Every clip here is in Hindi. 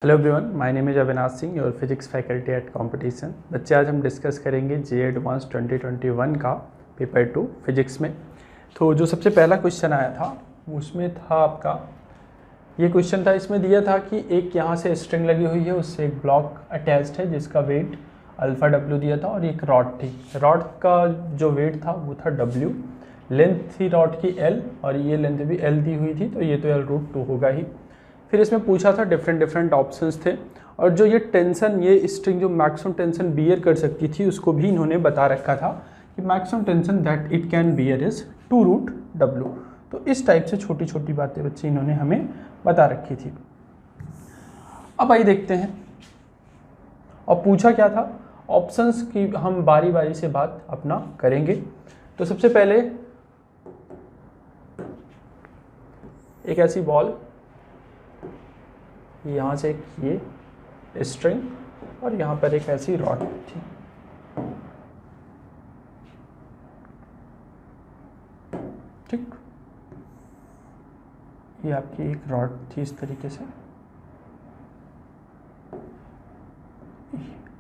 Hello everyone, my name is Avinash Singh, your physics faculty at competition. बच्चे, आज हम डिस्कस करेंगे जे एडवांस 2021 का पेपर 2 फिजिक्स में। तो जो सबसे पहला क्वेश्चन आया था उसमें था आपका ये क्वेश्चन था, इसमें दिया था कि एक यहाँ से स्ट्रिंग लगी हुई है, उससे एक ब्लॉक अटैच्ड है जिसका वेट अल्फ़ा डब्ल्यू दिया था और एक रॉड थी। रॉड का जो वेट था वो था डब्ल्यू, लेंथ थी रॉड की एल और ये लेंथ भी एल दी हुई थी, तो ये तो L√2 होगा ही। फिर इसमें पूछा था डिफरेंट ऑप्शंस थे और जो ये टेंशन, ये स्ट्रिंग जो मैक्सिमम टेंशन बियर कर सकती थी उसको भी इन्होंने बता रखा था कि maximum tension that it can bear is 2√W। तो इस टाइप से छोटी छोटी बातें बच्चे इन्होंने हमें बता रखी थी। अब आइए देखते हैं और पूछा क्या था। ऑप्शंस की हम बारी बारी से बात अपना करेंगे। तो सबसे पहले एक ऐसी बॉल, यहाँ से एक ये स्ट्रिंग और यहाँ पर एक ऐसी रॉड थी। ठीक, ये आपकी एक रॉड थी इस तरीके से।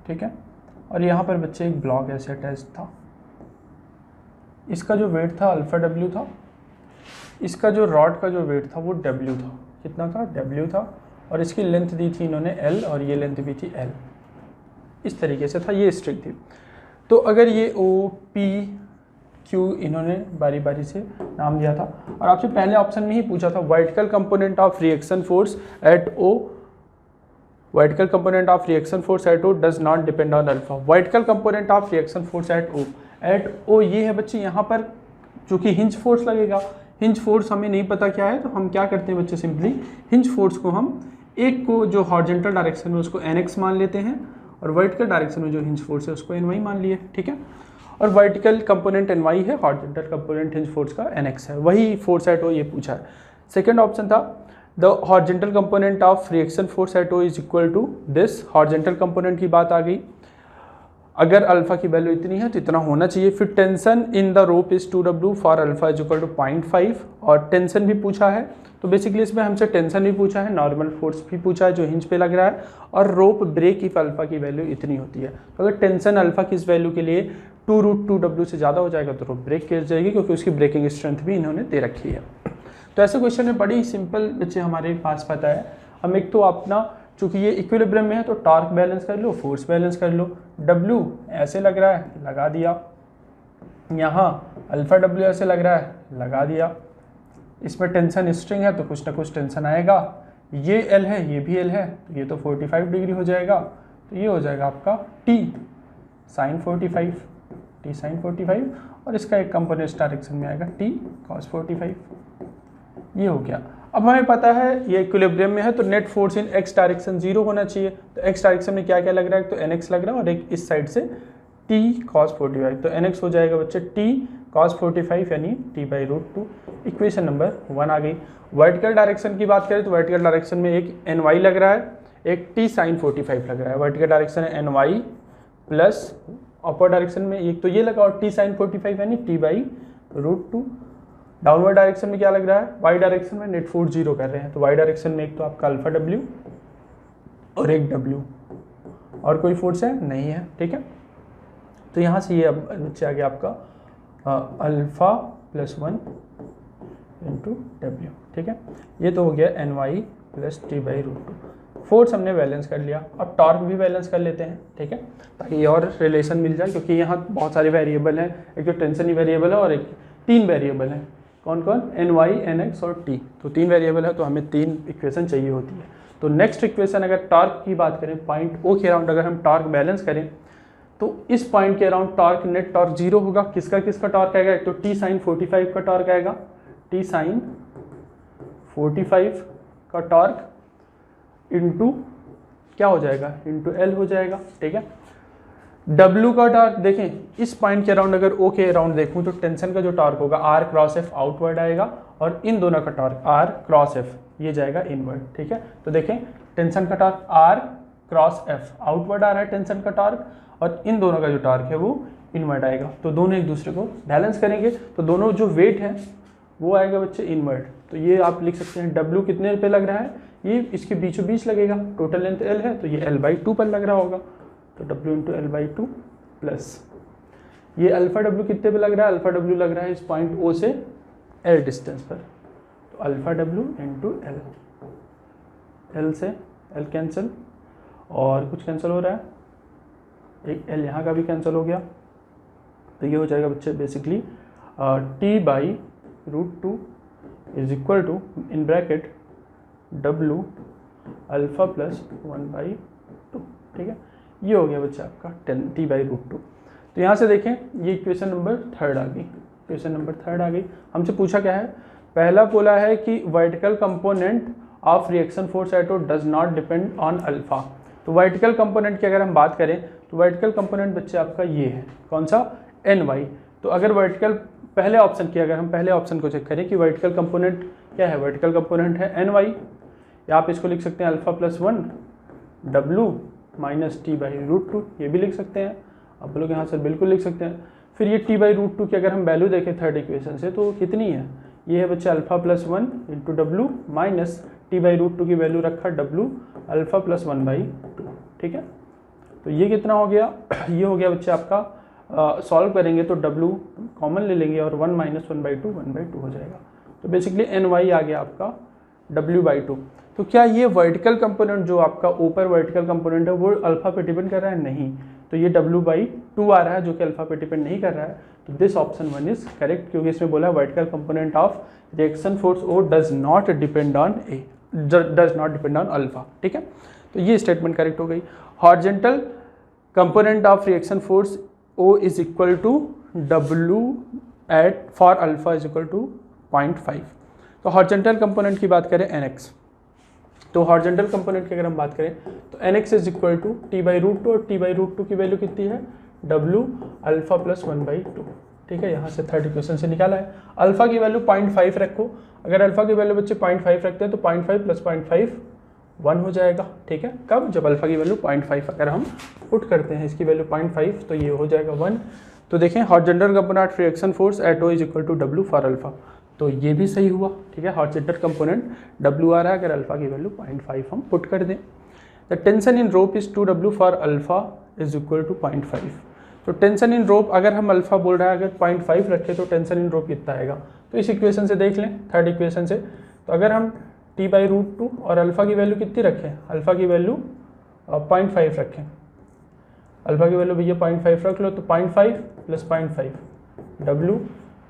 ठीक है, और यहाँ पर बच्चे एक ब्लॉक ऐसे अटैच था। इसका जो वेट था अल्फ़ा डब्ल्यू था, इसका जो रॉड का जो वेट था वो डब्ल्यू था। कितना था? डब्ल्यू था। और इसकी लेंथ दी थी इन्होंने एल और ये लेंथ भी थी एल। इस तरीके से था, ये स्ट्रिंग थी। तो अगर ये ओ पी क्यू इन्होंने बारी बारी से नाम दिया था और आपसे पहले ऑप्शन में ही पूछा था vertical component of reaction force at O, vertical component of reaction force at O does not depend on alpha. Vertical component of reaction force at O ये है बच्चे, यहाँ पर चूंकि हिंज फोर्स लगेगा। हिंज फोर्स हमें नहीं पता क्या है, तो हम क्या करते हैं बच्चे, सिंपली हिंज फोर्स को हम एक को जो हॉरिजॉन्टल डायरेक्शन में उसको NX मान लेते हैं और वर्टिकल डायरेक्शन में जो हिंज फोर्स है उसको NY मान लिए। ठीक है, और वर्टिकल कंपोनेंट NY है, हॉरिजॉन्टल कंपोनेंट हिंज फोर्स का NX है। वही फोर्स एट ओ ये पूछा है। सेकंड ऑप्शन था the horizontal component of reaction force at O is equal to this. Horizontal component की बात आ गई, अगर अल्फा की वैल्यू इतनी है तो इतना होना चाहिए। फिर tension in the rope is 2W for alpha is equal to 0.5 और टेंशन भी पूछा है। तो बेसिकली इसमें हमसे टेंशन भी पूछा है, नॉर्मल फोर्स भी पूछा है जो हिंज पे लग रहा है, और रोप ब्रेक इफ अल्फा की वैल्यू इतनी होती है। तो अगर टेंशन अल्फा की इस वैल्यू के लिए 2√2W से ज़्यादा हो जाएगा तो रोप ब्रेक कर जाएगी, क्योंकि उसकी ब्रेकिंग स्ट्रेंथ भी इन्होंने दे रखी है। तो ऐसे क्वेश्चन में बड़ी सिंपल बच्चे हमारे पास पता है। हम एक तो अपना, चूंकि ये इक्विलिब्रियम में है तो टॉर्क बैलेंस कर लो, फोर्स बैलेंस कर लो। W ऐसे लग रहा है, लगा दिया। यहाँ अल्फा W ऐसे लग रहा है, लगा दिया। इसमें टेंशन स्ट्रिंग है तो कुछ ना कुछ टेंशन आएगा। ये L है, ये भी L है, तो ये तो 45 डिग्री हो जाएगा। तो ये हो जाएगा आपका T sin 45, T sin 45, और इसका एक कंपोनेंट डायरेक्शन में आएगा T cos 45। ये हो गया। अब हमें पता है ये इक्विलिब्रियम में है तो net force in x direction 0 होना चाहिए। तो x डायरेक्शन में क्या क्या लग रहा है, तो NX लग रहा है और एक इस साइड से T cos 45। तो NX हो जाएगा बच्चे T cos 45 यानी T/√2। इक्वेशन नंबर 1 आ गई। वर्टिकल डायरेक्शन की बात करें तो वर्टिकल डायरेक्शन में एक NY लग रहा है, एक T sin 45 लग रहा है। वर्टिकल डायरेक्शन है NY प्लस अपर डायरेक्शन में एक तो ये लगा और T sin 45 यानी T/√2। डाउनवर्ड डायरेक्शन में क्या लग रहा है, वाई डायरेक्शन में नेट फोर्स 0 कर रहे हैं। तो वाई डायरेक्शन में एक तो आपका अल्फा W और एक W, और कोई फोर्स है नहीं है। ठीक है, तो यहाँ से ये अब नीचे आ गया आपका अल्फा प्लस 1 इंटू W। ठीक है, ये तो हो गया NY प्लस T/√2। फोर्स हमने बैलेंस कर लिया, अब टॉर्क भी बैलेंस कर लेते हैं। ठीक है, ताकि और रिलेशन मिल जाए, क्योंकि यहाँ बहुत सारे वेरिएबल हैं। एक तो टेंशन ही वेरिएबल है और एक 3 वेरिएबल हैं। कौन कौन? NY, NX और T। तो 3 वेरिएबल है तो हमें 3 इक्वेशन चाहिए होती है। तो नेक्स्ट इक्वेशन, अगर टॉर्क की बात करें, पॉइंट O के अराउंड अगर हम टॉर्क बैलेंस करें तो इस पॉइंट के अराउंड टॉर्क, नेट टॉर्क 0 होगा। किसका किसका टॉर्क आएगा, एक तो T sin 45 का टॉर्क आएगा, T sin 45 का टॉर्क इंटू क्या हो जाएगा, इंटू L हो जाएगा। ठीक है, W का टॉर्क देखें, इस पॉइंट के अराउंड अगर O के अराउंड देखूं तो टेंशन का जो टॉर्क होगा R क्रॉस F आउटवर्ड आएगा, और इन दोनों का टॉर्क R क्रॉस F ये जाएगा इनवर्ड। ठीक है, तो देखें टेंशन का torque R cross F outward आ रहा है टेंशन का टॉर्क, और इन दोनों का जो टॉर्क है वो इनवर्ड आएगा। तो दोनों एक दूसरे को बैलेंस करेंगे तो दोनों जो वेट है वो आएगा बच्चे इनवर्ड। तो ये आप लिख सकते हैं W कितने पे लग रहा है, ये इसके बीचों बीच लगेगा, टोटल लेंथ L है तो ये L/2 पर लग रहा होगा, तो W इंटू L/2 प्लस ये अल्फा W कितने पे लग रहा है, अल्फा W लग रहा है इस पॉइंट O से L डिस्टेंस पर, तो alpha W into L, L से L कैंसिल और कुछ कैंसिल हो रहा है, एक L यहाँ का भी कैंसिल हो गया, तो ये हो जाएगा बच्चे basically T/√2 is equal to in bracket W alpha plus 1/2, ठीक है। ये हो गया बच्चा आपका T/√2। तो यहाँ से देखें ये इक्वेशन नंबर 3 आ गई, इक्वेशन नंबर 3 आ गई। हमसे पूछा क्या है, पहला बोला है कि vertical component of reaction force at O does not depend on alpha. तो वर्टिकल कंपोनेंट की अगर हम बात करें तो वर्टिकल कंपोनेंट बच्चे आपका ये है, कौन सा, NY। तो अगर वर्टिकल पहले ऑप्शन की, अगर हम पहले ऑप्शन को चेक करें कि वर्टिकल कंपोनेंट क्या है, वर्टिकल कंपोनेंट है NY, या आप इसको लिख सकते हैं alpha plus 1 W minus T/√2, ये भी लिख सकते हैं आप लोग यहाँ से बिल्कुल लिख सकते हैं। फिर ये T/√2 की अगर हम वैल्यू देखें थर्ड इक्वेशन से तो कितनी है, ये है बच्चा alpha plus 1 into W minus T/√2 की वैल्यू रखा W अल्फा प्लस 1/2, ठीक है। तो ये कितना हो गया, ये हो गया बच्चा आपका सॉल्व करेंगे तो W कॉमन ले लेंगे और 1 माइनस 1/2 हो जाएगा, तो बेसिकली NY आ गया आपका W/2। तो क्या ये वर्टिकल कंपोनेंट जो आपका ऊपर वर्टिकल कंपोनेंट है वो अल्फा पे डिपेंड कर रहा है, नहीं, तो ये W/2 आ रहा है जो कि अल्फा पे डिपेंड नहीं कर रहा है, तो दिस ऑप्शन 1 इज करेक्ट, क्योंकि इसमें बोला है vertical component of reaction force O does not depend on alpha, ठीक है। तो ये स्टेटमेंट करेक्ट हो गई। Horizontal component of reaction force O is equal to W at for alpha is equal to 0.5। तो हॉरिजॉन्टल कंपोनेंट की बात करें NX, तो हॉरिजॉन्टल कंपोनेंट की अगर हम बात करें तो NX is equal to T/√2 और T/√2 की वैल्यू कितनी है, W अल्फा प्लस 1/2, ठीक है। यहाँ से थर्ड इक्वेशन से निकाला है। अल्फा की वैल्यू 0.5 रखो, अगर अल्फा की वैल्यू बच्चे 0.5 रखते हैं तो 0.5 प्लस 0.5 1 हो जाएगा, ठीक है। कब, जब अल्फा की वैल्यू 0.5 अगर हम पुट करते हैं इसकी वैल्यू 0.5 तो ये हो जाएगा 1। तो देखें horizontal component reaction force at O is equal to W for alpha, तो ये भी सही हुआ, ठीक है। हॉरिजॉन्टल कंपोनेंट W आ रहा है, अगर अल्फा की वैल्यू 0.5 हम पुट कर दें। The tension in rope is 2W for alpha is equal to 0.5। तो टेंशन इन रोप अगर हम अल्फा बोल रहा है, अगर 0.5 रखें तो टेंशन इन रोप कितना आएगा, तो इस इक्वेशन से देख लें, थर्ड इक्वेशन से। तो अगर हम T/√2 और अल्फा की वैल्यू कितनी रखें, अल्फा की वैल्यू 0.5 रखें, अल्फा की वैल्यू भैया 0.5 रख लो, तो 0.5 प्लस 0.5 W,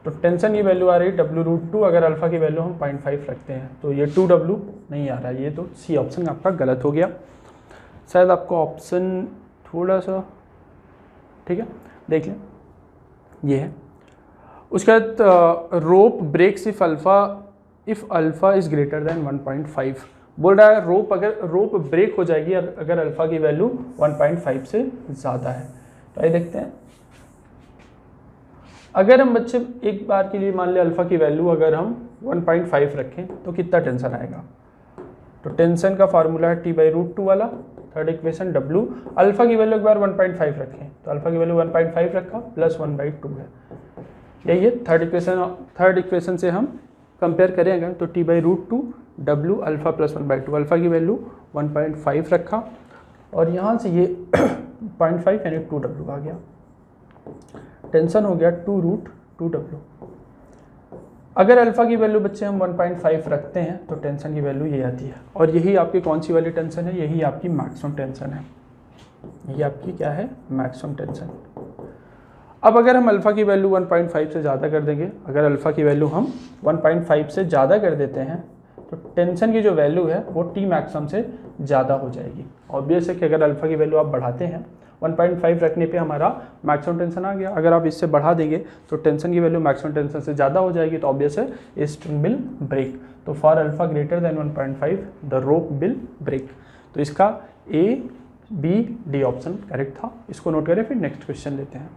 तो टेंशन की वैल्यू आ रही है W√2, अगर अल्फा की वैल्यू हम 0.5 रखते हैं तो ये 2W नहीं आ रहा है, ये तो सी ऑप्शन आपका गलत हो गया, शायद आपको ऑप्शन थोड़ा सा, ठीक है, देख लें, ये है। उसके बाद rope breaks if alpha is greater then 1.5, बोल रहा है रोप ब्रेक हो जाएगी अगर अल्फा की वैल्यू 1.5 से ज़्यादा है। तो आइए देखते हैं, अगर हम बच्चे एक बार के लिए मान लें अल्फा की वैल्यू अगर हम 1.5 रखें तो कितना टेंशन आएगा, तो टेंशन का फार्मूला है T/√2 वाला, थर्ड इक्वेशन W, अल्फा की वैल्यू एक बार 1.5 रखें तो अल्फा की वैल्यू 1.5 रखा प्लस 1/2 है, यही है थर्ड इक्वेशन से हम कंपेयर करें अगर तो T/√2 W alpha plus 1/2, alpha की वैल्यू 1.5 रखा और यहाँ से ये 0.5 यानी 2W आ गया, टेंशन हो गया 2√2W। अगर अल्फा की वैल्यू बच्चे हम 1.5 रखते हैं तो टेंशन की वैल्यू ये आती है, और यही आपकी कौन सी वाली टेंशन है, यही आपकी मैक्सिमम टेंशन है, ये आपकी क्या है, मैक्सिमम टेंशन। अब अगर हम अल्फा की वैल्यू 1.5 से ज़्यादा कर देंगे, अगर अल्फा की वैल्यू हम 1.5 से ज़्यादा कर देते हैं तो टेंशन की जो वैल्यू है वो T मैक्सिमम से ज़्यादा हो जाएगी। ऑब्वियस है कि अगर अल्फा की वैल्यू आप बढ़ाते हैं 1.5 रखने पे हमारा मैक्सिमम टेंशन आ गया, अगर आप इससे बढ़ा देंगे तो टेंशन की वैल्यू मैक्सिमम टेंशन से ज़्यादा हो जाएगी, तो ऑब्वियस है ये स्ट्रिंग विल ब्रेक। तो for alpha greater then 1.5 the rope will break. तो इसका A, B, D option correct था, इसको नोट करें। फिर नेक्स्ट क्वेश्चन लेते हैं।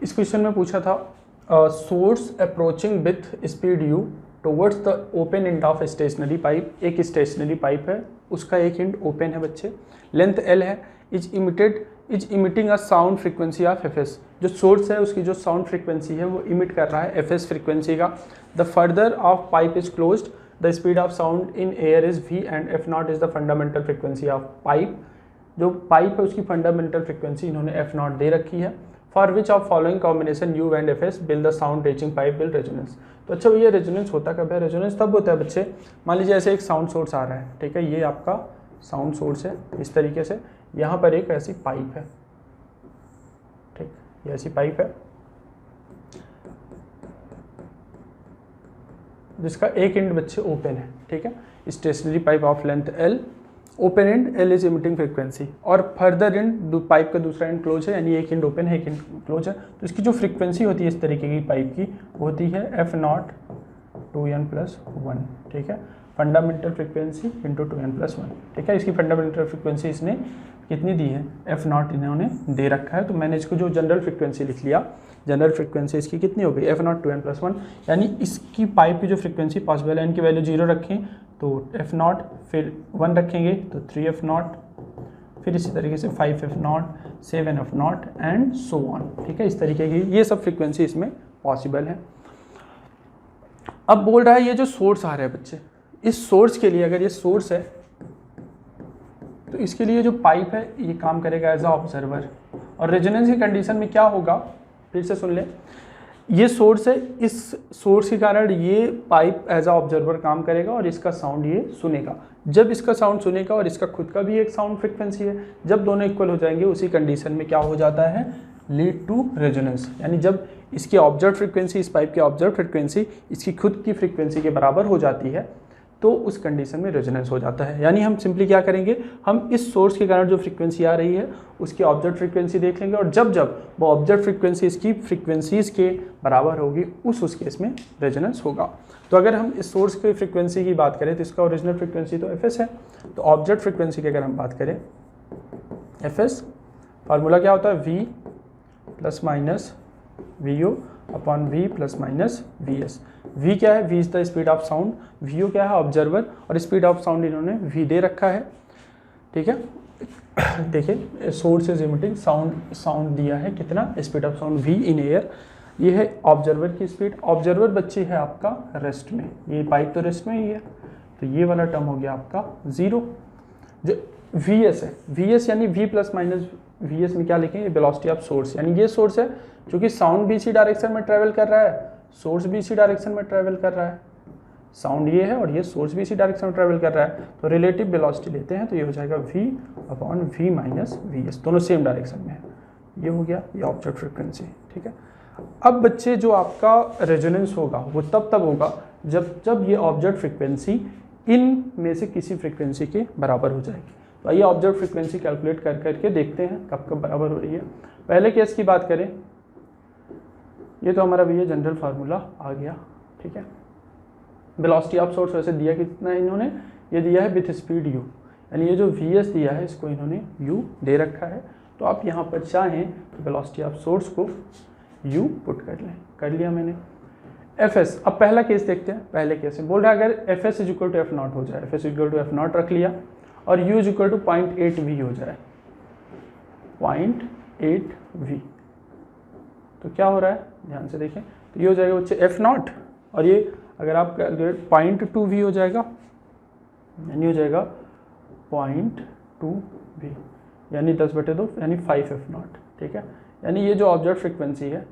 इस क्वेश्चन में पूछा था source approaching with speed u towards the open end of stationary pipe, एक स्टेशनरी पाइप है, उसका एक एंड ओपन है बच्चे, लेंथ L है, is emitting a sound frequency of fs, जो सोर्स है उसकी जो साउंड फ्रीक्वेंसी है वो इमिट कर रहा है fs फ्रीक्वेंसी का, the further of pipe is closed the speed of sound in air is v and f not is the fundamental frequency of pipe. जो पाइप है उसकी फंडामेंटल फ्रिक्वेंसी इन्होंने f नॉट दे रखी है। For which of following combination u and fs will the sound reaching pipe will resonance. तो अच्छा भैया रेजोनेंस होता कब है? रेजोनेंस तब होता है बच्चे, मान लीजिए ऐसे एक साउंड सोर्स आ रहा है, ठीक है, ये आपका साउंड सोर्स है इस तरीके से, यहाँ पर एक ऐसी पाइप है, ठीक, ये ऐसी पाइप है जिसका एक एंड बच्चे ओपन है, ठीक है, stationary pipe of length L, open end L is emitting frequency, और फर्दर एंड पाइप का दूसरा एंड क्लोज है, यानी एक एंड ओपन है एक एंड क्लोज है। तो इसकी जो फ्रीक्वेंसी होती है इस तरीके की पाइप की वो होती है f नॉट 2n+1, ठीक है, फंडामेंटल फ्रीक्वेंसी इंटू 2n+1, ठीक है। इसकी फंडामेंटल फ्रीक्वेंसी इसने कितनी दी है? f नॉट इन्होंने दे रखा है, तो मैंने इसको जो जनरल फ्रीक्वेंसी लिख लिया, जनरल फ्रीक्वेंसी इसकी कितनी हो गई? f नॉट 2n+1, यानी इसकी पाइप की जो फ्रीक्वेंसी पॉसिबल है, इनकी वैल्यू 0 रखें तो f नॉट, फिर 1 रखेंगे तो 3f नॉट, फिर इसी तरीके से 5f not, 7f not and so on, ठीक है, इस तरीके की ये सब फ्रीक्वेंसी इसमें पॉसिबल है। अब बोल रहा है ये जो सोर्स आ रहा है बच्चे, इस सोर्स के लिए अगर ये सोर्स है तो इसके लिए जो पाइप है ये काम करेगा एज अ ऑब्जर्वर, और रेजोनेंस की कंडीशन में क्या होगा, फिर से सुन ले, ये सोर्स है, इस सोर्स के कारण ये पाइप एज अ ऑब्जर्वर काम करेगा और इसका साउंड ये सुनेगा। जब इसका साउंड सुनेगा और इसका खुद का भी एक साउंड फ्रीक्वेंसी है, जब दोनों इक्वल हो जाएंगे उसी कंडीशन में क्या हो जाता है? लीड टू रेजोनेंस, यानी जब इसकी ऑब्जर्व फ्रीक्वेंसी, इस पाइप की ऑब्जर्व फ्रीक्वेंसी इसकी खुद की फ्रीक्वेंसी के बराबर हो जाती है तो उस कंडीशन में रेजोनेंस हो जाता है। यानी हम सिंपली क्या करेंगे, हम इस सोर्स के कारण जो फ्रीक्वेंसी आ रही है उसकी ऑब्जर्व फ्रीक्वेंसी देख लेंगे, और जब जब वो ऑब्जर्व फ्रीक्वेंसी इसकी फ्रीक्वेंसीज के बराबर होगी उस केस में रेजोनेंस होगा। तो अगर हम इस सोर्स की फ्रीक्वेंसी की बात करें तो इसका ओरिजिनल फ्रीक्वेंसी तो fs है, तो ऑब्जर्व फ्रीक्वेंसी की अगर हम बात करें fs, फार्मूला क्या होता है? v plus minus vu upon v plus minus vs। v क्या है? v is the speed of sound, vu क्या है? ऑब्जर्वर, और स्पीड ऑफ साउंड इन्होंने v दे रखा है, ठीक है। देखिए सोर्स इज इमिटिंग साउंड दिया है कितना? Speed of sound v in air, ये है ऑब्जर्वर की स्पीड। ऑब्जर्वर बच्चे है आपका रेस्ट में, ये पाइप तो रेस्ट में ही है, तो ये वाला टर्म हो गया आपका 0। जो vs है, vs यानी v प्लस माइनस vs में क्या लिखेंगे? वेलोसिटी ऑफ सोर्स, यानी ये सोर्स है क्योंकि साउंड भी इसी डायरेक्शन में ट्रैवल कर रहा है, सोर्स भी इसी डायरेक्शन में ट्रैवल कर रहा है, साउंड ये है और ये सोर्स भी इसी डायरेक्शन में ट्रैवल कर रहा है, तो रिलेटिव वेलोसिटी लेते हैं तो ये हो जाएगा v upon v minus vs, दोनों सेम डायरेक्शन में है। ये हो गया ये ऑब्जर्व फ्रीक्वेंसी, ठीक है। अब बच्चे जो आपका रेजोनेंस होगा वो तब होगा जब ये ऑब्जर्व फ्रीक्वेंसी इन में से किसी फ्रीक्वेंसी के बराबर हो जाएगी। तो आइए ऑब्जर्व फ्रीक्वेंसी कैलकुलेट करके देखते हैं कब कब बराबर हो रही है। पहले केस की बात करें, ये तो हमारा भैया जनरल फार्मूला आ गया, ठीक है। वेलोसिटी ऑफ सोर्स वैसे दिया कितना है इन्होंने? ये दिया है विथ स्पीड u, यानी ये जो vs दिया है इसको इन्होंने u दे रखा है, तो आप यहाँ पर चाहें तो वेलोसिटी ऑफ सोर्स को u पुट कर लें, कर लिया मैंने। fs, अब पहला केस देखते हैं। पहले केस में बोल रहा है अगर fs is equal to f naught हो जाए, fs equal to f naught रख लिया और u is equal to 0.8 v हो जाए, 0.8 v, तो क्या हो रहा है ध्यान से देखें, तो ये हो जाएगा बच्चे f नॉट, और ये अगर आप कैलकुलेट 0.2 v हो जाएगा, यानी हो जाएगा 0.2 v, यानी 10/2 यानी 5f नॉट, ठीक है। यानी ये जो ऑब्जर्व फ्रीक्वेंसी है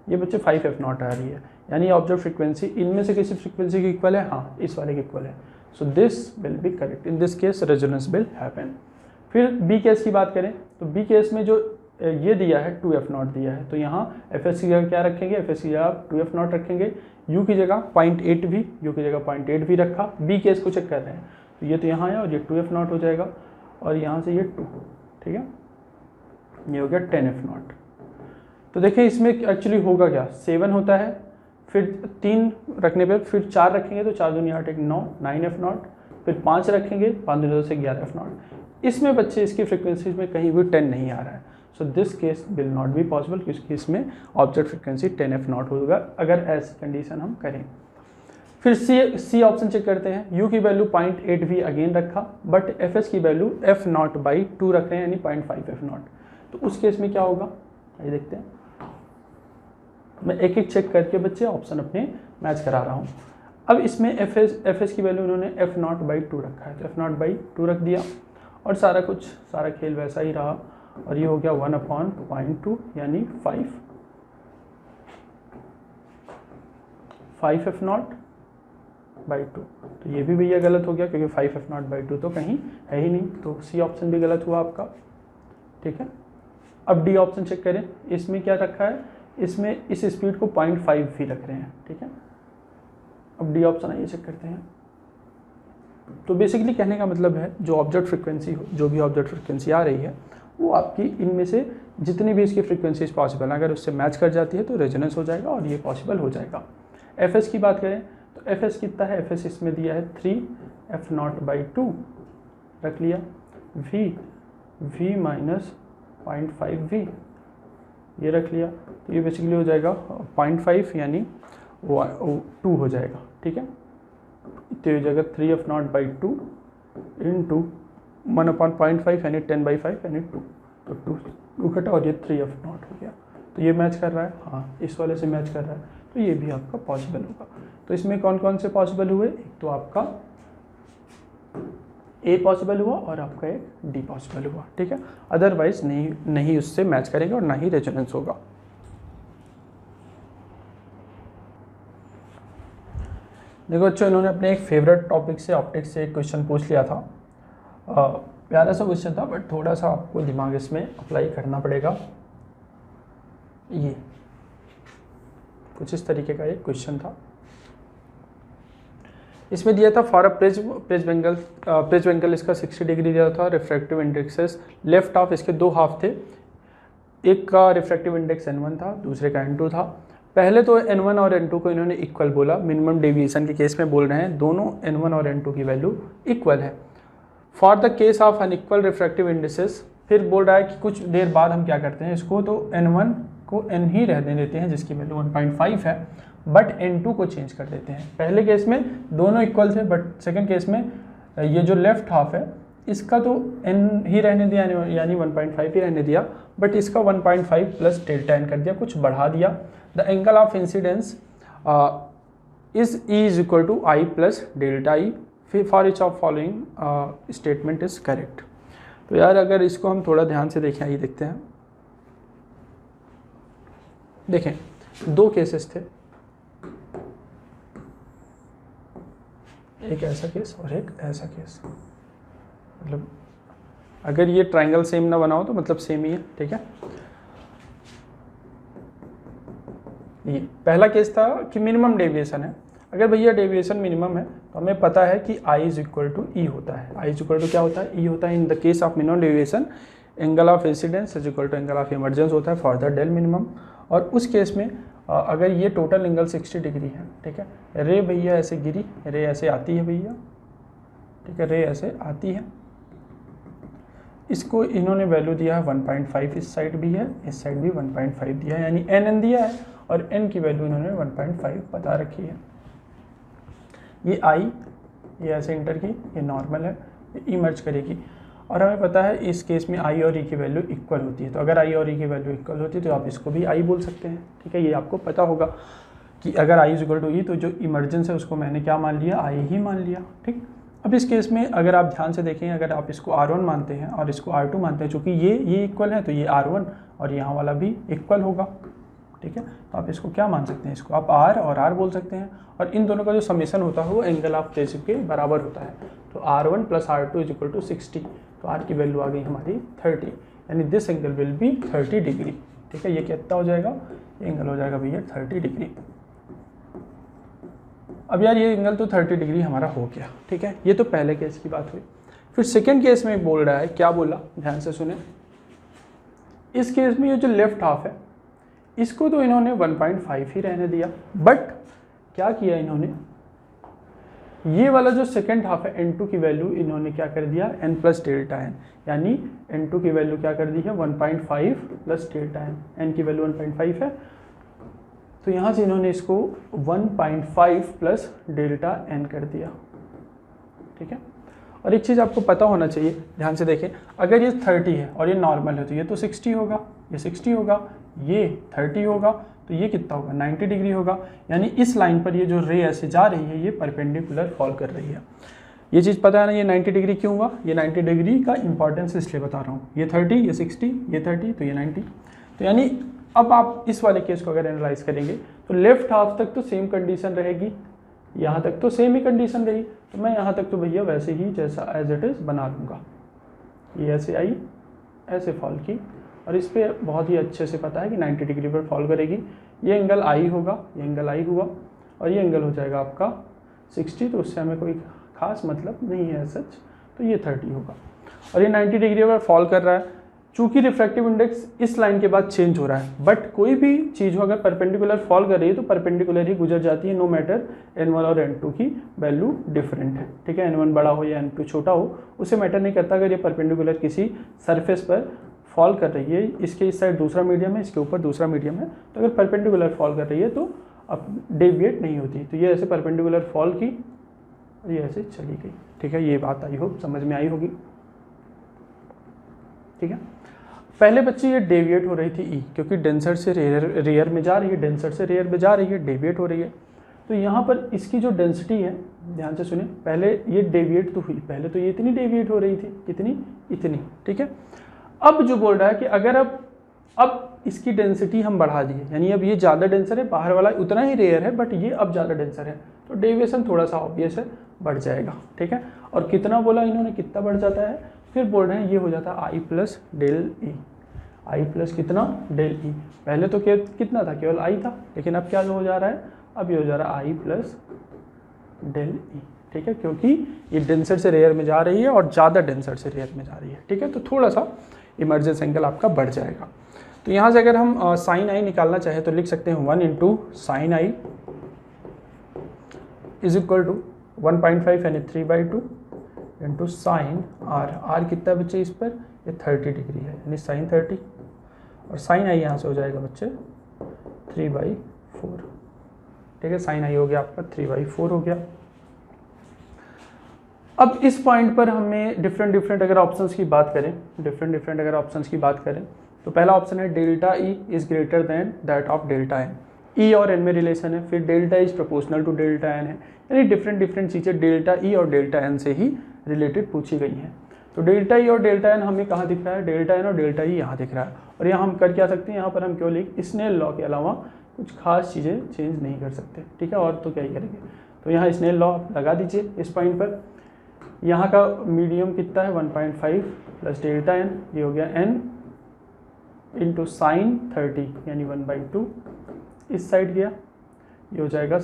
ये बच्चे 5f नॉट आ रही है, यानी ऑब्जर्व फ्रीक्वेंसी इनमें से किसी फ्रीक्वेंसी की इक्वल है, हाँ इस वाले की इक्वल है, so this will be correct, in this case resonance will happen. फिर बी केस की बात करें तो बी केस में जो ये दिया है 2f नॉट दिया है, तो यहाँ fs की जगह क्या रखेंगे? fs की जगह 2f नॉट रखेंगे, u की जगह 0.8 v, u की जगह 0.8 v रखा। बी केस को चेक कर रहे हैं तो ये तो यहाँ है और ये 2f नॉट हो जाएगा, और यहाँ से ये 2, ठीक है, ये हो गया 10f नॉट। तो देखिए इसमें एक्चुअली होगा क्या, 7 होता है, फिर 3 रखने पे फिर 4 रखेंगे तो 4 दूनी 8 1 9, 9f नॉट, फिर 5 रखेंगे 5 दूनी 2 से 11f नॉट। इसमें बच्चे इसकी फ्रिक्वेंसी में कहीं भी 10 नहीं आ रहा है, so this case will not be possible, क्योंकि इसमें ऑब्जेक्ट फ्रिक्वेंसी 10f नॉट होगा अगर ऐसी कंडीशन हम करें। फिर सी ऑप्शन चेक करते हैं, u की वैल्यू 0.8 v अगेन रखा, बट fs की वैल्यू f नॉट बाई 2 रख रहे हैं, यानी 0.5f नॉट, तो उस केस में क्या होगा ये देखते हैं। मैं एक एक चेक करके बच्चे ऑप्शन अपने मैच करा रहा हूँ। अब इसमें एफ एस की वैल्यू उन्होंने F0/2 रखा है, तो F0/2 रख दिया और सारा खेल वैसा ही रहा और ये हो गया 1/0.2 यानी 5 F0/2। तो ये भी भैया गलत हो गया क्योंकि 5 F0/2 तो कहीं है ही नहीं, तो सी ऑप्शन भी गलत हुआ आपका। ठीक है, अब डी ऑप्शन चेक करें, इसमें क्या रखा है, इसमें इस स्पीड को 0.5 भी रख रहे हैं। ठीक है, अब डी ऑप्शन आइए चेक करते हैं। तो बेसिकली कहने का मतलब है जो भी ऑब्जेक्ट फ्रिक्वेंसी आ रही है वो आपकी इनमें से जितनी भी इसकी फ्रिक्वेंसीज पॉसिबल है अगर उससे मैच कर जाती है तो रेजोनेंस हो जाएगा और ये पॉसिबल हो जाएगा। एफ एस की बात करें तो एफ एस कितना है, एफ एस इसमें दिया है 3 F0/2 रख लिया, v माइनस 0.5v ये रख लिया, तो ये बेसिकली हो जाएगा 0.5 यानी 2 हो जाएगा। ठीक है, तो हो जाएगा 3 F0/2 इंटू 1/0.5 यानी 10/5 यानी 2, तो 2 कटा और ये 3 F0 हो गया। तो ये मैच कर रहा है, हाँ इस वाले से मैच कर रहा है, तो ये भी आपका पॉसिबल होगा। तो इसमें कौन कौन से पॉसिबल हुए, एक तो आपका ए पॉसिबल हुआ और आपका एक डी पॉसिबल हुआ। ठीक है, अदरवाइज नहीं उससे मैच करेंगे और ना ही रेजोनेंस होगा। देखो बच्चों, इन्होंने अपने एक फेवरेट टॉपिक से ऑप्टिक्स से एक क्वेश्चन पूछ लिया था। प्यारा सा क्वेश्चन था बट थोड़ा सा आपको दिमाग इसमें अप्लाई करना पड़ेगा। ये कुछ इस तरीके का एक क्वेश्चन था, इसमें दिया था फॉर अ प्रेस बेंगल इसका 60 डिग्री दिया था, रिफ्रैक्टिव इंडेक्सेस लेफ्ट हाफ, इसके 2 हाफ थे, एक का रिफ्रैक्टिव इंडेक्स N1 था, दूसरे का N2 था। पहले तो N1 और N2 को इन्होंने इक्वल बोला, मिनिमम डेविएशन के केस में बोल रहे हैं दोनों N1 और N2 की वैल्यू इक्वल है। For the case of unequal refractive indexes, फिर बोल रहा है कि कुछ देर बाद हम क्या करते हैं इसको, तो N1 को N ही रहने देते हैं जिसकी वैल्यू 1.5 है, बट N2 को चेंज कर देते हैं। पहले केस में दोनों इक्वल थे बट सेकंड केस में ये जो लेफ्ट हाफ है इसका तो N ही रहने दिया यानी 1.5 ही रहने दिया, बट इसका 1.5 प्लस डेल्टा N कर दिया, कुछ बढ़ा दिया। The angle of incidence is E is equal to I plus delta I for each of following statement is correct. तो यार अगर इसको हम थोड़ा ध्यान से देखें, आइए देखते हैं। देखें 2 केसेस थे, एक ऐसा केस और एक ऐसा केस, मतलब अगर ये ट्रायंगल सेम ना बनाओ तो मतलब सेम ही है। ठीक है, ये पहला केस था कि मिनिमम डेविएशन है। अगर भैया डेविएशन मिनिमम है तो हमें पता है कि I इज इक्वल टू ई होता है। I इज इक्वल टू क्या होता है, ई होता है। In the case of minimum deviation angle of incidence is equal to angle of emergence होता है फॉर द डेल मिनिमम। और उस केस में अगर ये टोटल एंगल 60 डिग्री है, ठीक है, रे भैया ऐसे गिरी, रे ऐसे आती है भैया, ठीक है, रे ऐसे आती है, इसको इन्होंने वैल्यू दिया है 1.5, इस साइड भी है, इस साइड भी 1.5 दिया है, यानी n दिया है और n की वैल्यू इन्होंने 1.5 बता रखी है। ये I ये ऐसे इंटर की, ये नॉर्मल है, ये इमर्ज करेगी और हमें पता है इस केस में I और E की वैल्यू इक्वल होती है। तो अगर I और E की वैल्यू इक्वल होती है तो आप इसको भी I बोल सकते हैं। ठीक है, ये आपको पता होगा कि अगर I is equal to E तो जो इमर्जेंस है उसको मैंने क्या मान लिया, I ही मान लिया। ठीक, अब इस केस में अगर आप ध्यान से देखें, अगर आप इसको R1 मानते हैं और इसको R2 मानते हैं, चूँकि ये इक्वल है तो ये R1 और यहाँ वाला भी इक्वल होगा। ठीक है, तो आप इसको क्या मान सकते हैं, इसको आप R और R बोल सकते हैं और इन दोनों का जो समेशन होता है वो एंगल ऑफ फेज के बराबर होता है। तो R1 plus R2 is equal to 60, तो R की वैल्यू आ गई हमारी 30, यानी this angle will be 30 degree. ठीक है, ये कितना हो जाएगा, ये एंगल हो जाएगा भैया 30 डिग्री। अब यार ये एंगल तो 30 डिग्री हमारा हो गया। ठीक है, ये तो पहले केस की बात हुई। फिर सेकेंड केस में बोल रहा है, क्या बोला, ध्यान से सुने। इस केस में ये जो लेफ्ट हाफ है इसको तो इन्होंने 1.5 ही रहने दिया, बट क्या किया इन्होंने, ये वाला जो सेकेंड हाफ है N2 की वैल्यू इन्होंने क्या कर दिया, n प्लस डेल्टा n, यानी N2 की वैल्यू क्या कर दी है 1.5 प्लस डेल्टा n, n की वैल्यू 1.5 है, तो यहाँ से इन्होंने इसको 1.5 प्लस डेल्टा n कर दिया। ठीक है, और एक चीज़ आपको पता होना चाहिए, ध्यान से देखें, अगर ये 30 है और ये नॉर्मल है तो ये तो 60 होगा, ये 60 होगा, ये 30 होगा, तो ये कितना होगा 90 डिग्री होगा। यानी इस लाइन पर ये जो रे ऐसे जा रही है ये परपेंडिकुलर फॉल कर रही है। ये चीज़ पता है ना, ये 90 डिग्री क्यों हुआ, ये 90 डिग्री का इंपॉर्टेंस इसलिए बता रहा हूँ। ये 30, ये 60, ये 30, तो ये 90। तो यानी अब आप इस वाले केस को अगर एनालाइज करेंगे तो लेफ्ट हाफ तक तो सेम कंडीशन रहेगी, यहाँ तक तो सेम ही कंडीशन रही, तो मैं यहाँ तक तो भैया वैसे ही जैसा एज इट इज़ बना लूँगा। ये ऐसे आई, ऐसे फॉल की, और इस पर बहुत ही अच्छे से पता है कि 90 डिग्री पर फॉल करेगी। ये एंगल आई होगा, ये एंगल आई हुआ, और ये एंगल हो जाएगा आपका 60, तो उससे हमें कोई खास मतलब नहीं है सच, तो ये 30 होगा। और ये 90 डिग्री पर फॉल कर रहा है। चूंकि रिफ्रैक्टिव इंडेक्स इस लाइन के बाद चेंज हो रहा है, बट कोई भी चीज़ हो अगर परपेंडिकुलर फॉल कर रही है तो परपेंडिकुलर ही गुजर जाती है, नो मैटर n1 और n2 की वैल्यू डिफरेंट है, ठीक है। n1 बड़ा हो या n2 छोटा हो उसे मैटर नहीं करता। अगर ये परपेंडिकुलर किसी सरफेस पर फॉल कर रही है, इसके इस साइड दूसरा मीडियम है, इसके ऊपर दूसरा मीडियम है, तो अगर परपेंडिकुलर फॉल कर रही है तो अब डेविएट नहीं होती। तो ये ऐसे परपेंडिकुलर फॉल की और ये ऐसे चली गई, ठीक है। ये बात आई होप समझ में आई होगी, ठीक है। पहले बच्चे ये डेविएट हो रही थी ई, क्योंकि डेंसर से रेयर में जा रही है, डेंसर से रेयर में जा रही है, डेविएट हो रही है। तो यहाँ पर इसकी जो डेंसिटी है, ध्यान से सुनिए, पहले ये डेविएट तो हुई, पहले तो ये इतनी डेविएट हो रही थी, कितनी, इतनी, ठीक है। अब जो बोल रहा है कि अगर अब इसकी डेंसिटी हम बढ़ा दिए, यानी अब ये ज़्यादा डेंसर है, बाहर वाला उतना ही रेयर है बट ये अब ज़्यादा डेंसर है, तो डेविएशन थोड़ा सा ऑब्वियस है, बढ़ जाएगा, ठीक है। और कितना बोला इन्होंने, कितना बढ़ जाता है, फिर बोल रहे हैं ये हो जाता है आई प्लस डेल ई, आई प्लस कितना, डेल ई। पहले तो कितना था, केवल आई था, लेकिन अब क्या हो जा रहा है, अब ये हो जा रहा है आई प्लस डेल ई, ठीक है, क्योंकि ये डेंसर से रेयर में जा रही है और ज़्यादा डेंसर से रेयर में जा रही है, ठीक है। तो थोड़ा सा इमर्जेंस एंगल आपका बढ़ जाएगा। तो यहाँ से अगर हम साइन आई निकालना चाहें तो लिख सकते हैं 1 into sine I is equal to 1.5 यानी 3/2 इंटू साइन आर। आर कितना है बच्चे इस पर, ये 30 डिग्री है, यानी साइन 30, और साइन आई यहाँ से हो जाएगा बच्चे 3/4, ठीक है। साइन आई हो गया आपका 3/4 हो गया। अब इस पॉइंट पर हमें डिफरेंट अगर ऑप्शंस की बात करें, डिफरेंट अगर ऑप्शंस की बात करें तो पहला ऑप्शन है delta E is greater than that of delta N. E और एन में रिलेशन है, फिर delta is proportional to delta N है, यानी डिफरेंट चीज़ें डेल्टा ई और डेल्टा एन से ही रिलेटेड पूछी गई हैं। तो डेल्टा ई और डेल्टा एन हमें कहाँ दिख रहा है, डेल्टा एन और डेल्टा ई यहाँ दिख रहा है। और यहाँ हम कर क्या सकते हैं, यहाँ पर हम केवल एक स्नेल लॉ के अलावा कुछ खास चीज़ें चेंज नहीं कर सकते, ठीक है। और तो क्या ही करेंगे, तो यहाँ स्नेल लॉ लगा दीजिए इस पॉइंट पर। यहाँ का मीडियम कितना है 1.5 प्लस डेल्टा एन, ये हो गया एन इंटू साइन 30 यानी 1/2, इस साइड गया, ये हो जाएगा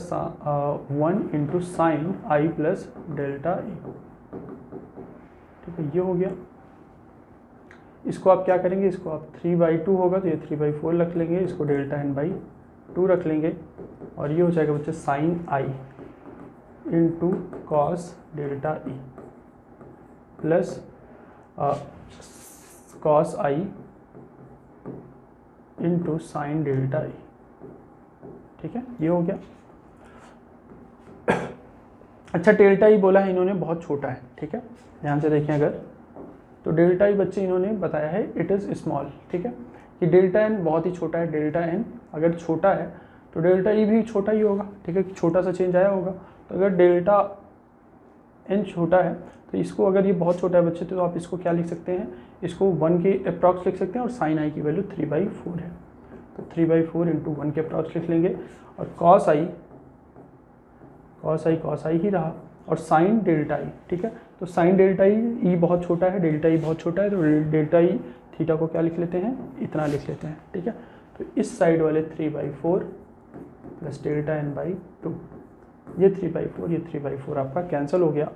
1 इंटू साइन आई प्लस डेल्टा ई, ठीक है, ये हो गया। इसको आप क्या करेंगे, इसको आप 3/2 होगा तो ये 3/4 रख लेंगे, इसको डेल्टा एन बाई 2 रख लेंगे, और ये हो जाएगा बच्चे sine I into cos delta E plus cos I into sine delta E, ठीक है, ये हो गया। अच्छा, डेल्टा ई बोला है इन्होंने बहुत छोटा है, ठीक है, ध्यान से देखें अगर, तो डेल्टा ई बच्चे इन्होंने बताया है इट इज़ स्मॉल, ठीक है, कि डेल्टा एन बहुत ही छोटा है। डेल्टा एन अगर छोटा है तो डेल्टा ई भी छोटा ही होगा, ठीक है, छोटा सा चेंज आया होगा। तो अगर डेल्टा एन छोटा है तो इसको, अगर ये बहुत छोटा है बच्चे तो आप इसको क्या लिख सकते हैं, इसको 1 के अप्रॉक्स लिख सकते हैं, और साइन आई की वैल्यू 3/4 है, तो 3/4 इंटू 1 के अप्रॉक्स लिख लेंगे, और कॉस आई ही रहा, और साइन डेल्टा ई, ठीक है। तो साइन डेल्टा ई बहुत छोटा है, डेल्टा ई बहुत छोटा है, तो डेल्टा ई थीटा को क्या लिख लेते हैं, इतना लिख लेते हैं, ठीक है। तो इस साइड वाले 3/4 प्लस डेल्टा एन बाई 2, ये 3/4 आपका कैंसिल हो गया,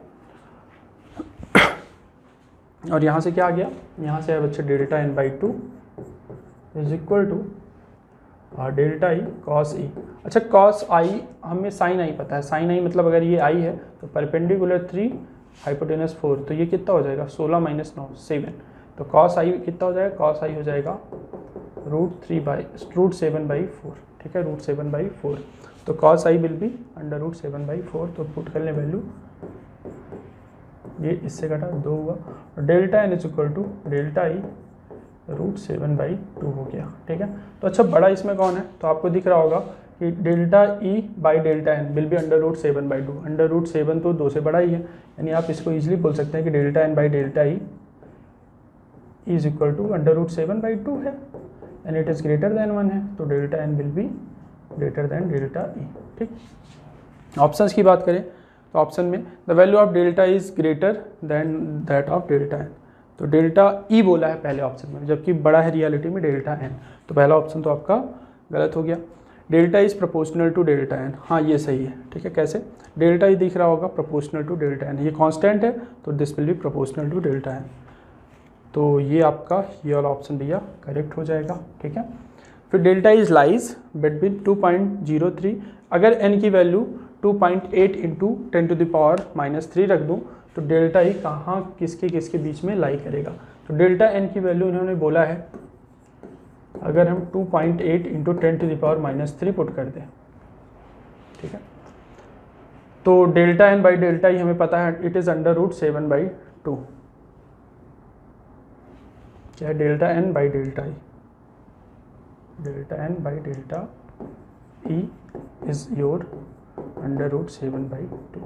और यहाँ से क्या आ गया, यहाँ से बच्चे delta N by 2 is equal to delta E cos E. अच्छा, कॉस आई हमें साइन आई पता है, साइन आई मतलब अगर ये आई है तो परपेंडिकुलर 3 हाइपोटेनस 4, तो ये कितना हो जाएगा 16 - 9 7, तो कॉस आई कितना हो जाएगा, कॉस आई हो जाएगा √7/4, ठीक है, √7/4, तो cos I will be under √7/4, तो पुट कर लें वैल्यू ये इससे घटा 2 हुआ, और delta N is equal to delta E √7/2 हो गया, ठीक है। तो अच्छा बड़ा इसमें कौन है, तो आपको दिख रहा होगा कि delta E by delta N will be √7/2, √7 तो 2 से बड़ा ही है, यानी आप इसको ईजिली बोल सकते हैं कि delta N by delta E is equal to √7/2 है, and it is greater than 1 है, तो delta N will be greater than delta E, ठीक। ऑप्शंस की बात करें तो ऑप्शन में the value of delta is greater than that of delta N, तो डेल्टा ई बोला है पहले ऑप्शन में, जबकि बड़ा है रियलिटी में डेल्टा एन, तो पहला ऑप्शन तो आपका गलत हो गया। Delta is proportional to delta N, हाँ ये सही है, ठीक है। कैसे, डेल्टा ई दिख रहा होगा प्रोपोर्शनल टू डेल्टा एन, ये कांस्टेंट है तो this will be proportional to delta N, तो ये आपका ये वाला ऑप्शन भैया करेक्ट हो जाएगा, ठीक है। फिर डेल्टा इज लाइज बिटवीन 2.03, अगर एन की वैल्यू 2.8 इंटू 10⁻³ रख दूँ तो डेल्टा ई कहाँ किसके बीच में लाई करेगा, तो डेल्टा एन की वैल्यू इन्होंने बोला है अगर हम 2.8 इंटू 10⁻³ पुट कर दें, ठीक है, तो delta N by delta E हमें पता है इट इज़ √7/2, क्या है delta N by delta E, delta N by delta E is your √7/2।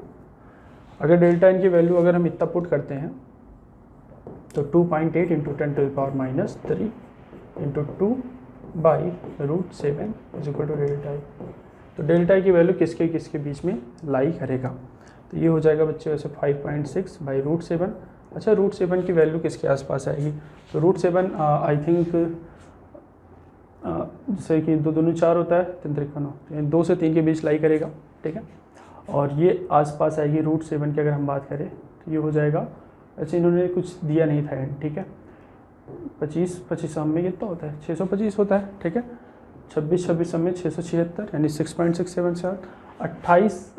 अगर डेल्टा एन की वैल्यू अगर हम इतना पुट करते हैं तो 2.8 into 10⁻³ into 2/√7 is equal to delta E, तो डेल्टा ई की वैल्यू किसके बीच में लाई करेगा, तो ये हो जाएगा बच्चे वैसे 5.6/√7। अच्छा √7 की वैल्यू किसके आसपास आएगी, तो √7 आई थिंक जैसे कि 2 दूनी 4 होता है, 3 त्रिक 9, 2 से 3 के बीच लाई करेगा, ठीक है। और ये आसपास आएगी √7 की अगर हम बात करें तो ये हो जाएगा, अच्छा इन्होंने कुछ दिया नहीं था एंड, ठीक है, 25 में कितना होता है 625 होता है, ठीक है, 26 में 676 यानी 6.677,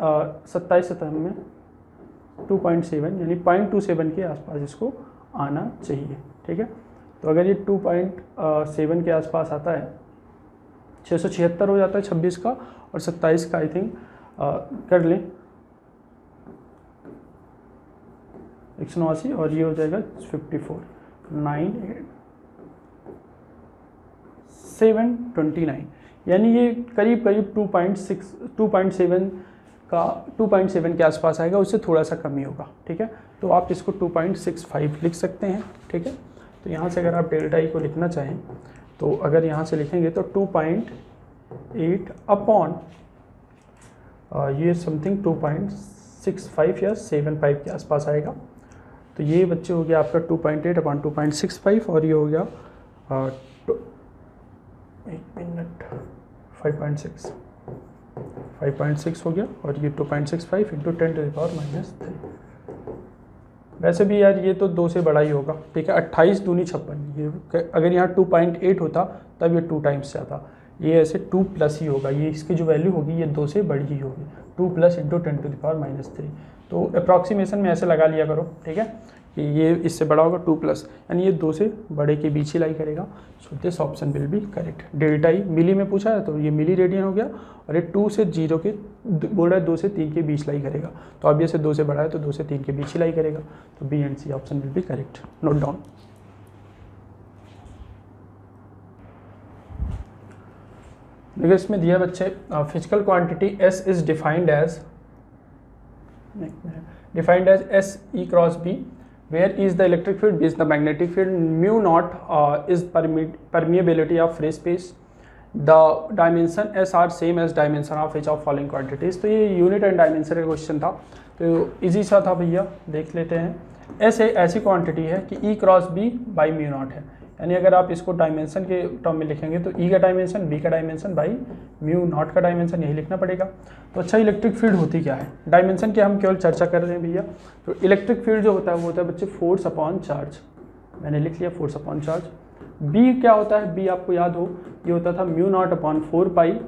27 में 2.7 यानी 0.27 के आसपास इसको आना चाहिए, ठीक है। तो अगर ये 2.7 के आसपास आता है, 676 हो जाता है 26 का, और 27 का आई थिंक कर लें 189, और ये हो जाएगा 54, 729, यानी ये करीब 2.7 के आसपास आएगा, उससे थोड़ा सा कम ही होगा, ठीक है। तो आप इसको 2.65 लिख सकते हैं, ठीक है। तो यहाँ से अगर आप डेल्टा ई को लिखना चाहें तो अगर यहाँ से लिखेंगे तो 2.8 अपॉन ये समथिंग 2.65 या 75 के आसपास आएगा, तो ये बच्चे हो गया आपका 2.8 अपॉन 2.65, और ये हो गया 5.6 हो गया, और ये 2.65 इंटू 10⁻³ वैसे भी यार ये तो 2 से बड़ा ही होगा, ठीक है। 28 दूनी 56, ये अगर यहाँ 2.8 होता तब ये 2 टाइम्स से आता, ये ऐसे 2 प्लस ही होगा, ये इसकी जो वैल्यू होगी ये 2 से बड़ी ही होगी, 2 प्लस इंटू 10⁻³ तो अप्रॉक्सीमेशन में ऐसे लगा लिया करो, ठीक है, कि ये इससे बड़ा होगा 2 प्लस, यानी ये 2 से बड़े के बीच ही लाई करेगा, so this option will be correct. Delta E मिली में पूछा है तो ये मिली रेडियन हो गया, और ये 2 से 0 के बोल रहा है 2 से 3 के बीच लाई करेगा, तो अब ये से 2 से बड़ा है तो 2 से 3 के बीच ही लाई करेगा, तो B and C option will be correct, note down. देखिए इसमें दिया बच्चे physical quantity S is defined as S E cross B, where is the electric field, B is the magnetic field, mu naught is permeability of free space, the dimension S are same as dimension of each of following quantities। तो ये यूनिट एंड डायमेंशन का क्वेश्चन था, तो इजी सा था भैया, देख लेते हैं। S एक ऐसी क्वांटिटी है कि E cross B by mu not है, यानी अगर आप इसको डायमेंशन के टर्म में लिखेंगे तो E का डायमेंशन, B का डायमेंशन बाई म्यू नॉट का डायमेंशन, यही लिखना पड़ेगा। तो अच्छा इलेक्ट्रिक फील्ड होती क्या है, डायमेंशन की हम केवल चर्चा कर रहे हैं भैया। तो इलेक्ट्रिक फील्ड जो होता है वो होता है बच्चे फोर्स अपॉन चार्ज, मैंने लिख लिया फोर्स अपॉन चार्ज। B क्या होता है, B आपको याद हो ये होता था म्यू नॉट अपॉन 4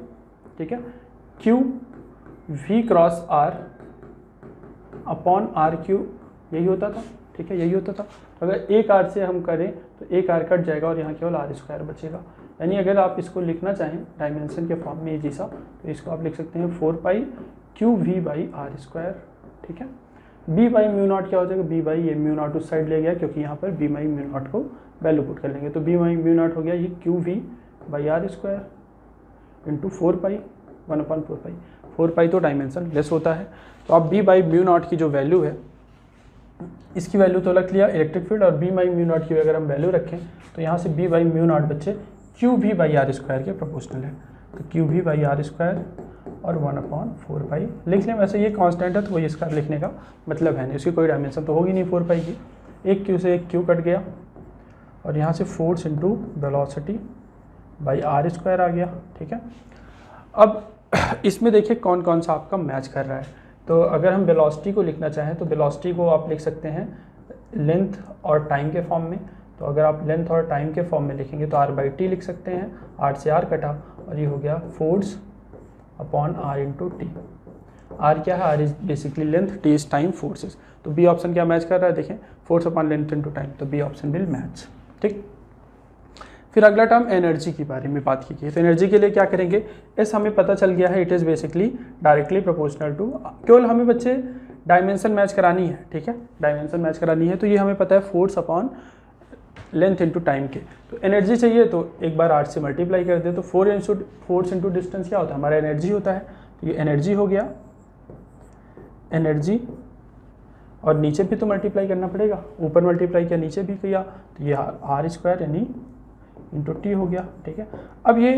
ठीक है, Q V cross R upon RQ, यही होता था, ठीक है, यही होता था। अगर एक R से हम करें तो एक R कट जाएगा और यहाँ केवल R² बचेगा, यानी अगर आप इसको लिखना चाहें डायमेंशन के फॉर्म में सा, तो इसको आप लिख सकते हैं 4 QV/R², ठीक है। बी बाई म्यू नॉट क्या हो जाएगा, बी बाई ये म्यू नॉट उस साइड ले गया क्योंकि यहाँ पर बी बाई म्यू नॉट को वैल्यू पुट कर लेंगे, तो बी बाई म्यू नॉट हो गया ये Q V by R square into 4 pi 1/4 pi. 4 pi तो डायमेंशन लेस होता है, तो आप बी बाई म्यू नॉट की जो वैल्यू है, इसकी वैल्यू तो अलग लिया इलेक्ट्रिक फील्ड, और बी बाई म्यू नॉट की अगर हम वैल्यू रखें तो यहाँ से बी बाई म्यू नॉट बच्चे Q V by R square के प्रोपोर्शनल है, तो Q V by R square और 1/4 पाई लिख लें। वैसे ये कांस्टेंट है तो वही इसका लिखने का मतलब है नहीं, उसकी कोई डायमेंशन तो होगी नहीं 4 पाई की। एक क्यू से एक क्यू कट गया और यहाँ से force into velocity by R square आ गया, ठीक है। अब इसमें देखिए कौन कौन सा आपका मैच कर रहा है, तो अगर हम वेलोसिटी को लिखना चाहें तो वेलोसिटी को आप लिख सकते हैं लेंथ और टाइम के फॉर्म में, तो अगर आप लेंथ और टाइम के फॉर्म में लिखेंगे तो r/t लिख सकते हैं, r से r कटा और ये हो गया force upon r into T. r क्या है, r is basically length, t is time, forces. तो बी ऑप्शन क्या मैच कर रहा है, देखें force upon length into time, तो बी ऑप्शन विल मैच, ठीक। फिर अगला टर्म एनर्जी के बारे में बात की गई, तो एनर्जी के लिए क्या करेंगे, एस हमें पता चल गया है, it is basically directly proportional to, केवल हमें बच्चे डायमेंशन मैच करानी है, ठीक है, डायमेंशन मैच करानी है, तो ये हमें पता है force upon length into time के। तो एनर्जी चाहिए तो एक बार 8 से मल्टीप्लाई कर दे, तो फोर्स इंटू डिस्टेंस क्या होता है, हमारा एनर्जी होता है, तो ये एनर्जी हो गया, एनर्जी, और नीचे भी तो मल्टीप्लाई करना पड़ेगा, ऊपर मल्टीप्लाई किया नीचे भी किया, तो ये आर स्क्वायर यानी इंटू टी हो गया, ठीक है। अब ये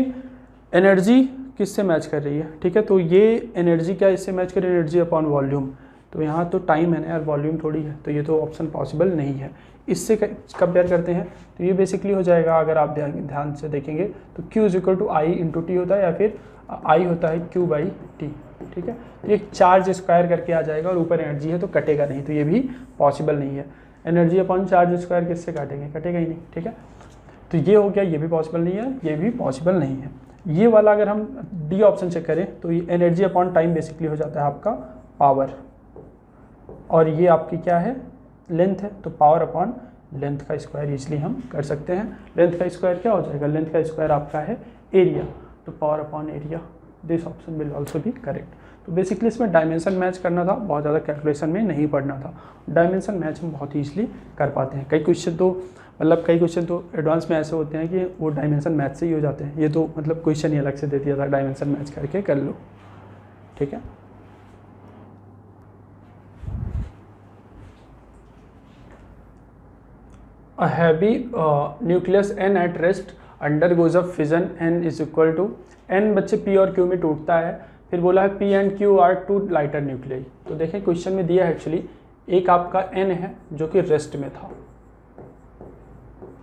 एनर्जी किससे मैच कर रही है, ठीक है, तो ये एनर्जी क्या इससे मैच कर रही है, एनर्जी अपॉन वॉल्यूम, तो यहाँ तो टाइम है ना यार, वॉल्यूम थोड़ी है, तो ये तो ऑप्शन पॉसिबल नहीं है। इससे कंपेयर करते हैं तो ये बेसिकली हो जाएगा, अगर आप ध्यान से देखेंगे तो Q is equal to I into T होता है, या फिर I होता है Q बाई टी, ठीक है। तो ये चार्ज स्क्वायर करके आ जाएगा और ऊपर एनर्जी है तो कटेगा नहीं, तो ये भी पॉसिबल नहीं है। एनर्जी अपॉन चार्ज स्क्वायर किससे काटेंगे, कटेगा ही नहीं, ठीक है। तो ये हो गया, ये भी पॉसिबल नहीं है, ये भी पॉसिबल नहीं है। ये वाला अगर हम डी ऑप्शन चेक करें तो ये एनर्जी अपॉन टाइम बेसिकली हो जाता है आपका पावर, और ये आपकी क्या है, लेंथ है, तो पावर अपॉन लेंथ का स्क्वायर इजली हम कर सकते हैं। लेंथ का स्क्वायर क्या हो जाएगा, लेंथ का स्क्वायर आपका है एरिया, तो power upon area, this option will also be correct. तो बेसिकली इसमें डायमेंशन मैच करना था, बहुत ज़्यादा कैलकुलेशन में नहीं पढ़ना था, डायमेंशन मैच हम बहुत ईजिली कर पाते हैं। कई क्वेश्चन तो एडवांस में ऐसे होते हैं कि वो डायमेंशन मैच से ही हो जाते हैं, ये तो मतलब क्वेश्चन ही अलग से दे दिया था, डायमेंशन मैच करके कर लो, ठीक है। A heavy nucleus n at rest undergoes a fission n is equal to n, बच्चे p और q में टूटता है, फिर बोला है p and q are two lighter nuclei। तो देखें क्वेश्चन में दिया है एक्चुअली, एक आपका n है जो कि रेस्ट में था,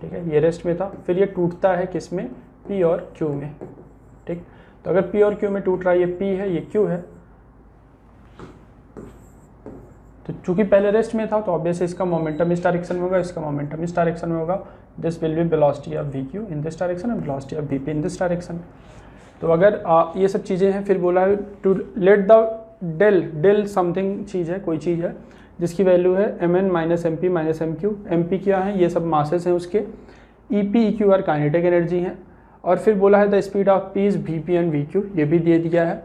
ठीक है, ये रेस्ट में था, फिर ये टूटता है किस में, p और q में, ठीक। तो अगर p और q में टूट रहा है, ये p है ये q है, तो चूंकि पहले रेस्ट में था तो ऑब्वियस इसका मोमेंटम इस डायरेक्शन में होगा, इसका मोमेंटम इस डायरेक्शन में होगा, this will be velocity of V Q in this direction and velocity of V P in this direction. तो अगर ये सब चीज़ें हैं, फिर बोला है to let the del something चीज़ है, कोई चीज़ है जिसकी वैल्यू है mn minus M P minus M Q. M P क्या है, ये सब मासेस हैं उसके, E P E Q are kinetic energy है, और फिर बोला है the speed of P is V P and V Q, ये भी दे दिया है।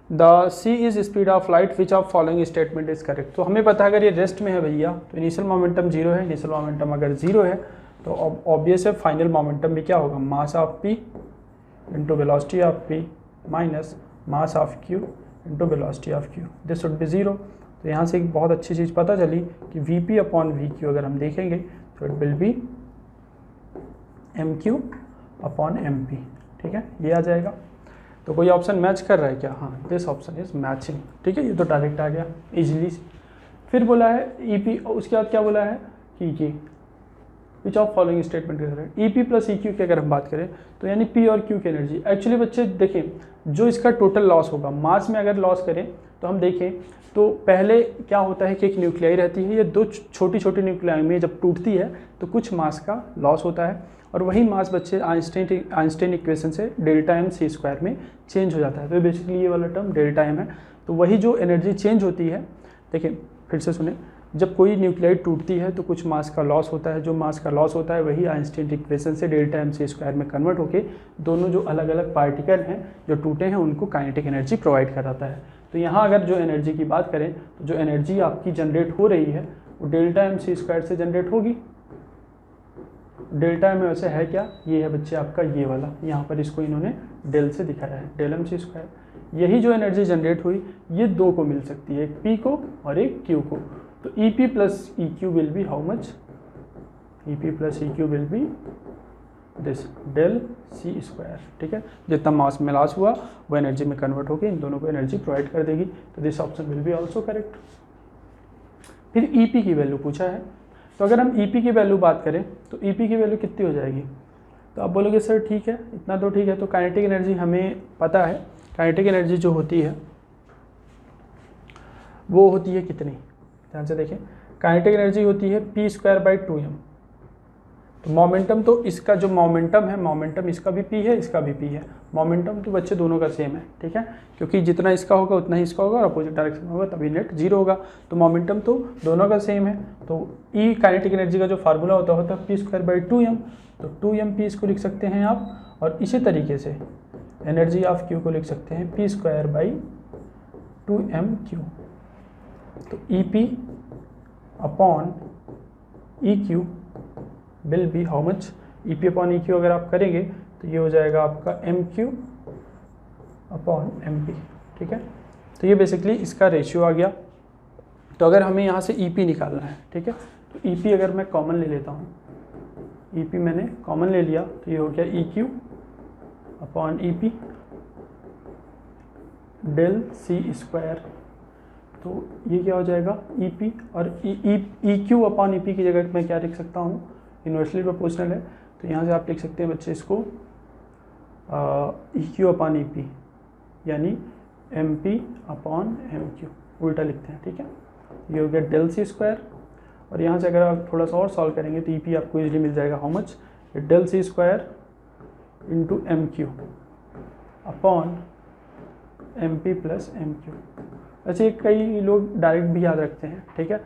The C is speed of light which of following statement is correct. तो हमें पता है अगर ये रेस्ट में है भैया तो इनिशियल मोमेंटम जीरो है, इनिशियल मोमेंटम अगर जीरो है तो ऑब्वियस है फाइनल मोमेंटम भी क्या होगा, mass of P into velocity of P minus mass of Q into velocity of Q, this should be zero. तो यहाँ से एक बहुत अच्छी चीज़ पता चली कि V P upon V Q अगर हम देखेंगे तो it will be M Q upon M P, ठीक है, ये आ जाएगा। तो कोई ऑप्शन मैच कर रहा है क्या, हाँ, दिस ऑप्शन इज मैचिंग, ठीक है, ये तो डायरेक्ट आ गया इजीली। फिर बोला है ई पी, उसके बाद क्या बोला है कि ये विच ऑफ फॉलोइंग स्टेटमेंट के करें, ई पी प्लस ई क्यू की अगर हम बात करें तो यानी पी और क्यू की एनर्जी। एक्चुअली बच्चे देखें जो इसका टोटल लॉस होगा मास में अगर लॉस करें तो हम देखें तो पहले क्या होता है कि एक न्यूक्लियाई रहती है, ये दो छोटी छोटी न्यूक्लियाई में जब टूटती है तो कुछ मास का लॉस होता है, और वही मास बच्चे आइंस्टाइन इक्वेशन से डेल्टा एम सी स्क्वायर में चेंज हो जाता है। तो बेसिकली ये वाला टर्म डेल्टा एम है। तो वही जो एनर्जी चेंज होती है, देखिए फिर से सुने, जब कोई न्यूक्लियाइड टूटती है तो कुछ मास का लॉस होता है, जो मास का लॉस होता है वही आइंस्टाइन इक्वेशन से डेल्टा एम सी स्क्वायर में कन्वर्ट होकर दोनों जो अलग अलग पार्टिकल हैं जो टूटे हैं उनको काइनेटिक एनर्जी प्रोवाइड कराता है। तो यहाँ अगर जो एनर्जी की बात करें तो जो एनर्जी आपकी जनरेट हो रही है वो डेल्टा एम सी स्क्वायर से जनरेट होगी। डेल्टा एम वैसे है क्या, ये है बच्चे आपका ये वाला, यहाँ पर इसको इन्होंने डेल से दिखाया है, डेल एम सी स्क्वायर। यही जो एनर्जी जनरेट हुई ये दो को मिल सकती है, एक पी को और एक क्यू को। तो E P plus E Q will be how much, E P plus E Q will be this del C square. ठीक है, जितना मास में लॉस हुआ वो एनर्जी में कन्वर्ट होकर इन दोनों को एनर्जी प्रोवाइड कर देगी। तो this option will B also correct. फिर ई पी की वैल्यू पूछा है, तो अगर हम ई पी की वैल्यू बात करें तो ई पी की वैल्यू कितनी हो जाएगी। तो आप बोलोगे सर ठीक है, इतना तो ठीक है। तो काइनेटिक एनर्जी हमें पता है, काइनेटिक एनर्जी जो होती है वो होती है कितनी, ध्यान से देखें, काइनेटिक एनर्जी होती है पी स्क्वायर बाई 2m। तो मोमेंटम, तो इसका जो मोमेंटम है, मोमेंटम इसका भी पी है, इसका भी पी है। मोमेंटम तो बच्चे दोनों का सेम है, ठीक है, क्योंकि जितना इसका होगा उतना ही इसका होगा और अपोजिट डायरेक्शन में होगा तभी नेट जीरो होगा। तो मोमेंटम तो दोनों का सेम है। तो ई काइनेटिक एनर्जी का जो फार्मूला होता है पी स्क्वायर बाई 2m। तो 2m पी इसको लिख सकते हैं आप, और इसी तरीके से एनर्जी ऑफ क्यू को लिख सकते हैं पी स्क्वायर बाई 2m क्यू। तो E P upon E Q will be how much, E P upon E Q अगर आप करेंगे तो ये हो जाएगा आपका M Q upon M P. ठीक है, तो ये बेसिकली इसका रेशियो आ गया। तो अगर हमें यहाँ से ई पी निकालना है, ठीक है, तो ई पी अगर मैं कॉमन ले लेता हूँ, ई पी मैंने कॉमन ले लिया तो ये हो गया E Q upon E P del C square. तो ये क्या हो जाएगा ई पी, और E Q upon E P की जगह मैं क्या लिख सकता हूँ, इन्वर्सली प्रोपोर्शनल है। तो यहाँ से आप लिख सकते हैं बच्चे इसको E Q upon E P, यानी M P upon M Q, उल्टा लिखते हैं। ठीक है, ये हो गया डेल सी स्क्वायर। और यहाँ से अगर आप थोड़ा सा और सॉल्व करेंगे तो ई पी आपको इजीली मिल जाएगा how much, del C square into M Q upon M P plus M Q. अच्छा, कई लोग डायरेक्ट भी याद रखते हैं, ठीक है,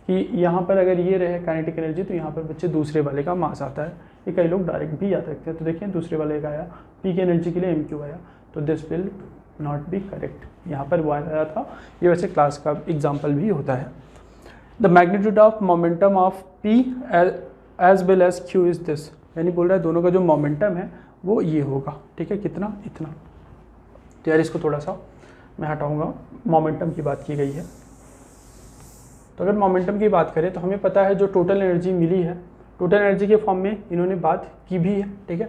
कि यहाँ पर अगर ये रहे काइनेटिक एनर्जी तो यहाँ पर बच्चे दूसरे वाले का मास आता है, ये कई लोग डायरेक्ट भी याद रखते हैं। तो देखिए दूसरे वाले का आया, पी की एनर्जी के लिए एम क्यू आया, तो this will not be correct, यहाँ पर वो आया था। ये वैसे क्लास का एग्जाम्पल भी होता है। The magnitude of momentum of P as well as Q is this, यानी बोल रहा है दोनों का जो मोमेंटम है वो ये होगा। ठीक है, कितना, इतना। तो यार इसको थोड़ा सा मैं हटाऊंगा, मोमेंटम की बात की गई है। तो अगर मोमेंटम की बात करें तो हमें पता है जो टोटल एनर्जी मिली है, टोटल एनर्जी के फॉर्म में इन्होंने बात की भी है। ठीक है,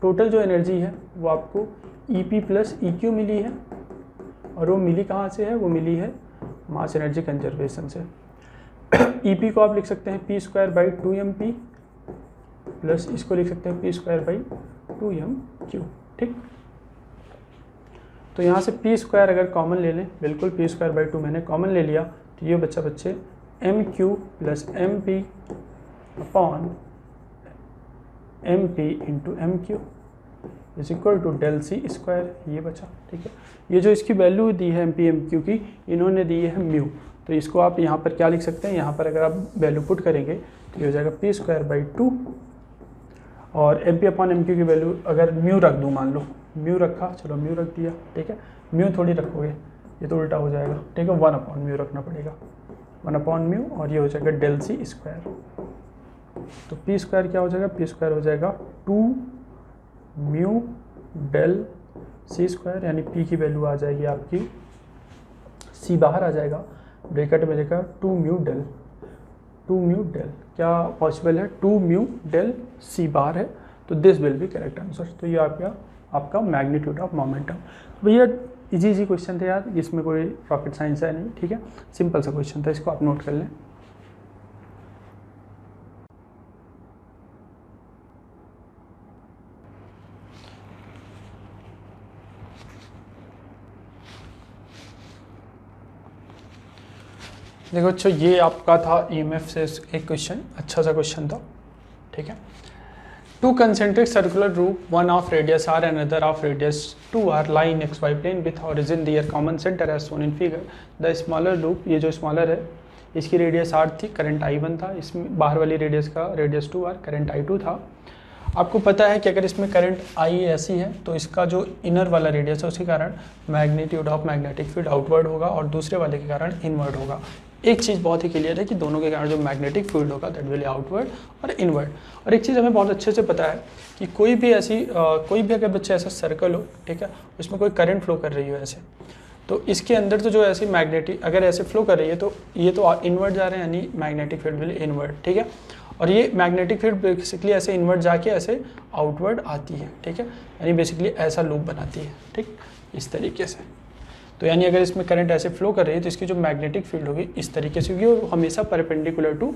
टोटल जो एनर्जी है वो आपको E P plus E Q मिली है, और वो मिली कहाँ से है, वो मिली है मास एनर्जी कंजर्वेशन से। ई पी को आप लिख सकते हैं P square by 2m P plus इसको लिख सकते हैं P square by 2m Q. ठीक, तो यहाँ से पी स्क्वायर अगर कॉमन ले लें, बिल्कुल पी स्क्वायर बाई 2 मैंने कॉमन ले लिया, तो ये बच्चे M Q plus M P upon M P into M Q is equal to del C square, ये बचा। ठीक है, ये जो इसकी वैल्यू दी है एम पी एम क्यू की, इन्होंने दी है म्यू। तो इसको आप यहाँ पर क्या लिख सकते हैं, यहाँ पर अगर आप वैल्यू पुट करेंगे तो ये हो जाएगा पी स्क्वायर बाई 2, और M P upon M Q की वैल्यू अगर म्यू रख दूँ, मान लो म्यू रखा, चलो म्यू रख दिया। ठीक है, म्यू थोड़ी रखोगे, ये तो उल्टा हो जाएगा। ठीक है, 1 अपॉन म्यू रखना पड़ेगा, 1 अपॉन म्यू, और ये हो जाएगा डेल सी स्क्वायर। तो पी स्क्वायर क्या हो जाएगा, पी स्क्वायर हो जाएगा 2 म्यू डेल सी स्क्वायर, यानी पी की वैल्यू आ जाएगी आपकी, सी बाहर आ जाएगा, ब्रैकेट में लिखा 2 म्यू डेल, 2 म्यू डेल क्या पॉसिबल है, 2 म्यू डेल सी बाहर है, तो this will be correct answer. तो ये आपका मैग्नीट्यूड ऑफ मोमेंटम। भैया इजी क्वेश्चन थे यार, इसमें कोई रॉकेट साइंस है नहीं। ठीक है, सिंपल सा क्वेश्चन था, इसको आप नोट कर लें। देखो अच्छा, ये आपका था ईएमएफ से एक क्वेश्चन, अच्छा सा क्वेश्चन था। ठीक है, to concentric circular loop, one of radius r and another of radius 2r lie in xy plane with origin near common center as shown in figure. The smaller loop, ये जो स्मॉलर है इसकी रेडियस r थी, करंट i1 था, इसमें बाहर वाली रेडियस का रेडियस 2r, करंट i2 था। आपको पता है कि अगर इसमें करंट आई ऐसी है तो इसका जो इनर वाला रेडियस है उसके कारण magnitude of magnetic field outward होगा और दूसरे वाले के कारण इनवर्ड होगा। एक चीज़ बहुत ही क्लियर है कि दोनों के कारण जो मैग्नेटिक फील्ड होगा दैट विल आउटवर्ड और इनवर्ड। और एक चीज़ हमें बहुत अच्छे से पता है कि कोई भी अगर बच्चे ऐसा सर्कल हो, ठीक है, उसमें कोई करंट फ्लो कर रही हो ऐसे, तो इसके अंदर तो जो ऐसी मैग्नेटिक अगर ऐसे फ्लो कर रही है तो ये तो इनवर्ड जा रहे हैं, यानी मैग्नेटिक फील्ड विल इनवर्ड, ठीक है। और ये मैग्नेटिक फील्ड बेसिकली ऐसे इनवर्ड जाके ऐसे आउटवर्ड आती है, ठीक है, यानी बेसिकली ऐसा लूप बनाती है, ठीक, इस तरीके से। तो यानी अगर इसमें करंट ऐसे फ्लो कर रही है तो इसकी जो मैग्नेटिक फील्ड होगी इस तरीके से होगी और हमेशा परपेंडिकुलर टू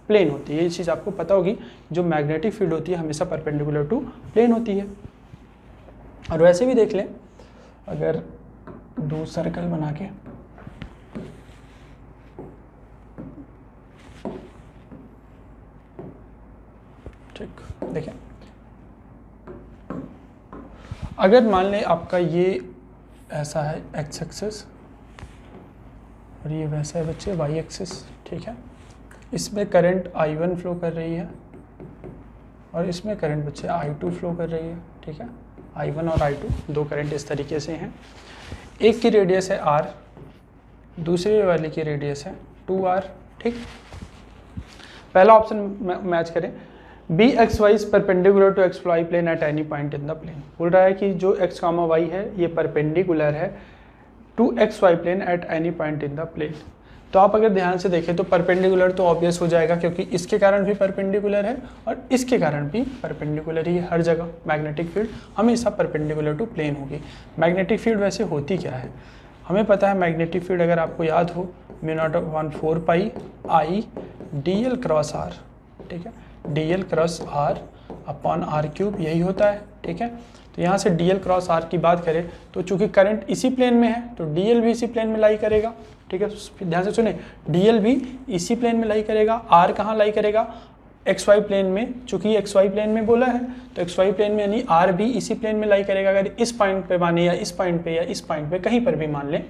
प्लेन होती है। ये चीज़ आपको पता होगी, जो मैग्नेटिक फील्ड होती है हमेशा परपेंडिकुलर टू प्लेन होती है। और वैसे भी देख लें, अगर दो सर्कल बना के ठीक देखें, अगर मान लें आपका ये ऐसा है एक्स एक्सिस और ये वैसा है बच्चे वाई एक्सिस, ठीक है, इसमें करंट I1 फ्लो कर रही है और इसमें करंट बच्चे I2 फ्लो कर रही है, ठीक है, I1 और I2 दो करंट इस तरीके से हैं। एक की रेडियस है R, दूसरे वाले की रेडियस है 2R, ठीक। पहला ऑप्शन मैच करें, B X Y is perpendicular to X Y plane at any point in the plane. बोल रहा है कि जो एक्स कामा वाई है ये परपेंडिकुलर है to X Y plane at any point in the plane. तो आप अगर ध्यान से देखें तो परपेंडिकुलर तो ऑब्वियस हो जाएगा, क्योंकि इसके कारण भी परपेंडिकुलर है और इसके कारण भी परपेंडिकुलर ही है। हर जगह मैग्नेटिक फील्ड हमेशा परपेंडिकुलर टू प्लेन होगी। मैग्नेटिक फील्ड वैसे होती क्या है, हमें पता है मैग्नेटिक फील्ड अगर आपको याद हो μ0/4 पाई आई dl क्रॉस r, ठीक है, dl cross r upon r cube, यही होता है, ठीक है। तो यहाँ से dl क्रॉस r की बात करें तो चूंकि करंट इसी प्लेन में है तो dl भी इसी प्लेन में लाई करेगा, ठीक है। ध्यान से सुने, dl भी इसी प्लेन में लाई करेगा, r कहाँ लाई करेगा, एक्स वाई प्लेन में, चूंकि एक्स वाई प्लेन में बोला है तो एक्स वाई प्लेन में यानी r भी इसी प्लेन में लाई करेगा। अगर इस पॉइंट पे माने या इस पॉइंट पे या इस पॉइंट पे कहीं पर भी मान लें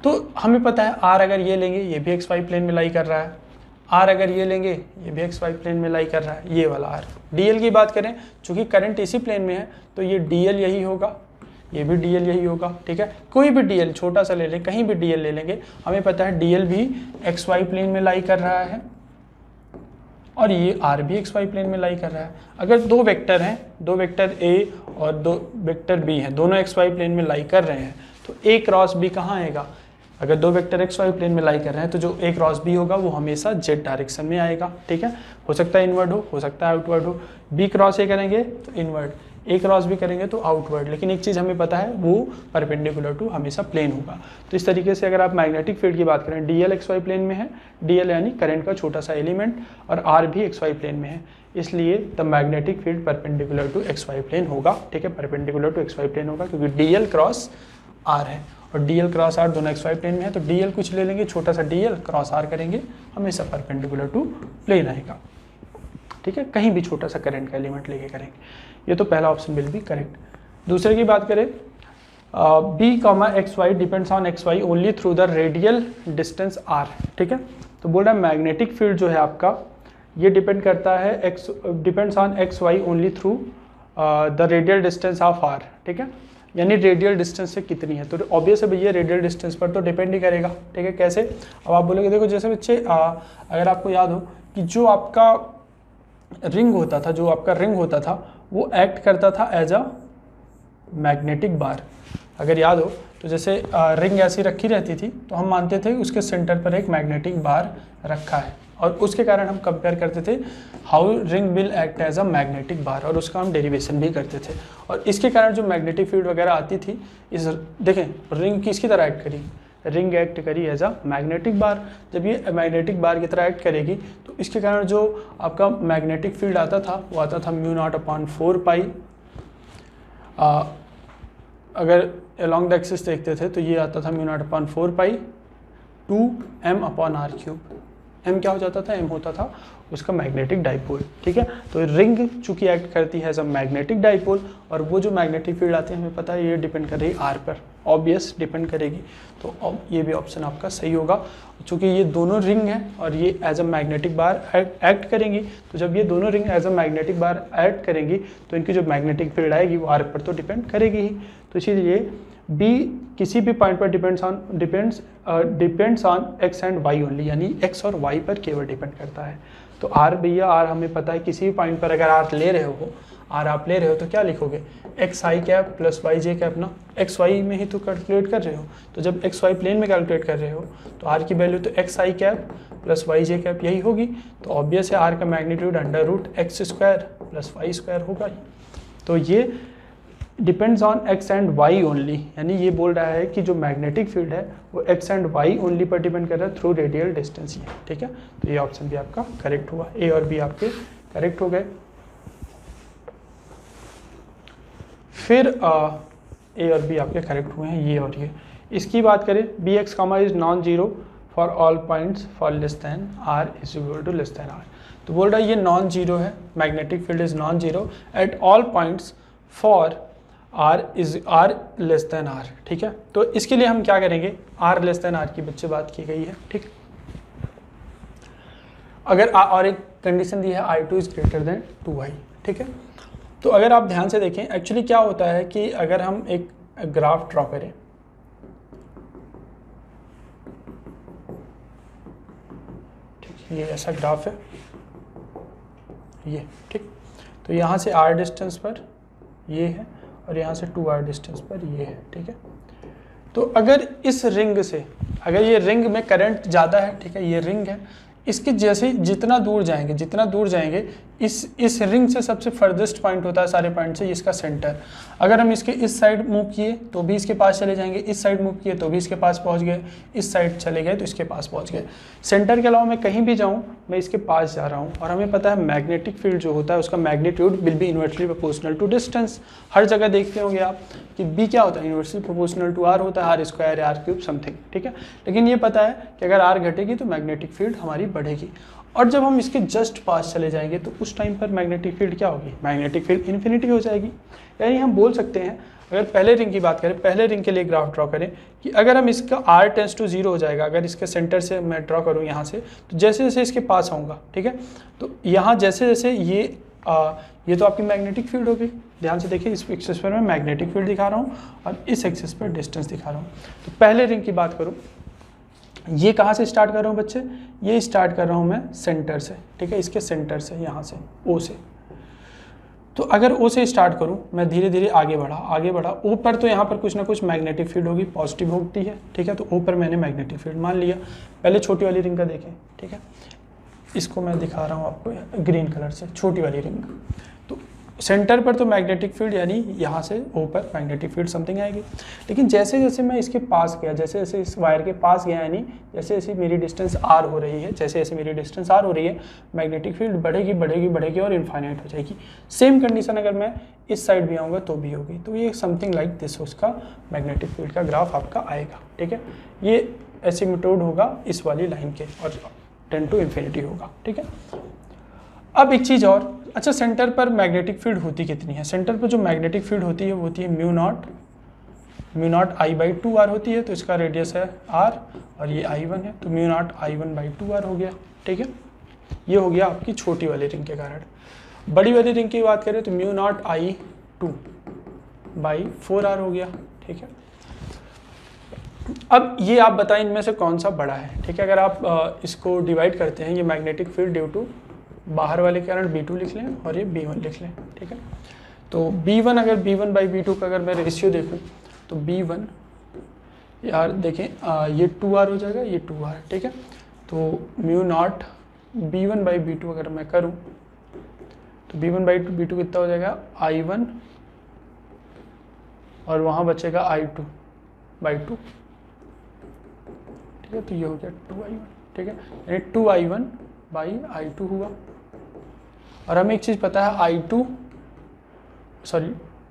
तो हमें पता है r अगर ये लेंगे ये भी एक्स वाई प्लेन में लाई कर रहा है, r अगर ये लेंगे ये भी एक्स वाई प्लेन में लाई कर रहा है, ये वाला r। dl की बात करें, चूंकि करंट इसी प्लेन में है तो ये dl यही होगा, ये भी dl यही होगा, ठीक है। कोई भी dl छोटा सा ले लें, कहीं भी dl ले लेंगे, हमें पता है dl भी एक्स वाई प्लेन में लाई कर रहा है और ये r भी एक्स वाई प्लेन में लाई कर रहा है। अगर दो वेक्टर हैं, दो वेक्टर a और दो वेक्टर b हैं, दोनों एक्स वाई प्लेन में लाई कर रहे हैं तो a क्रॉस b कहाँ आएगा। अगर दो वेक्टर एक्स वाई प्लेन में लाई कर रहे हैं तो जो a क्रॉस b होगा वो हमेशा z डायरेक्शन में आएगा, ठीक है। हो सकता है इनवर्ड हो सकता है आउटवर्ड हो। b क्रॉस a करेंगे तो इनवर्ड, a क्रॉस b करेंगे तो आउटवर्ड, लेकिन एक चीज़ हमें पता है वो परपेंडिकुलर टू हमेशा प्लेन होगा। तो इस तरीके से अगर आप मैग्नेटिक फील्ड की बात करें, dl एक्स वाई प्लेन में है, dl यानी करंट का छोटा सा एलिमेंट, और r भी एक्स वाई प्लेन में है, इसलिए the magnetic field perpendicular to X Y plane होगा, ठीक है, perpendicular to X Y plane होगा, क्योंकि dl क्रॉस r है और dl क्रॉस r दोनों एक्स वाई प्लेन में है। तो dl कुछ ले लेंगे, छोटा सा dl क्रॉस r करेंगे, हमेशा परपेंडिकुलर टू प्लेन आएगा, ठीक है, कहीं भी छोटा सा करंट का एलिमेंट लेके करेंगे। ये तो पहला ऑप्शन विल बी करेक्ट। दूसरे की बात करें, b comma X Y depends on X Y only through the radial distance r, ठीक है। तो बोल रहा है मैग्नेटिक फील्ड जो है आपका ये डिपेंड करता है depends on X Y only through the radial distance of r, ठीक है, यानी रेडियल डिस्टेंस से कितनी है। तो ऑब्वियस है भैया रेडियल डिस्टेंस पर तो डिपेंड ही करेगा, ठीक है। कैसे, अब आप बोलोगे देखो जैसे बच्चे अगर आपको याद हो कि जो आपका रिंग होता था वो एक्ट करता था एज अ मैग्नेटिक बार। अगर याद हो तो जैसे रिंग ऐसी रखी रहती थी तो हम मानते थे उसके सेंटर पर एक मैग्नेटिक बार रखा है और उसके कारण हम कंपेयर करते थे how ring will act as a magnetic bar, और उसका हम डेरिवेशन भी करते थे। और इसके कारण जो मैग्नेटिक फील्ड वगैरह आती थी, इस देखें रिंग किसकी तरह एक्ट करी, रिंग एक्ट करी एज अ मैग्नेटिक बार। जब ये मैग्नेटिक बार की तरह एक्ट करेगी तो इसके कारण जो आपका मैग्नेटिक फील्ड आता था वो आता था μ0/4 पाई। अगर अलॉन्ग द एक्सिस देखते थे तो ये आता था μ0/4 पाई 2m/r क्यूब, m क्या हो जाता था, m होता था उसका मैग्नेटिक डाइपोल, ठीक है। तो रिंग चूंकि एक्ट करती है एज अ मैग्नेटिक डाइपोल, और वो जो मैग्नेटिक फील्ड आती है हमें पता है ये डिपेंड कर रही है r पर, ऑब्वियस डिपेंड करेगी। तो ये भी ऑप्शन आपका सही होगा, चूंकि ये दोनों रिंग हैं और ये as a magnetic bar act करेंगी। तो जब ये दोनों ring as a magnetic bar act करेंगी तो इनकी जो मैग्नेटिक फील्ड आएगी वो r पर तो डिपेंड करेगी ही। तो इसीलिए B किसी भी पॉइंट पर depends on x and y only, यानी x और y पर केवल डिपेंड करता है। तो r भैया r हमें पता है किसी भी पॉइंट पर अगर r ले रहे हो, r आप ले रहे हो तो क्या लिखोगे, X I cap plus Y J cap ना, एक्स वाई में ही तो कैलकुलेट कर रहे हो। तो जब एक्स वाई प्लेन में कैलकुलेट कर रहे हो तो r की वैल्यू तो X I cap plus Y J cap यही होगी। तो ऑब्वियस है r का magnitude under root X square plus Y square होगा ही। तो ये depends on X and Y only, यानी ये बोल रहा है कि जो मैग्नेटिक फील्ड है वो एक्स एंड वाई ओनली पर डिपेंड कर रहा है थ्रू रेडियल डिस्टेंस ही, ठीक है। तो ये ऑप्शन भी आपका करेक्ट हुआ, ए और बी आपके करेक्ट हो गए। फिर ए और बी आपके करेक्ट हुए हैं, ये और ये। इसकी बात करें, B X comma is non zero for all points for less than R is equal to less than R. तो बोल रहा है ये नॉन जीरो है, magnetic field is non zero at all points for R less than R, ठीक है। तो इसके लिए हम क्या करेंगे, आर लेस दैन आर की बच्चे बात की गई है, ठीक। अगर और एक कंडीशन दी है I2 is greater then 2i, ठीक है। तो अगर आप ध्यान से देखें, एक्चुअली क्या होता है कि अगर हम एक ग्राफ ड्रॉ करें, ठीक, ये ऐसा ग्राफ है ये, ठीक। तो यहाँ से r डिस्टेंस पर ये है और यहाँ से 2r डिस्टेंस पर ये है, ठीक है। तो अगर इस रिंग से, अगर ये रिंग में करंट ज़्यादा है, ठीक है, ये रिंग है, इसके जैसे जितना दूर जाएंगे इस रिंग से सबसे फर्देस्ट पॉइंट होता है सारे पॉइंट से इसका सेंटर। अगर हम इसके इस साइड मूव किए तो भी इसके पास चले जाएंगे, इस साइड मूव किए तो भी इसके पास पहुंच गए, इस साइड चले गए तो इसके पास पहुंच गए। सेंटर के अलावा मैं कहीं भी जाऊं मैं इसके पास जा रहा हूं, और हमें पता है मैग्नेटिक फील्ड जो होता है उसका magnitude will be inversely proportional to distance. हर जगह देखते होंगे आप कि बी क्या होता है, इन्वर्सली प्रोपोर्शनल टू आर होता है, R square R cube something, ठीक है। लेकिन ये पता है कि अगर आर घटेगी तो मैग्नेटिक फील्ड हमारी बढ़ेगी, और जब हम इसके जस्ट पास चले जाएंगे तो उस टाइम पर मैग्नेटिक फील्ड क्या होगी, मैग्नेटिक फील्ड इन्फिनिटी हो जाएगी। यानी हम बोल सकते हैं, अगर पहले रिंग की बात करें, पहले रिंग के लिए ग्राफ ड्रॉ करें कि अगर हम इसका r टेंस टू 0 हो जाएगा, अगर इसके सेंटर से मैं ड्रॉ करूं यहाँ से, तो जैसे जैसे इसके पास आऊँगा, ठीक है, तो यहाँ जैसे जैसे ये तो आपकी मैग्नेटिक फील्ड होगी। ध्यान से देखिए, इस एक्सिस पर मैं मैग्नेटिक फील्ड दिखा रहा हूँ और इस एक्सिस पर डिस्टेंस दिखा रहा हूँ। तो पहले रिंग की बात करूँ, ये कहाँ से स्टार्ट कर रहा हूँ बच्चे, ये स्टार्ट कर रहा हूँ मैं सेंटर से, ठीक है, इसके सेंटर से, यहाँ से ओ से। तो अगर ओ से स्टार्ट करूँ, मैं धीरे धीरे आगे बढ़ा, ओ पर तो यहाँ पर कुछ ना कुछ मैग्नेटिक फील्ड होगी, पॉजिटिव होती है, ठीक है। तो ओ पर मैंने मैग्नेटिक फील्ड मान लिया। पहले छोटी वाली रिंग का देखें, ठीक है, इसको मैं दिखा रहा हूँ आपको ग्रीन कलर से, छोटी वाली रिंग। तो सेंटर पर तो मैग्नेटिक फील्ड, यानी यहाँ से ओ पर मैग्नेटिक फील्ड समथिंग आएगी। लेकिन जैसे जैसे मैं इसके पास गया, जैसे जैसे इस वायर के पास गया, यानी जैसे जैसे मेरी डिस्टेंस आर हो रही है, जैसे जैसे मेरी डिस्टेंस आर हो रही है, मैग्नेटिक फील्ड बढ़ेगी और इनफाइनाइट हो जाएगी। सेम कंडीशन अगर मैं इस साइड भी आऊँगा तो भी होगी। तो ये समथिंग लाइक दिस उसका मैग्नेटिक फील्ड का ग्राफ आपका आएगा, ठीक है। ये एसिम्प्टोड होगा इस वाली लाइन के और टेंड टू इन्फिनिटी होगा, ठीक है। अब एक चीज़ और, अच्छा, सेंटर पर मैग्नेटिक फील्ड होती कितनी है, सेंटर पर जो मैग्नेटिक फील्ड होती है वो होती है mu naught I by 2 R होती है। तो इसका रेडियस है आर और ये I1 है, तो mu naught I1 by 2 are हो गया, ठीक है। ये हो गया आपकी छोटी वाली रिंग के कारण। बड़ी वाली रिंग की बात करें तो mu naught I2 by 4 are हो गया, ठीक है। अब ये आप बताएं इनमें से कौन सा बड़ा है, ठीक है। अगर आप इसको डिवाइड करते हैं, ये मैग्नेटिक फील्ड ड्यू टू बाहर वाले कारण B2 लिख लें और ये B1 लिख लें, ठीक है। तो B1, अगर B1 बाई B2 का अगर मैं रेशियो देखूं तो B1 यार देखें ये 2R हो जाएगा, ये 2R, ठीक है। तो mu naught B1 by B2 अगर मैं करूं तो B1 बाई B2 कितना हो जाएगा, I1 और वहाँ बचेगा I2 बाई 2, ठीक है। तो ये हो गया 2I1, ठीक है, यानी 2I1 बाई I2 हुआ। और हमें एक चीज़ पता है,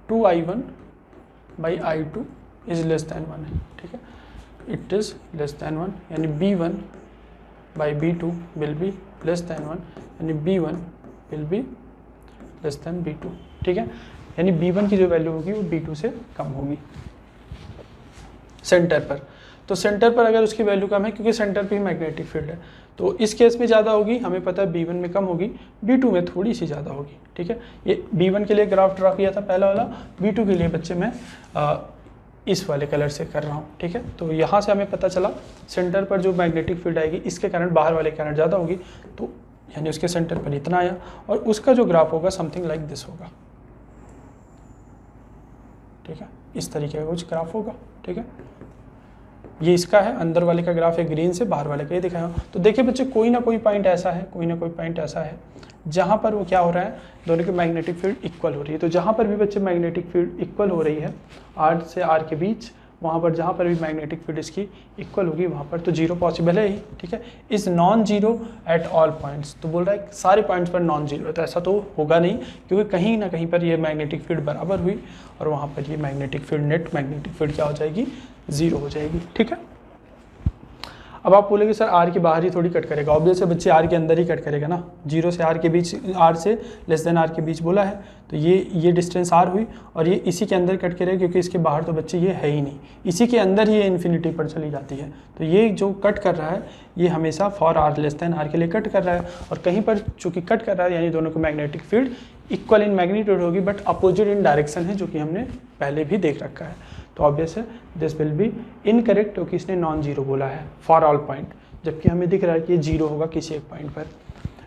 2I1 by I2 is less than 1 है, ठीक है, इट इज़ लेस दैन 1, यानी B1 by B2 will be less than 1, यानी B1 will be less than B2, ठीक है। यानी B1 की जो वैल्यू होगी वो B2 से कम होगी सेंटर पर। तो सेंटर पर अगर उसकी वैल्यू कम है, क्योंकि सेंटर पे ही मैग्नेटिक फील्ड है, तो इस केस में ज़्यादा होगी, हमें पता है B1 में कम होगी, B2 में थोड़ी सी ज़्यादा होगी, ठीक है। ये B1 के लिए ग्राफ ड्रा किया था पहला वाला, B2 के लिए बच्चे मैं इस वाले कलर से कर रहा हूँ, ठीक है। तो यहाँ से हमें पता चला सेंटर पर जो मैग्नेटिक फील्ड आएगी इसके कारण बाहर वाले कारण ज़्यादा होगी, तो यानी उसके सेंटर पर इतना आया, और उसका जो ग्राफ होगा समथिंग लाइक दिस होगा, ठीक है। इस तरीके का कुछ ग्राफ होगा, ठीक है। ये इसका है, अंदर वाले का ग्राफ है ग्रीन से, बाहर वाले का ये दिखाया। तो देखिए बच्चे, कोई ना कोई पॉइंट ऐसा है, कोई ना कोई पॉइंट ऐसा है जहाँ पर वो क्या हो रहा है, दोनों की मैग्नेटिक फील्ड इक्वल हो रही है। तो जहाँ पर भी बच्चे मैग्नेटिक फील्ड इक्वल हो रही है R से R के बीच, वहाँ पर जहाँ पर भी मैग्नेटिक फील्ड इसकी इक्वल होगी वहाँ पर तो जीरो पॉसिबल है ही, ठीक है। Is non zero at all points, तो बोल रहा है सारे पॉइंट्स पर नॉन जीरो है, तो ऐसा तो होगा नहीं, क्योंकि कहीं ना कहीं पर ये मैग्नेटिक फील्ड बराबर हुई और वहाँ पर ये magnetic field, net magnetic field क्या हो जाएगी, जीरो हो जाएगी, ठीक है। अब आप बोलेंगे सर आर के बाहर ही थोड़ी कट करेगा, ऑब्वियस है बच्चे आर के अंदर ही कट करेगा ना, जीरो से आर के बीच, आर से लेस देन आर के बीच बोला है, तो ये डिस्टेंस आर हुई और ये इसी के अंदर कट करेगा, क्योंकि इसके बाहर तो बच्चे ये है ही नहीं, इसी के अंदर ही ये इन्फिनिटी पर चली जाती है। तो ये जो कट कर रहा है ये हमेशा for R less than R के लिए कट कर रहा है, और कहीं पर चूंकि कट कर रहा है यानी दोनों को magnetic field equal in magnitude होगी, बट अपोजिट इन डायरेक्शन है, जो कि हमने पहले भी देख रखा है। तो ऑब्वियस है दिस विल बी इनकरेक्ट, क्योंकि इसने नॉन जीरो बोला है फॉर ऑल पॉइंट, जबकि हमें दिख रहा है कि ये जीरो होगा किसी एक पॉइंट पर।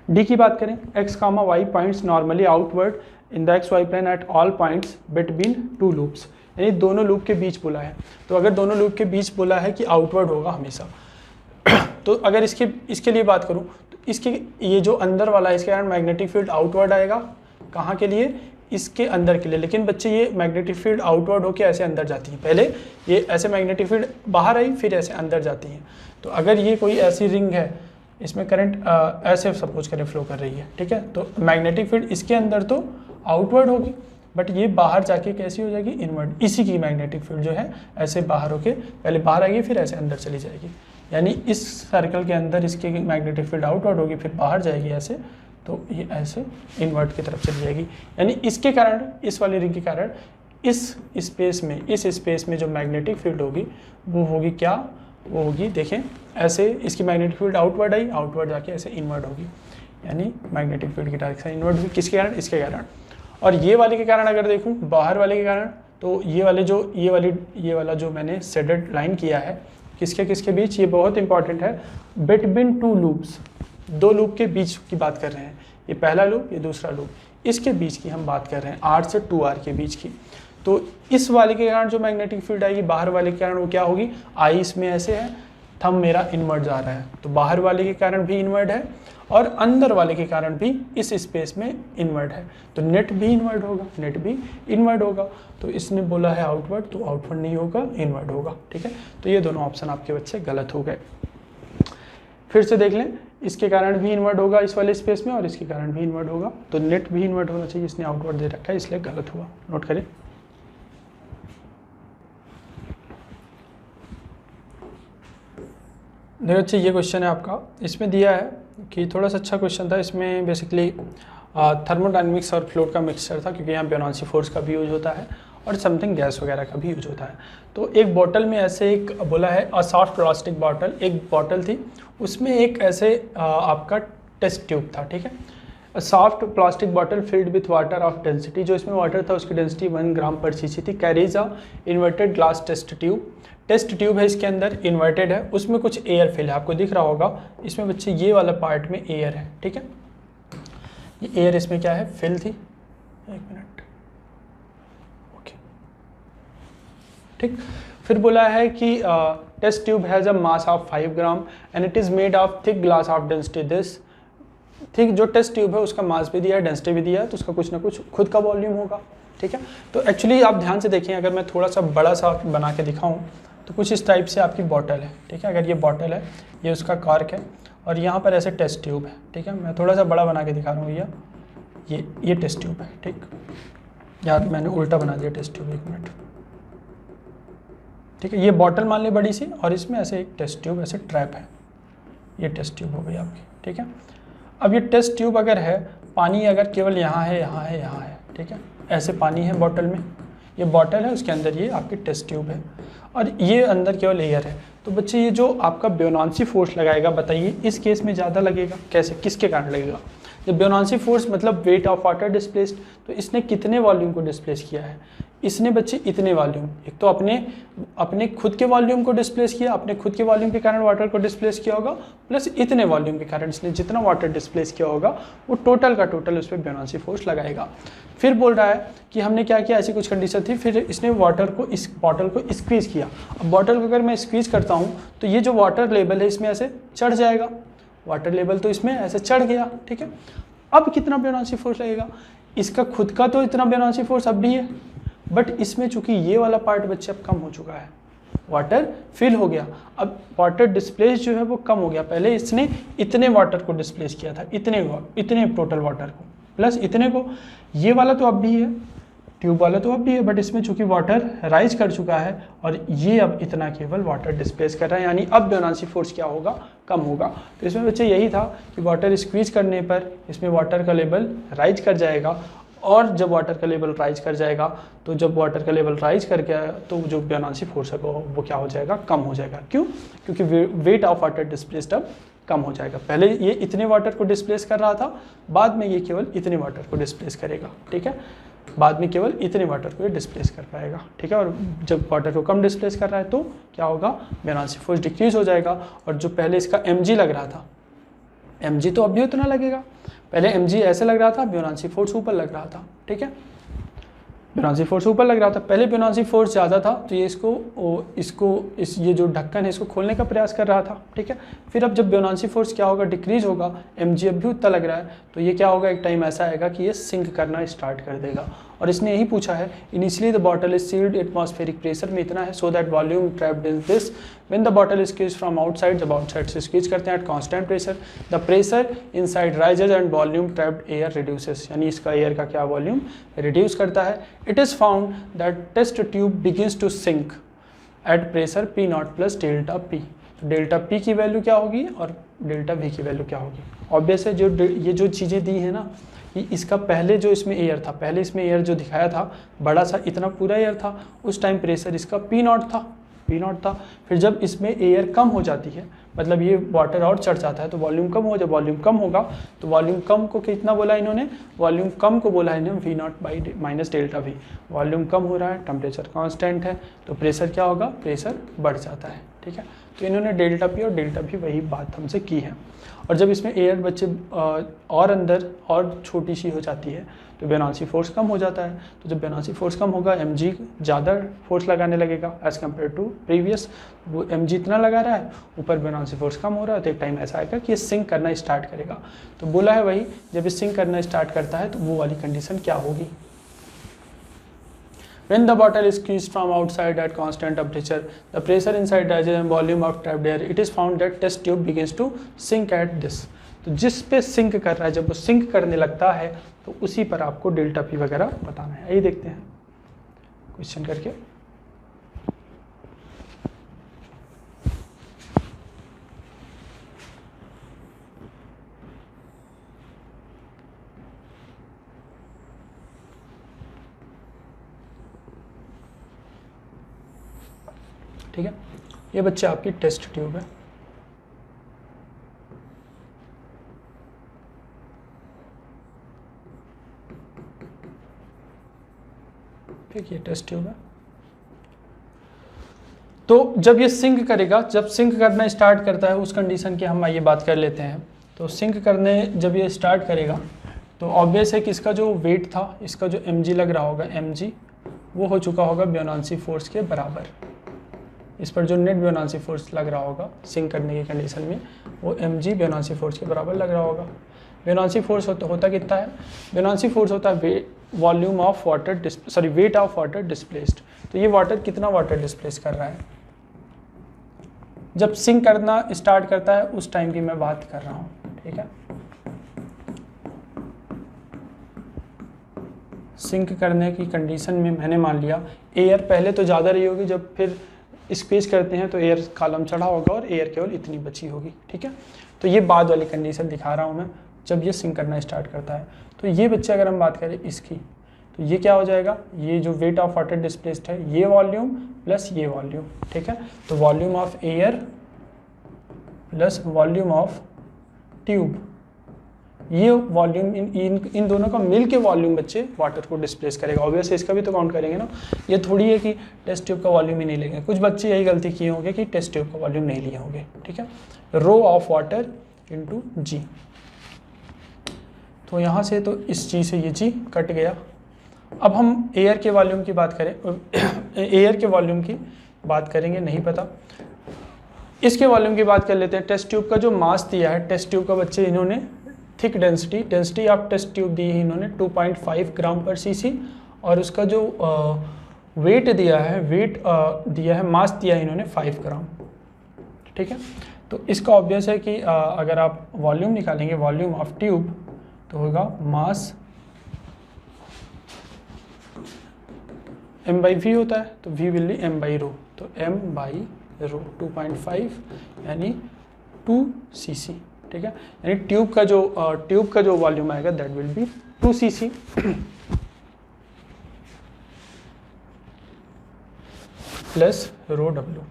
डी की बात करें, x, y points normally outward in the X Y plane at all points between two loops, यानी दोनों लूप के बीच बोला है। तो अगर दोनों लूप के बीच बोला है कि आउटवर्ड होगा हमेशा तो अगर इसके लिए बात करूँ तो इसके ये जो अंदर वाला है इसके कारण मैग्नेटिक फील्ड आउटवर्ड आएगा, कहाँ के लिए, इसके अंदर के लिए। लेकिन बच्चे ये मैग्नेटिक फील्ड आउटवर्ड होकर ऐसे अंदर जाती है, पहले ये ऐसे मैग्नेटिक फील्ड बाहर आई फिर ऐसे अंदर जाती है। तो अगर ये कोई ऐसी रिंग है, इसमें करंट ऐसे सपोज करें फ्लो कर रही है, ठीक है, तो मैग्नेटिक फील्ड इसके अंदर तो आउटवर्ड होगी, बट ये बाहर जाके कैसी हो जाएगी, इनवर्ड। इसी की मैग्नेटिक फील्ड जो है ऐसे बाहर होके पहले बाहर आएगी फिर ऐसे अंदर चली जाएगी, यानी इस सर्कल के अंदर इसकी मैग्नेटिक फील्ड आउटवर्ड होगी फिर बाहर जाएगी ऐसे, तो ये ऐसे इन्वर्ट की तरफ चली जाएगी। यानी इसके कारण, इस वाली रिंग के कारण इस स्पेस में जो मैग्नेटिक फील्ड होगी वो होगी क्या, वो होगी, देखें ऐसे इसकी मैग्नेटिक फील्ड आउटवर्ड आई, आउटवर्ड जाके ऐसे इनवर्ड होगी, यानी मैग्नेटिक फील्ड की डायरेक्शन इनवर्ड हुई, किसके कारण, इसके कारण। और ये वाले के कारण अगर देखूं, बाहर वाले के कारण, तो ये वाला जो मैंने शेडेड लाइन किया है किसके बीच, ये बहुत इंपॉर्टेंट है, बिटवीन टू लूप्स, दो लूप के बीच की बात कर रहे हैं, ये पहला लूप ये दूसरा लूप, इसके बीच की हम बात कर रहे हैं, R से 2R के बीच की। तो इस वाले के कारण जो मैग्नेटिक फील्ड आएगी बाहर वाले के कारण वो क्या होगी, I इसमें ऐसे है, थंब मेरा इनवर्ड जा रहा है, तो बाहर वाले के कारण भी इनवर्ड है और अंदर वाले के कारण भी इस स्पेस में इनवर्ड है, तो नेट भी इनवर्ड होगा, तो इसने बोला है आउटवर्ड, तो आउटवर्ड नहीं होगा, इनवर्ड होगा, ठीक है। तो ये दोनों ऑप्शन आपके बच्चे गलत हो गए। फिर से देख लें, इसके कारण भी इन्वर्ट होगा इस वाले स्पेस में और इसके कारण भी इन्वर्ट होगा, तो नेट भी इन्वर्ट होना चाहिए, इसने आउटवर्ड दे रखा है इसलिए गलत हुआ, नोट करें। देखो अच्छा ये क्वेश्चन है आपका, इसमें दिया है कि थोड़ा सा अच्छा क्वेश्चन था, इसमें बेसिकली थर्मोडायनेमिक्स और फ्लूइड का मिक्सचर था, क्योंकि यहाँ बेनॉन्सी फोर्स का भी यूज होता है और समथिंग गैस वगैरह का भी यूज होता है। तो एक बॉटल में ऐसे एक बोला है अ सॉफ्ट प्लास्टिक बॉटल, एक बॉटल थी उसमें एक ऐसे आपका टेस्ट ट्यूब था, ठीक है। A soft plastic bottle filled with water of density, जो इसमें वाटर था उसकी डेंसिटी 1 ग्राम पर cc थी, carries a inverted glass test tube है, इसके अंदर इन्वर्टेड है, उसमें कुछ एयर फिल है, आपको दिख रहा होगा इसमें बच्चे ये वाला पार्ट में एयर है, ठीक है, ये एयर इसमें क्या है, फिल थी, एक मिनट, ओके ठीक। फिर बोला है कि test tube has a mass of 5 gram and it is made of thick glass of density this, ठीक, जो टेस्ट ट्यूब है उसका मास भी दिया है, डेंसिटी भी दिया है, तो उसका कुछ ना कुछ खुद का वॉल्यूम होगा, ठीक है। तो एक्चुअली आप ध्यान से देखें, अगर मैं थोड़ा सा बड़ा सा बना के दिखाऊं तो कुछ इस टाइप से आपकी बॉटल है, ठीक है, अगर ये बॉटल है, ये उसका कॉर्क है और यहाँ पर ऐसे टेस्ट ट्यूब है, ठीक है, मैं थोड़ा सा बड़ा बना के दिखा रहा हूँ भैया, ये टेस्ट ट्यूब है, ठीक, यार मैंने उल्टा बना दिया टेस्ट ट्यूब, एक मिनट, ठीक है, ये बॉटल मान ले बड़ी सी और इसमें ऐसे एक टेस्ट ट्यूब ऐसे ट्रैप है, ये टेस्ट ट्यूब हो गई आपकी, ठीक है। अब ये टेस्ट ट्यूब अगर है, पानी अगर केवल यहाँ है, यहाँ है, यहाँ है, ठीक है, ऐसे पानी है बॉटल में, ये बॉटल है, उसके अंदर ये आपकी टेस्ट ट्यूब है और ये अंदर केवल एयर है। तो बच्चे ये जो आपका ब्योनांसी फोर्स लगाएगा, बताइए इस केस में ज़्यादा लगेगा, कैसे, किसके कारण लगेगा? जब ब्योनांसी फोर्स मतलब वेट ऑफ वाटर डिस्प्लेस्ड, तो इसने कितने वॉल्यूम को डिस्प्लेस किया है? इसने बच्चे इतने वॉल्यूम, एक तो अपने खुद के वॉल्यूम को डिस्प्लेस किया, अपने खुद के वॉल्यूम के कारण वाटर को डिस्प्लेस किया होगा, प्लस इतने वॉल्यूम के कारण इसने जितना वाटर डिस्प्लेस किया होगा वो टोटल का टोटल उस पर ब्योनांसी फोर्स लगाएगा। फिर बोल रहा है कि हमने क्या किया, ऐसी कुछ कंडीशन थी, फिर इसने वाटर को, इस बॉटल को स्क्वीज़ किया। अब बॉटल को अगर मैं स्क्वीज़ करता हूँ तो ये जो वाटर लेवल है इसमें ऐसे चढ़ जाएगा, वाटर लेवल तो इसमें ऐसे चढ़ गया, ठीक है। अब कितना ब्योनांसी फोर्स लगेगा? इसका खुद का तो इतना ब्योनांसी फोर्स अब भी है, बट इसमें चूंकि ये वाला पार्ट बच्चे अब कम हो चुका है, वाटर फिल हो गया, अब वाटर डिस्प्लेस जो है वो कम हो गया। पहले इसने इतने वाटर को डिस्प्लेस किया था, इतने टोटल वाटर को प्लस इतने को, ये वाला तो अब भी है, ट्यूब वाला तो अब भी है, बट इसमें चूंकि वाटर राइज कर चुका है और ये अब इतना केवल वाटर डिस्प्लेस कर रहा है, यानी अब ब्योनांसी फोर्स क्या होगा, कम होगा। तो इसमें बच्चे यही था कि वाटर स्क्वीज करने पर इसमें वाटर का लेवल राइज कर जाएगा, और जब वाटर का लेवल राइज कर जाएगा, तो जब वाटर का लेवल राइज कर गया तो जो ब्योनांसी फोर्स है वो क्या हो जाएगा, कम हो जाएगा। क्यों? क्योंकि वेट ऑफ वाटर डिस्प्लेस्ड अब कम हो जाएगा। पहले ये इतने वाटर को डिस्प्लेस कर रहा था, बाद में ये केवल इतने वाटर को डिस्प्लेस करेगा, ठीक है, बाद में केवल इतने वाटर को ये डिस्प्लेस कर पाएगा, ठीक है। और जब वाटर को कम डिस्प्लेस कर रहा है तो क्या होगा, ब्योनांसी फोर्स डिक्रीज हो जाएगा। और जो पहले इसका mg लग रहा था, mg तो अब भी उतना लगेगा, पहले mg ऐसे लग रहा था, ब्योनांसी फोर्स ऊपर लग रहा था, ठीक है, ब्योनांसी फोर्स ऊपर लग रहा था। पहले ब्योनांसी फोर्स ज़्यादा था तो ये ये जो ढक्कन है इसको खोलने का प्रयास कर रहा था, ठीक है। फिर अब जब ब्योनांसी फोर्स क्या होगा, डिक्रीज होगा, mg अब भी उतना लग रहा है, तो ये क्या होगा, एक टाइम ऐसा आएगा कि ये सिंक करना स्टार्ट कर देगा। और इसने यही पूछा है, initially the bottle is sealed, atmospheric pressure में इतना है, so that volume trapped in this when the bottle is squeezed from outside, जब आउटसाइड से स्क्वीज करते हैं at constant pressure, the pressure inside rises and volume trapped air reduces, यानी इसका एयर का क्या वॉल्यूम रिड्यूस करता है। It is found that test tube begins to sink at pressure P naught plus delta P. तो डेल्टा पी की वैल्यू क्या होगी और डेल्टा वी की वैल्यू क्या होगी? ऑब्वियस है, ये जो चीज़ें दी है ना, कि इसका पहले जो इसमें एयर था, पहले इसमें एयर जो दिखाया था बड़ा सा इतना पूरा एयर था, उस टाइम प्रेशर इसका पी नॉट था। फिर जब इसमें एयर कम हो जाती है, मतलब ये वाटर और चढ़ जाता है तो वॉल्यूम कम हो, जब वॉल्यूम कम होगा तो वॉल्यूम कम को कितना बोला इन्होंने, वॉल्यूम कम को बोला इन्होंने V naught by minus delta V. Volume कम हो रहा है, टेम्परेचर कांस्टेंट है, तो प्रेशर क्या होगा, प्रेशर बढ़ जाता है, ठीक है। तो इन्होंने डेल्टा पी और डेल्टा वी वही बात हमसे की है। और जब इसमें एयर बच्चे और अंदर और छोटी सी हो जाती है तो ब्योनांसी फोर्स कम हो जाता है। तो जब ब्योनांसी फोर्स कम होगा, mg ज़्यादा फोर्स लगाने लगेगा एज़ कम्पेयर टू प्रीवियस। वो mg इतना लगा रहा है, ऊपर ब्योनांसी फोर्स कम हो रहा है, तो एक टाइम ऐसा आएगा कि ये सिंक करना स्टार्ट करेगा। तो बोला है वही, जब ये सिंक करना स्टार्ट करता है तो वो वाली कंडीशन क्या होगी, when the bottle is squeezed from outside at constant temperature, the pressure inside rises and volume of trapped air, it is found that test tube begins to sink at this। तो जिस पे सिंक कर रहा है, जब वो सिंक करने लगता है तो उसी पर आपको डेल्टा पी वगैरह बताना है। यही देखते हैं क्वेश्चन करके। ठीक है, ये बच्चे आपकी टेस्ट ट्यूब है। ठीक, ये टेस्ट ट्यूब है। तो जब ये सिंक करेगा, जब सिंक करना स्टार्ट करता है उस कंडीशन की हम आइए बात कर लेते हैं। तो सिंक करने जब ये स्टार्ट करेगा तो ऑब्वियस है कि इसका जो वेट था, इसका जो mg लग रहा होगा, mg वो हो चुका होगा ब्योनांसी फोर्स के बराबर। इस पर जो नेट ब्योनांसी फोर्स लग रहा होगा सिंक करने की कंडीशन में, वो mg ब्योनांसी फोर्स के बराबर लग रहा होगा। ब्योनांसी फोर्स होता कितना है, ब्योनांसी फोर्स होता है volume of water weight of water displaced. तो ये वाटर कितना वाटर डिस्प्लेस कर रहा है जब सिंक करना स्टार्ट करता है, उस टाइम की मैं बात कर रहा हूँ, ठीक है। सिंक करने की कंडीशन में मैंने मान लिया एयर पहले तो ज़्यादा रही होगी, जब फिर स्क्वीज करते हैं तो एयर कॉलम चढ़ा होगा और एयर केवल इतनी बची होगी, ठीक है। तो ये बाद वाली कंडीशन दिखा रहा हूँ मैं, जब ये सिंक करना स्टार्ट करता है। तो ये बच्चे अगर हम बात करें इसकी, तो ये क्या हो जाएगा, ये जो वेट ऑफ वाटर डिस्प्लेस्ड है ये वॉल्यूम प्लस ये वॉल्यूम, ठीक है। तो volume of air plus volume of tube, ये वॉल्यूम इन दोनों का मिल के वॉल्यूम बच्चे वाटर को डिस्प्लेस करेगा। ऑब्वियसली इसका भी तो काउंट करेंगे ना, ये थोड़ी है कि टेस्ट ट्यूब का वॉल्यूम ही नहीं लेंगे। कुछ बच्चे यही गलती किए होंगे कि टेस्ट ट्यूब का वॉल्यूम नहीं लिए होंगे, ठीक है। रो ऑफ वाटर इंटू जी, तो यहाँ से तो इस जी से ये जी कट गया। अब हम एयर के वॉल्यूम की बात करें, एयर के वॉल्यूम की बात करेंगे, नहीं पता, इसके वॉल्यूम की बात कर लेते हैं। टेस्ट ट्यूब का जो मास दिया है, टेस्ट ट्यूब का बच्चे इन्होंने thick density of test tube दी है इन्होंने 2.5 ग्राम पर सीसी, और उसका जो वेट दिया है, मास दिया है इन्होंने 5 ग्राम, ठीक है। तो इसका ऑब्वियस है कि अगर आप वॉल्यूम निकालेंगे, वॉल्यूम ऑफ ट्यूब, तो होगा मास m बाई वी होता है, तो v will be m by rho, तो m बाई रो 2.5 यानी 2 cc, ठीक है। यानी ट्यूब का जो वॉल्यूम आएगा that will B 2 cc plus row w,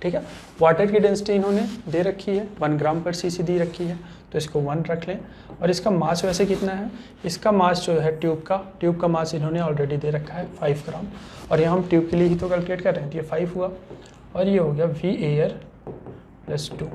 ठीक है। वाटर की डेंसिटी इन्होंने दे रखी है 1 ग्राम पर सीसी दी रखी है, तो इसको 1 रख लें। और इसका मास वैसे कितना है, इसका मास जो है ट्यूब का मास इन्होंने ऑलरेडी दे रखा है 5 ग्राम, और यहाँ हम ट्यूब के लिए ही तो कैलकुलेट कर रहे हैं, तो ये 5 हुआ, और ये हो गया वी एयर प्लस 2,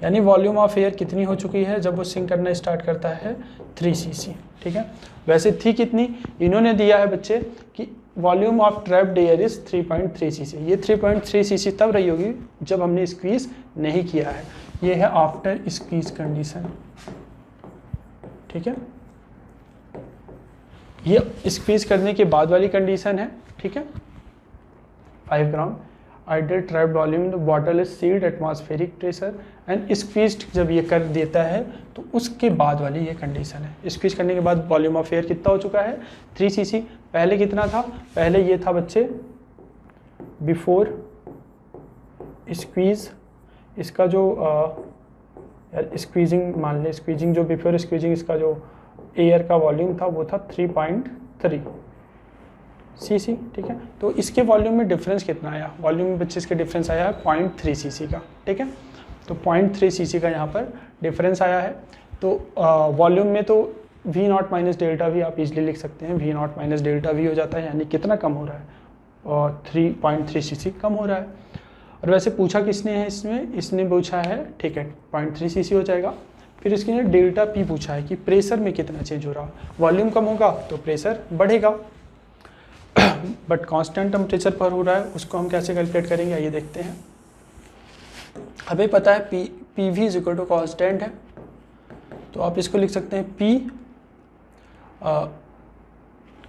यानी वॉल्यूम ऑफ एयर कितनी हो चुकी है जब वो सिंक करना स्टार्ट करता है 3 cc, ठीक है। वैसे थी कितनी, इन्होंने दिया है बच्चे कि volume of trapped air is 3.3 cc, ये 3.3 cc तब रही होगी जब हमने स्क्वीज नहीं किया है। ये है आफ्टर स्क्वीज कंडीशन, ठीक है। ये स्क्वीज करने के बाद वाली कंडीशन है, ठीक है। 5 gram ideal trapped volume in the bottle is sealed atmospheric pressure and squeezed, जब ये कर देता है तो उसके बाद वाली ये कंडीशन है। स्क्वीज करने के बाद वॉल्यूम ऑफ एयर कितना हो चुका है 3 cc, पहले कितना था, पहले ये था बच्चे बिफोर स्क्वीज, इसका जो स्क्वीजिंग मान लें, स्क्वीजिंग जो बिफोर स्क्वीजिंग इसका जो एयर का वॉल्यूम था वो था 3.3 cc, ठीक है। तो इसके वॉल्यूम में डिफरेंस कितना आया, वॉल्यूम में बच्चे इसके डिफरेंस आया है 0.3 cc का, ठीक है। तो 0.3 cc का यहाँ पर डिफरेंस आया है। तो वॉल्यूम में तो V not minus delta we आप इजीली लिख सकते हैं, V not minus delta we हो जाता है, यानी कितना कम हो रहा है, और 3.3 cc कम हो रहा है। और वैसे पूछा किसने है इसमें, इसने पूछा है, ठीक है, 0.3 cc हो जाएगा। फिर इसके डेल्टा P पूछा है कि प्रेशर में कितना चेंज हो रहा, वॉल्यूम कम होगा तो प्रेशर बढ़ेगा, बट कांस्टेंट टेम्परेचर पर हो रहा है, उसको हम कैसे कैलकुलेट करेंगे आइए देखते हैं। हमें पता है P V is equal to constant है, तो आप इसको लिख सकते हैं P,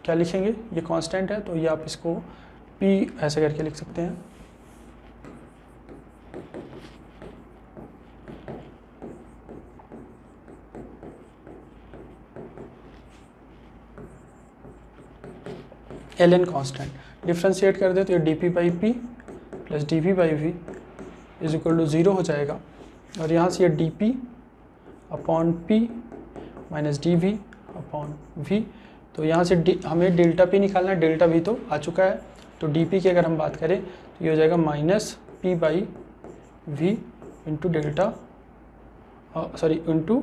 क्या लिखेंगे, ये कांस्टेंट है तो ये आप इसको P ऐसे करके लिख सकते हैं। एल एन कॉन्स्टेंट, डिफ्रेंशिएट कर दे तो ये D P by P plus D V by V is equal to 0 हो जाएगा, और यहाँ से ये D P upon P minus D V upon V, तो यहाँ से हमें डेल्टा पी निकालना है, डेल्टा वी तो आ चुका है, तो डी पी की अगर हम बात करें तो ये हो जाएगा minus P by V into delta into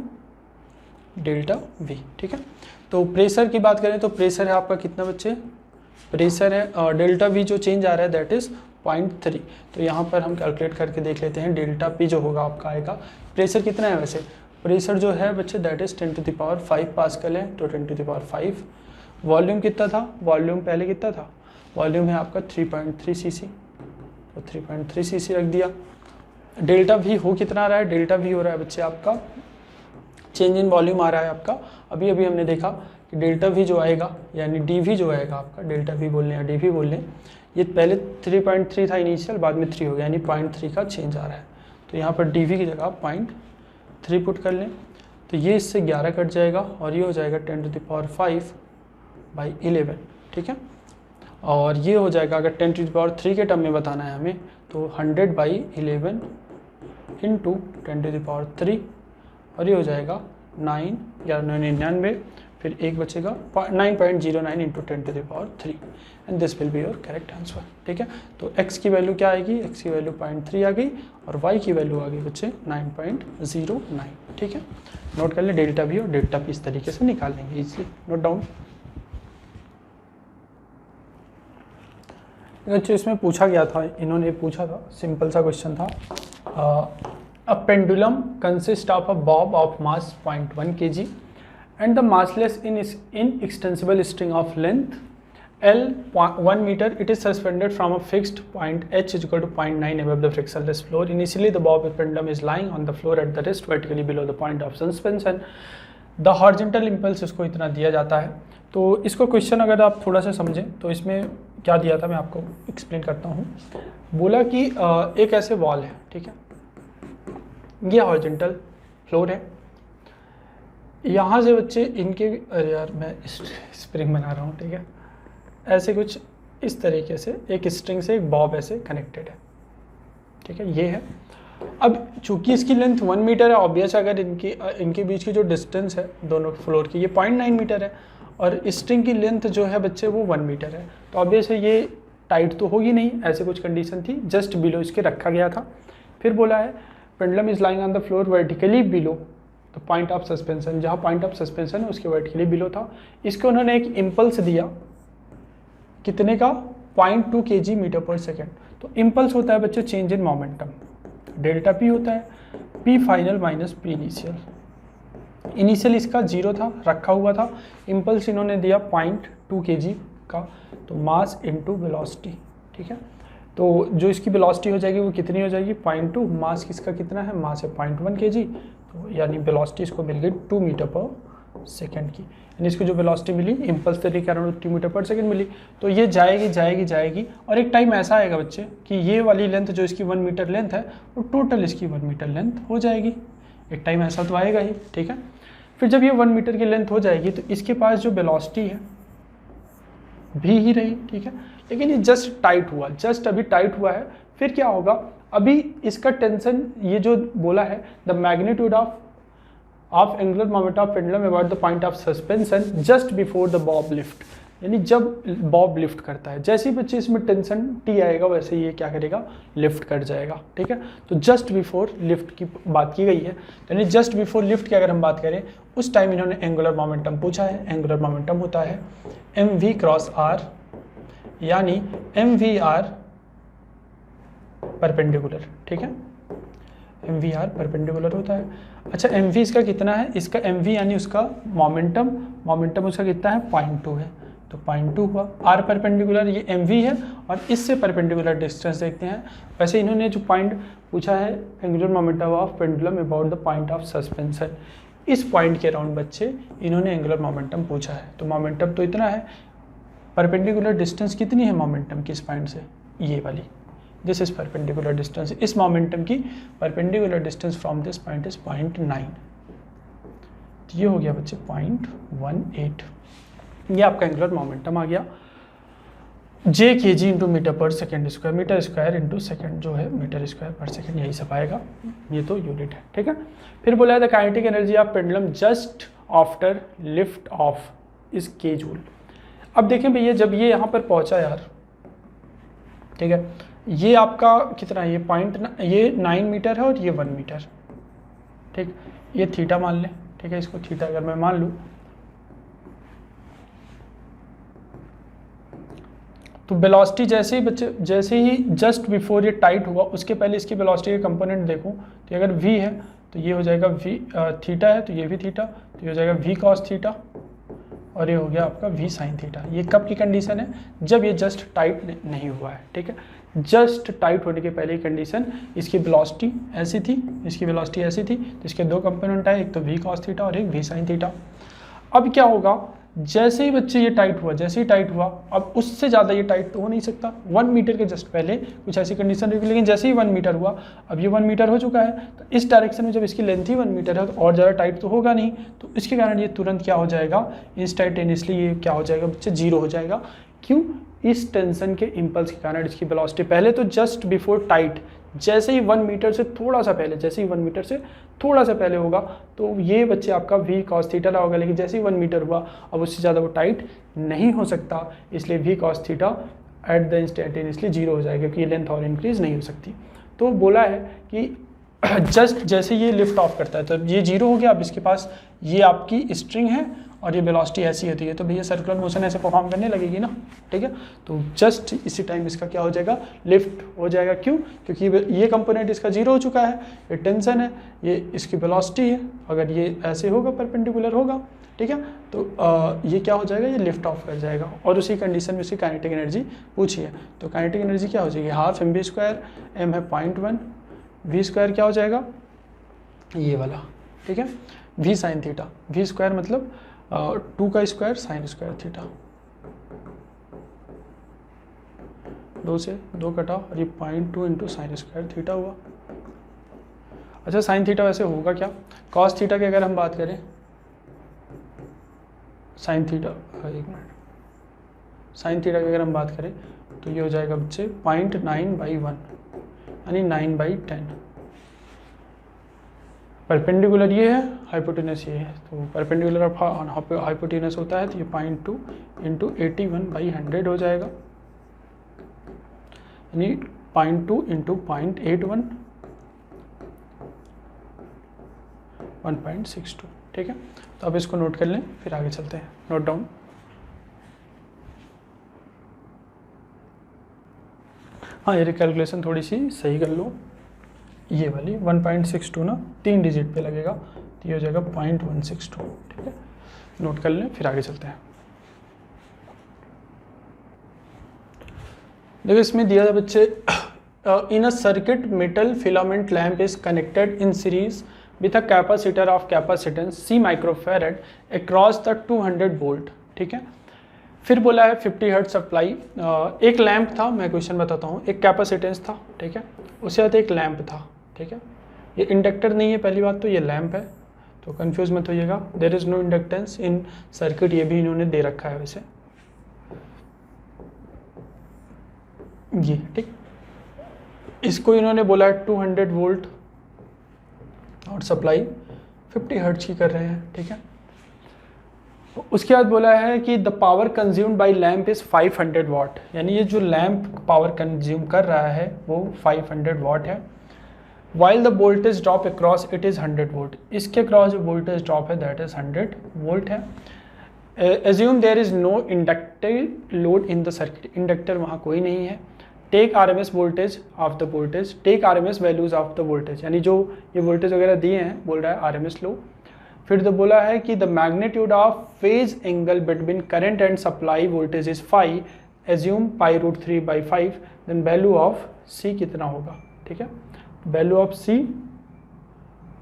delta V, ठीक है। तो प्रेशर की बात करें तो प्रेशर है आपका कितना बच्चे, प्रेशर है डेल्टा वी जो चेंज आ रहा है दैट इज़ 0.3, तो यहाँ पर हम कैलकुलेट करके देख लेते हैं। डेल्टा पी जो होगा आपका आएगा, प्रेशर कितना है वैसे, प्रेशर जो है बच्चे दैट इज़ 10⁵ पास्कल है, तो 10⁵। वॉल्यूम कितना था, वॉल्यूम पहले कितना था, वॉल्यूम है आपका 3.3 cc, तो 3.3 cc रख दिया। डेल्टा वी हो कितना रहा है, डेल्टा वी हो रहा है बच्चे आपका चेंज इन वॉल्यूम आ रहा है आपका, अभी अभी हमने देखा कि डेल्टा वी जो आएगा यानी डी वी जो आएगा आपका, डेल्टा वी बोल लें या डी वी बोल लें, ये पहले 3.3 था इनिशियल, बाद में 3 हो गया, यानी 0.3 का चेंज आ रहा है, तो यहाँ पर डी वी की जगह 0.3 पुट कर लें, तो ये इससे 11 कट जाएगा और ये हो जाएगा 10⁵/11, ठीक है। और ये हो जाएगा अगर 10⁻³ के टर्म में बताना है हमें तो 100/11 इंटू 10⁻³ और ये हो जाएगा 9 या 99, फिर एक बचेगा 9.09 into 10⁻³ and this will be your correct answer. ठीक है, तो x की वैल्यू क्या आएगी, x की वैल्यू 0.3 आ गई और y की वैल्यू आ गई बच्चे 9.09। ठीक है, नोट कर ले, डेल्टा भी और डेल्टा पी इस तरीके से निकाल लेंगे इजीली। Note down. अच्छा, इसमें पूछा गया था, इन्होंने पूछा था, सिंपल सा क्वेश्चन था, a pendulum consist of a Bob of mass 0.1 kg and the massless inextensible string of length L 1 meter. It is suspended from a fixed point h is equal to 0.9 above the frictionless floor. Initially the bob pendulum is lying on the floor at the rest vertically below the point of suspension. The horizontal impulse इसको इतना दिया जाता है। तो इसको क्वेश्चन अगर आप थोड़ा सा समझें तो इसमें क्या दिया था मैं आपको एक्सप्लेन करता हूँ। बोला कि एक ऐसे वॉल है, ठीक है, ये हॉरिजॉन्टल फ्लोर है, यहाँ से बच्चे इनके, अरे यार मैं स्प्रिंग बना रहा हूँ, ठीक है, ऐसे कुछ इस तरीके से एक स्ट्रिंग से एक बॉब ऐसे कनेक्टेड है, ठीक है, ये है। अब चूंकि इसकी लेंथ 1 मीटर है, ऑब्वियस अगर इनके बीच की जो डिस्टेंस है दोनों फ्लोर की ये 0.9 मीटर है और स्ट्रिंग की लेंथ जो है बच्चे वो 1 मीटर है, तो ऑब्वियस है ये टाइट तो होगी नहीं, ऐसे कुछ कंडीशन थी, जस्ट बिलो इसके रखा गया था। फिर बोला है pendulum is lying on the floor vertically below the point of suspension, जहाँ पॉइंट ऑफ सस्पेंशन है उसके वर्टिकली बिलो था। इसको उन्होंने एक इम्पल्स दिया, कितने का, 0.2 kg मीटर पर सेकेंड। तो इम्पल्स होता है बच्चे change in momentum, delta P होता है P final minus P initial. Initial इसका 0 था, रखा हुआ था, इम्पल्स इन्होंने दिया 0.2 kg का, तो मास इनटू वेलोसिटी, ठीक है। तो जो इसकी वेलोसिटी हो जाएगी वो कितनी हो जाएगी, 0.2, मास किसका कितना है, मास है 0.1 kg, तो यानी वेलोसिटी इसको मिल गई 2 मीटर पर सेकेंड की, यानी इसको जो वेलोसिटी मिली इम्पल्स तरीके के कारण 2 मीटर पर सेकेंड मिली। तो ये जाएगी जाएगी जाएगी और एक टाइम ऐसा आएगा बच्चे कि ये वाली लेंथ जो इसकी 1 मीटर लेंथ है वो टोटल इसकी 1 मीटर लेंथ हो जाएगी, एक टाइम ऐसा तो आएगा ही, ठीक है। फिर जब ये 1 मीटर की लेंथ हो जाएगी तो इसके पास जो वेलोसिटी है भी ही रही, ठीक है, लेकिन ये जस्ट टाइट हुआ, जस्ट अभी टाइट हुआ है। फिर क्या होगा, अभी इसका टेंशन, ये जो बोला है the magnitude of angular moment of pendulum about the point of suspension just before the Bob lift, यानी जब बॉब लिफ्ट करता है, जैसे ही बच्चे इसमें टेंशन टी आएगा वैसे ये क्या करेगा, लिफ्ट कर जाएगा, ठीक है। तो जस्ट बिफोर लिफ्ट की बात की गई है, यानी जस्ट बिफोर लिफ्ट की अगर हम बात करें उस टाइम इन्होंने एंगुलर मोमेंटम पूछा है। एंगुलर मोमेंटम होता है mv क्रॉस r, यानी mvr परपेंडिकुलर, ठीक है, mvr परपेंडिकुलर होता है। अच्छा, mv इसका कितना है, इसका mv यानी उसका मोमेंटम उसका कितना है, 0.2 है, तो 0.2 हुआ। r परपेंडिकुलर ये mv है और इससे परपेंडिकुलर डिस्टेंस देखते हैं। वैसे इन्होंने जो पॉइंट पूछा है angular momentum of pendulum about the point of suspension, इस पॉइंट के अराउंड बच्चे इन्होंने एंगुलर मोमेंटम पूछा है। तो मोमेंटम तो इतना है, परपेंडिकुलर डिस्टेंस कितनी है मोमेंटम की इस पॉइंट से, ये वाली, दिस इज परपेंडिकुलर डिस्टेंस, इस मोमेंटम की perpendicular distance from this point is 0.9, तो ये हो गया बच्चे 0.18, ये आपका एंगुलर मोमेंटम आ गया। J K G into metre per second square, metre square into second जो है मीटर स्क्वायर पर सेकेंड, यही सब आएगा, ये तो यूनिट है, ठीक है। फिर बोला है the kinetic energy of pendulum just after lift off is के जूल। अब देखें भैया, जब ये यहाँ पर पहुँचा यार, ठीक है, ये आपका कितना है, ये 9 मीटर है और ये 1 मीटर, ठीक, ये थीटा मान लें, ठीक है, इसको थीटा अगर मैं मान लूँ तो वेलोसिटी जैसे ही बच्चे, जैसे ही जस्ट बिफोर ये टाइट हुआ उसके पहले इसकी वेलोसिटी का कंपोनेंट देखूं तो अगर v है तो ये हो जाएगा v, थीटा है तो ये भी थीटा, तो ये हो जाएगा v cos थीटा और ये हो गया आपका v sin थीटा। ये कब की कंडीशन है, जब ये जस्ट टाइट नहीं हुआ है, ठीक है, जस्ट टाइट होने के पहले की कंडीशन, इसकी वेलोसिटी ऐसी थी, इसकी वेलोसिटी ऐसी थी, तो इसके दो कंपोनेंट आए, एक तो v cos थीटा और एक v sin थीटा। अब क्या होगा, जैसे ही बच्चे ये टाइट हुआ, जैसे ही टाइट हुआ, अब उससे ज़्यादा ये टाइट तो हो नहीं सकता, 1 मीटर के जस्ट पहले कुछ ऐसी कंडीशन रही, लेकिन जैसे ही 1 मीटर हुआ, अब ये 1 मीटर हो चुका है, तो इस डायरेक्शन में जब इसकी लेंथ ही 1 मीटर है तो और ज़्यादा टाइट तो होगा नहीं, तो इसके कारण ये तुरंत क्या हो जाएगा, इंस्टेंटेनियसली ये क्या हो जाएगा बच्चे, 0 हो जाएगा। क्यों? इस टेंशन के इम्पल्स के कारण इसकी वेलोसिटी पहले तो जस्ट बिफोर टाइट, जैसे ही 1 मीटर से थोड़ा सा पहले, जैसे ही 1 मीटर से थोड़ा सा पहले होगा तो ये बच्चे आपका v cos थीटा होगा, लेकिन जैसे ही 1 मीटर हुआ अब उससे ज़्यादा वो टाइट नहीं हो सकता, इसलिए v cos theta at the instantaneously 0 हो जाएगा, क्योंकि ये लेंथ और इंक्रीज नहीं हो सकती। तो बोला है कि जस्ट जैसे ये लिफ्ट ऑफ करता है तो ये 0 हो गया। अब इसके पास ये आपकी स्ट्रिंग है और ये वेलोसिटी ऐसी होती है, तो भैया सर्कुलर मोशन ऐसे परफॉर्म करने लगेगी ना, ठीक है। तो जस्ट इसी टाइम इसका क्या हो जाएगा, लिफ्ट हो जाएगा। क्यों? क्योंकि ये कंपोनेंट इसका 0 हो चुका है, ये टेंशन है, ये इसकी वेलोसिटी है, अगर ये ऐसे होगा परपेंडिकुलर होगा, ठीक है, तो ये क्या हो जाएगा, ये लिफ्ट ऑफ कर जाएगा। और उसी कंडीशन में उसकी काइनेटिक एनर्जी पूछी है, तो काइनेटिक एनर्जी क्या हो जाएगी, हाफ mv², m है 0.1, v² क्या हो जाएगा ये वाला, ठीक है, v साइन थीटा, v² मतलब 2 का स्क्वायर साइन स्क्वायर थीटा, 2 से 2 कटा और ये 0.2 इंटू साइन स्क्वायर थीटा हुआ। अच्छा साइन थीटा वैसे होगा क्या, कॉस थीटा की अगर हम बात करें, साइन थीटा, एक मिनट, साइन थीटा की अगर हम बात करें तो ये हो जाएगा बच्चे 0.9/1 यानी 9/10। परपेंडिकुलर ये है, हाइपोटेनस ये है, तो परपेंडिकुलर हाइपोटेनस होता है तो ये 0.2 इंटू 81/100 हो जाएगा, यानी 0.2 इंटू 0.81 1.62, ठीक है। तो अब इसको नोट कर लें, फिर आगे चलते हैं। नोट डाउन, हाँ ये कैलकुलेशन थोड़ी सी सही कर लो, ये वाली 1.62 ना 3 डिजिट पे लगेगा, तो ये हो जाएगा 0.162, ठीक है, नोट कर लें, फिर आगे चलते हैं। देखो इसमें दिया था बच्चे, in a circuit metal filament lamp is connected in series with a capacitor of capacitance C microfarad across the 200 volt, ठीक है। फिर बोला है 50 हर्ट्ज सप्लाई, एक लैंप था, मैं क्वेश्चन बताता हूँ, एक कैपेसिटेंस था, ठीक है, उससे बाद एक लैंप था, ठीक है, ये इंडक्टर नहीं है पहली बात तो, ये लैंप है, तो कंफ्यूज मत होइएगा, there is no inductance in circuit, ये भी इन्होंने दे रखा है वैसे, ये ठीक। इसको इन्होंने बोला है 200 वोल्ट और सप्लाई 50 हर्ट्ज की कर रहे हैं, ठीक है। उसके बाद बोला है कि the power consumed by lamp is 500 वाट, यानी ये जो लैंप पावर कंज्यूम कर रहा है वो 500 वाट है। While the voltage drop across it is 100 volt, इसके अक्रॉस जो वोल्टेज ड्रॉप है दैट इज़ 100 वोल्ट है। Assume there is no inductive load in the circuit, inductor वहाँ कोई नहीं है। Take RMS voltage of the voltage, take RMS values of the voltage, यानी जो ये वोल्टेज वगैरह दिए हैं बोल रहा है RMS लो। फिर तो बोला है कि the magnitude of phase angle between current and supply voltage is 5, assume π√3/5, then value of C कितना होगा, ठीक है, वैल्यू ऑफ C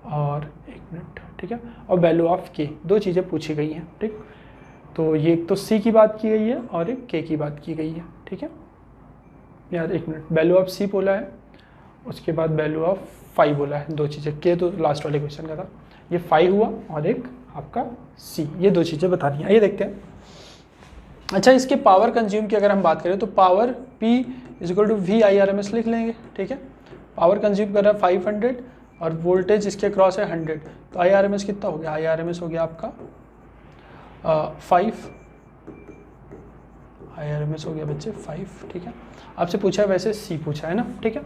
और एक मिनट, ठीक है, और वैल्यू ऑफ K, दो चीज़ें पूछी गई हैं, ठीक। तो ये एक तो C की बात की गई है और एक K की बात की गई है, ठीक है यार, एक मिनट, वैल्यू ऑफ C बोला है, उसके बाद वैल्यू ऑफ 5 बोला है, दो चीज़ें, K तो लास्ट वाले क्वेश्चन का था, ये 5 हुआ और एक आपका C, ये दो चीज़ें बतानी है, ये देखते हैं। अच्छा इसके पावर कंज्यूम की अगर हम बात करें तो पावर P = V/IRMS लिख लेंगे, ठीक है। पावर कंज्यूम कर रहा है 500 और वोल्टेज इसके क्रॉस है 100, तो IRMS कितना हो गया, IRMS हो गया आपका 5, IRMS हो गया बच्चे 5, ठीक है। आपसे पूछा है वैसे C पूछा है ना, ठीक है,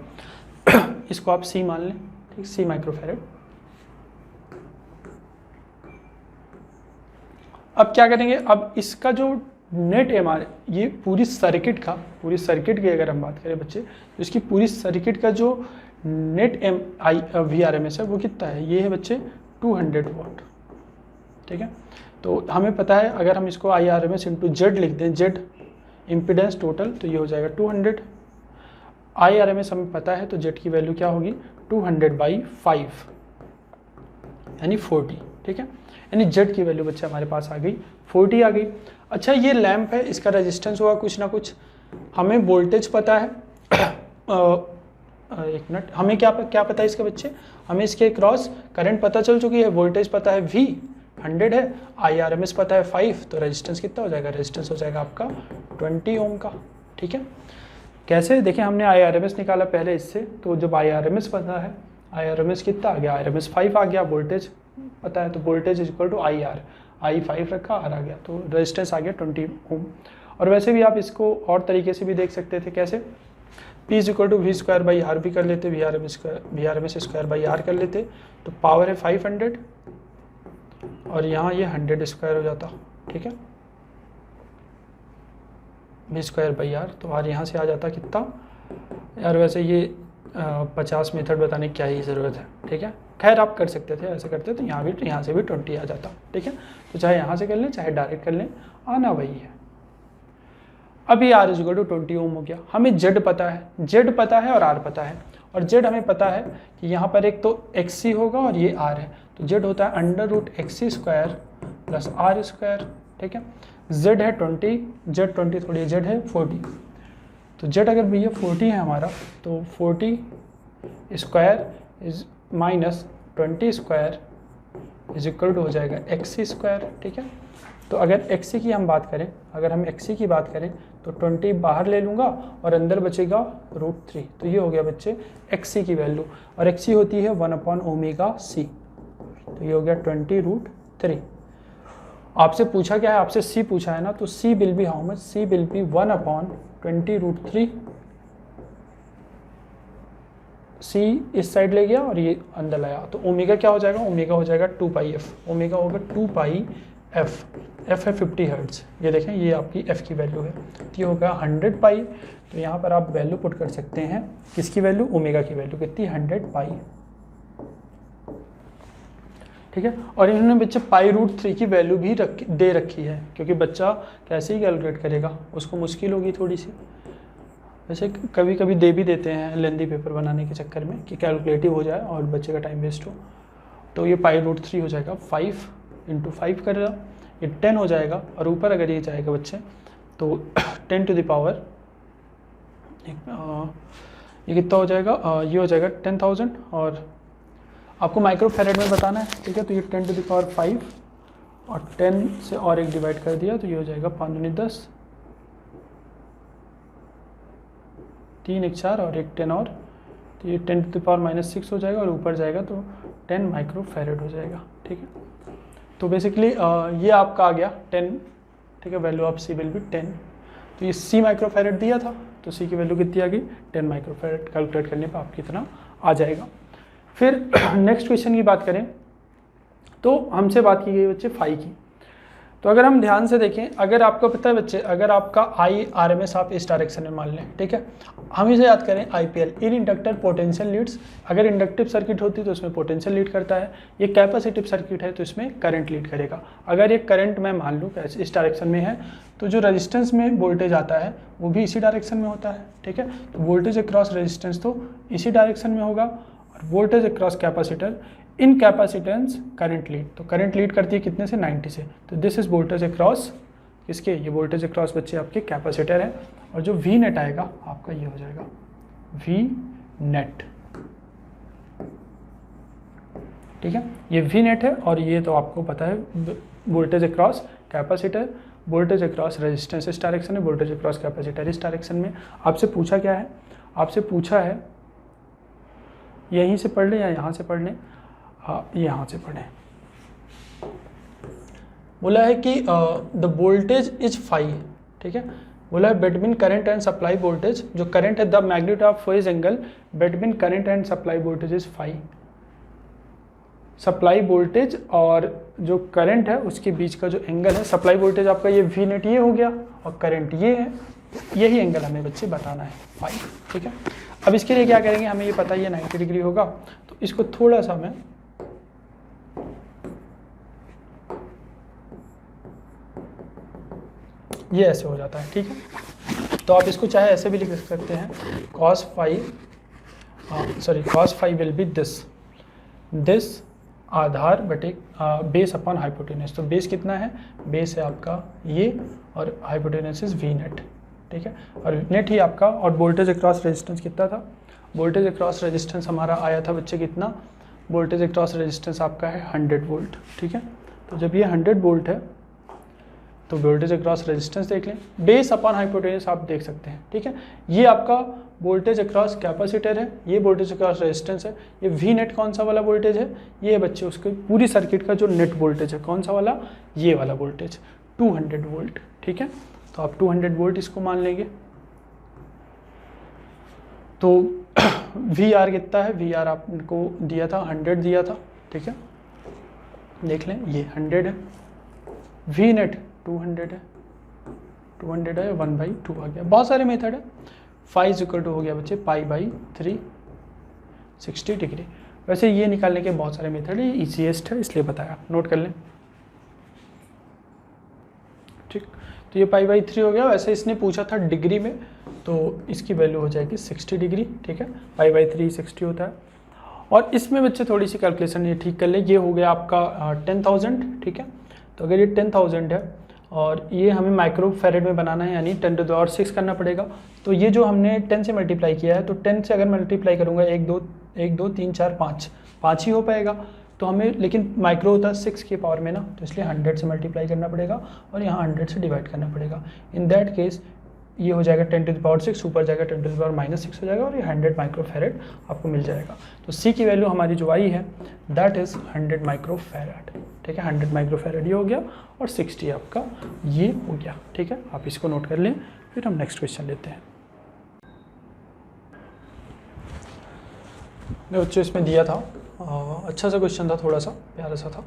इसको आप C मान लें, ठीक, C माइक्रोफैरड। अब क्या करेंगे, अब इसका जो नेट MR, ये पूरी सर्किट की अगर हम बात करें बच्चे, तो इसकी पूरी सर्किट का जो नेट VRMS है वो कितना है, ये है बच्चे 200 वाट, ठीक है। तो हमें पता है अगर हम इसको IRMS इंटू Z लिख दें, Z इम्पिडेंस टोटल, तो ये हो जाएगा 200, IRMS हमें पता है तो Z की वैल्यू क्या होगी 200/5 यानी 40, ठीक है, यानी Z की वैल्यू बच्चे हमारे पास आ गई 40 आ गई। अच्छा ये लैंप है, इसका रेजिस्टेंस होगा कुछ ना कुछ, हमें वोल्टेज पता है एक मिनट, हमें क्या पता है इसके बच्चे, हमें इसके क्रॉस करंट पता चल चुकी है, वोल्टेज पता है V, 100 है, IRMS पता है 5, तो रेजिस्टेंस कितना हो जाएगा, रेजिस्टेंस हो जाएगा आपका 20 ओम का। ठीक है, कैसे, देखिए हमने IRMS निकाला पहले इससे, तो जब IRMS पता है, IRMS कितना आ गया, IRMS 5 आ गया, वोल्टेज पता है, तो voltage is equal to IR, I 5 रखा, R आ गया, तो रेजिस्टेंस आ गया 20 ओम। और वैसे भी आप इसको और तरीके से भी देख सकते थे, कैसे, P is equal to V²/R भी कर लेते, VRMS स्क्वायर बाई R कर लेते, तो पावर है 500 और यहाँ ये 100² हो जाता। ठीक है, V²/R, तो R यहाँ से आ जाता कितना यार, वैसे ये 50 मेथड बताने की क्या ही ज़रूरत है। ठीक है, खैर आप कर सकते थे, ऐसे करते तो यहाँ से भी 20 आ जाता। ठीक है, तो चाहे यहाँ से कर लें चाहे डायरेक्ट कर लें, आना वही है। अभी R इज इक्वल टू 20 ओम हो गया, हमें Z पता है, Z पता है और R पता है, और Z हमें पता है कि यहाँ पर एक तो XC होगा और ये R है, तो Z होता है √XC² + R²। ठीक है, Z है 20, Z 20 थोड़ी, Z है 40, तो Z अगर भैया 40 है हमारा, तो 40² इज -20² इज इक्वल टू हो जाएगा XC²। ठीक है, तो अगर XC की हम बात करें, अगर हम XC की बात करें तो 20 बाहर ले लूँगा और अंदर बचेगा √3, तो ये हो गया बच्चे XC की वैल्यू, और XC होती है 1/ωc, तो ये हो गया 20√3। आपसे पूछा क्या है, आपसे C पूछा है ना, तो C will be how much, C will be 1/20√3। C इस साइड ले गया और ये अंदर लाया, तो ओमेगा क्या हो जाएगा, ओमेगा हो जाएगा 2πf, ओमेगा होगा 2πf, f है 50 हर्ट्ज, ये देखें ये आपकी f की वैल्यू है, तो ये होगा 100 पाई, तो यहाँ पर आप वैल्यू पुट कर सकते हैं, किसकी वैल्यू, ओमेगा की वैल्यू कितनी, 100 पाई। ठीक है, और इन्होंने बच्चे π√3 की वैल्यू भी दे रखी है, क्योंकि बच्चा कैसे ही कैलकुलेट करेगा, उसको मुश्किल होगी थोड़ी सी। वैसे कभी कभी दे भी देते हैं लेंदी पेपर बनाने के चक्कर में कि कैलकुलेटिव हो जाए और बच्चे का टाइम वेस्ट हो, तो ये π√3 हो जाएगा, 5 × 5 करेगा, ये 10 हो जाएगा, और ऊपर अगर ये जाएगा बच्चे तो 10 टू द पावर, ये कितना हो जाएगा, ये हो जाएगा 10,000, और आपको माइक्रोफैरेड में बताना है। ठीक है, तो ये 10 टू द पावर 5 और 10 से और एक डिवाइड कर दिया, तो ये हो जाएगा 5 × 10, 3 × 4 और एक 10 और, तो ये 10 टू द पावर -6 हो जाएगा, और ऊपर जाएगा तो 10 माइक्रोफैरेड हो जाएगा। ठीक है, तो बेसिकली ये आपका आ गया 10। ठीक है, value of C will be 10, तो ये C माइक्रोफैरेड दिया था, तो C की वैल्यू कितनी आ गई, 10 माइक्रोफैरेड, कैलकुलेट करने पर आपकी इतना आ जाएगा। फिर नेक्स्ट क्वेश्चन की बात करें, तो हमसे बात की गई बच्चे फाई की, तो अगर हम ध्यान से देखें, अगर आपको पता है बच्चे, अगर आपका IRMS आप इस डायरेक्शन में मान लें, ठीक है, हम इसे याद करें IPL, इन इंडक्टर पोटेंशियल लीड्स, अगर इंडक्टिव सर्किट होती तो उसमें पोटेंशियल लीड करता है, ये कैपेसिटिव सर्किट है तो इसमें करंट लीड करेगा। अगर ये करंट मैं मान लूँ इस डायरेक्शन में है, तो जो रेजिस्टेंस में वोल्टेज आता है वो भी इसी डायरेक्शन में होता है। ठीक है, तो वोल्टेज अक्रॉस रेजिस्टेंस तो इसी डायरेक्शन में होगा, और वोल्टेज अक्रॉस कैपेसिटर, इन कैपेसिटेंस करंट लीड, तो करंट लीड करती है कितने से, 90 से, तो दिस इज वोल्टेज अक्रॉस किसके, ये वोल्टेज अक्रॉस बच्चे आपके कैपेसिटर है, और जो वी नेट आएगा आपका ये हो जाएगा वी नेट। ठीक है, ये वी नेट है, और ये तो आपको पता है voltage across capacitor, voltage across resistance इस डायरेक्शन में, वोल्टेज अक्रॉस कैपेसिटर इस डायरेक्शन में। आपसे पूछा क्या है, आपसे पूछा है यहीं से पढ़ लें या यहाँ से पढ़ लें, हाँ यहाँ से पढ़ें। बोला है कि द वोल्टेज इज फाई, ठीक है, बोला है between current and supply voltage, जो करंट है the magnitude of phase angle between current and supply voltage is phi. Supply voltage और जो करंट है उसके बीच का जो एंगल है, सप्लाई वोल्टेज आपका ये वी नेट ये हो गया और करंट ये है, यही एंगल हमें बच्चे बताना है फाई। ठीक है, अब इसके लिए क्या करेंगे, हमें ये पता है ये 90 डिग्री होगा, तो इसको थोड़ा सा मैं ये ऐसे हो जाता है। ठीक है, तो आप इसको चाहे ऐसे भी लिख सकते हैं, cos phi will be this आधार बटे बेस अपॉन हाइपोटेनस। तो बेस कितना है, बेस है आपका ये, और हाइपोटेनस इज वी नेट। ठीक है, और नेट ही आपका, और वोल्टेज अक्रॉस रेजिस्टेंस कितना था, वोल्टेज अक्रॉस रेजिस्टेंस हमारा आया था बच्चे कितना, वोल्टेज अक्रॉस रेजिस्टेंस आपका है 100 वोल्ट। ठीक है, तो जब ये 100 वोल्ट है तो वोल्टेज अक्रॉस रेजिस्टेंस देख लें, बेस अपॉन हाइपोटेन्यूज आप देख सकते हैं, ठीक है। ये आपका वोल्टेज अक्रॉस कैपेसिटर है, ये वोल्टेज अक्रॉस रेजिस्टेंस है, ये वी नेट कौन सा वाला वोल्टेज है, ये बच्चे उसके पूरी सर्किट का जो नेट वोल्टेज है कौन सा वाला, ये वाला वोल्टेज 200 वोल्ट, ठीक है। तो आप 200 वोल्ट इसको मान लेंगे। तो वी आर कितना है, वी आर आपको दिया था 100 दिया था, ठीक है, देख लें ये 100 है, वी नेट 200 है, 200 है 1/2 आ गया। बहुत सारे मेथड है। फाइव इक्वल टू हो गया बच्चे π/3 60 डिग्री। वैसे ये निकालने के बहुत सारे मेथड है, ईजीएस्ट है इसलिए बताया, नोट कर लें, ठीक। तो ये π/3 हो गया। वैसे इसने पूछा था डिग्री में, तो इसकी वैल्यू हो जाएगी 60 डिग्री, ठीक है। π/3 60 होता है। और इसमें बच्चे थोड़ी सी कैलकुलेशन ये ठीक कर ले, ये हो गया आपका 10,000, ठीक है। तो अगर ये 10,000 है और ये हमें माइक्रो फैरेड में बनाना है, यानी 10⁻6 करना पड़ेगा। तो ये जो हमने 10 से मल्टीप्लाई किया है, तो 10 से अगर मल्टीप्लाई करूँगा 1 2 3 4 5 ही हो पाएगा। तो हमें लेकिन माइक्रो होता है 6 की पावर में ना, तो इसलिए 100 से मल्टीप्लाई करना पड़ेगा और यहाँ 100 से डिवाइड करना पड़ेगा। इन दैट केस ये हो जाएगा 10⁻6, ऊपर जाएगा 10⁻⁻6 हो जाएगा और ये 100 माइक्रो फैरेड आपको मिल जाएगा। तो सी की वैल्यू हमारी जो आई है दैट इज़ 100 माइक्रो फैरेड, ठीक है। 100 माइक्रो फैरेड ये हो गया और 60 आपका ये हो गया, ठीक है। आप इसको नोट कर लें, फिर हम नेक्स्ट क्वेश्चन लेते हैं। बच्चों इसमें दिया था अच्छा सा क्वेश्चन था, थोड़ा सा प्यारा सा था।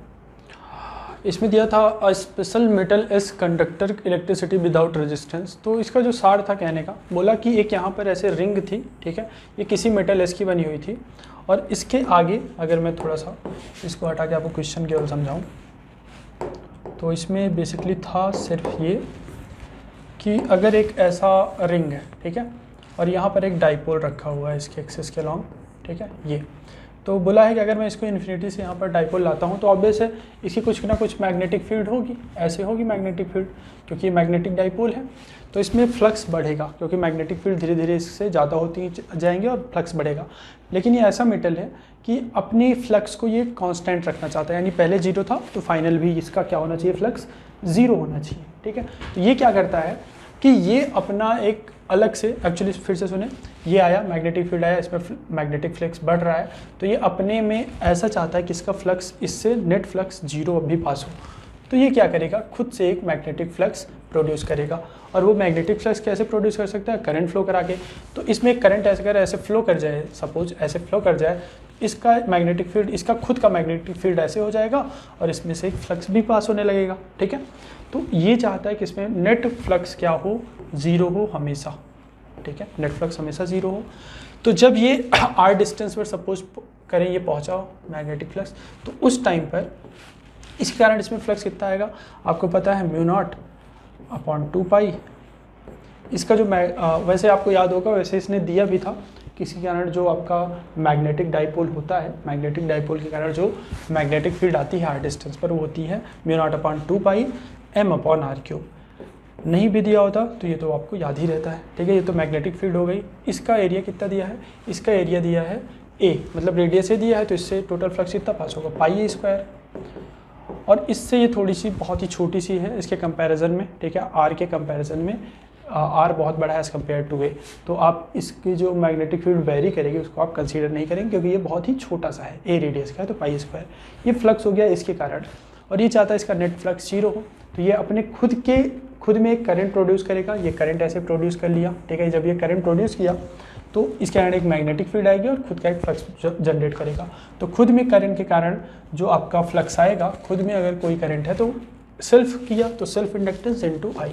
इसमें दिया था a special metal S conductor electricity without resistance. तो इसका जो सार था कहने का, बोला कि एक यहाँ पर ऐसे रिंग थी, ठीक है, ये किसी मेटल एस की बनी हुई थी और इसके आगे अगर मैं थोड़ा सा इसको हटा के आपको क्वेश्चन की ओर समझाऊँ, तो इसमें बेसिकली था सिर्फ ये कि अगर एक ऐसा रिंग है, ठीक है, और यहाँ पर एक डाइपोल रखा हुआ है इसके एक्सिस के लॉन्ग, ठीक है, ये तो बोला है कि अगर मैं इसको इन्फिनिटी से यहाँ पर डाइपोल लाता हूँ तो ऑब्वियस है इसकी कुछ ना कुछ मैग्नेटिक फील्ड होगी, ऐसे होगी मैग्नेटिक फील्ड, क्योंकि ये मैग्नेटिक डाइपोल है। तो इसमें फ्लक्स बढ़ेगा क्योंकि मैग्नेटिक फील्ड धीरे धीरे इससे ज़्यादा होती जाएंगे और फ्लक्स बढ़ेगा। लेकिन ये ऐसा मेटल है कि अपनी फ्लक्स को ये कांस्टेंट रखना चाहता है, यानी पहले 0 था तो फाइनल भी इसका क्या होना चाहिए, फ्लक्स 0 होना चाहिए, ठीक है। तो ये क्या करता है कि ये अपना एक अलग से, एक्चुअली फिर से सुने, ये आया मैग्नेटिक फील्ड आया, इसमें मैग्नेटिक फ्लक्स बढ़ रहा है, तो ये अपने में ऐसा चाहता है कि इसका फ्लक्स, इससे नेट फ्लक्स 0 भी पास हो। तो ये क्या करेगा, खुद से एक मैग्नेटिक फ्लक्स प्रोड्यूस करेगा। और वो मैग्नेटिक फ्लक्स कैसे प्रोड्यूस कर सकता है, करंट फ्लो करा के। तो इसमें एक करंट ऐसे फ्लो कर जाए, सपोज ऐसे फ्लो कर जाए, इसका मैग्नेटिक फील्ड, इसका खुद का मैग्नेटिक फील्ड ऐसे हो जाएगा और इसमें से एक फ्लक्स भी पास होने लगेगा, ठीक है। तो ये चाहता है कि इसमें नेट फ्लक्स क्या हो, 0 हो हमेशा, ठीक है, नेट फ्लक्स हमेशा 0 हो। तो जब ये r डिस्टेंस पर सपोज करें ये पहुंचा हो मैग्नेटिक फ्लक्स, तो उस टाइम पर इसके कारण इसमें फ्लक्स कितना आएगा, आपको पता है μ0/2π। इसका जो वैसे आपको याद होगा, वैसे इसने दिया भी था, किसी कारण जो आपका मैग्नेटिक डाइपोल होता है, मैग्नेटिक डाइपोल के कारण जो मैग्नेटिक फील्ड आती है r डिस्टेंस पर, वो होती है μ0/2π m/r³। नहीं भी दिया होता तो ये तो आपको याद ही रहता है, ठीक है। ये तो मैग्नेटिक फील्ड हो गई। इसका एरिया कितना दिया है, इसका एरिया दिया है a, मतलब रेडियस से दिया है, तो इससे टोटल फ्लक्स कितना पास होगा, πa²। और इससे ये थोड़ी सी बहुत ही छोटी सी है इसके कंपैरिजन में, ठीक है, r के कंपैरिजन में r बहुत बड़ा है एज़ कम्पेयर टू a। तो आप इसकी जो मैग्नेटिक फील्ड वेरी करेगी उसको आप कंसीडर नहीं करेंगे, क्योंकि ये बहुत ही छोटा सा है, a रेडियस का है, तो πa²। ये फ्लक्स हो गया इसके कारण, और ये चाहता है इसका नेट फ्लक्स 0 हो। तो ये अपने खुद में एक करंट प्रोड्यूस करेगा, ये करंट ऐसे प्रोड्यूस कर लिया, ठीक है। जब ये करंट प्रोड्यूस किया तो इसके कारण एक मैग्नेटिक फील्ड आएगी और खुद का एक फ्लक्स जनरेट करेगा। तो खुद में करंट के कारण जो आपका फ्लक्स आएगा, खुद में अगर कोई करंट है तो सेल्फ किया तो self inductance into I,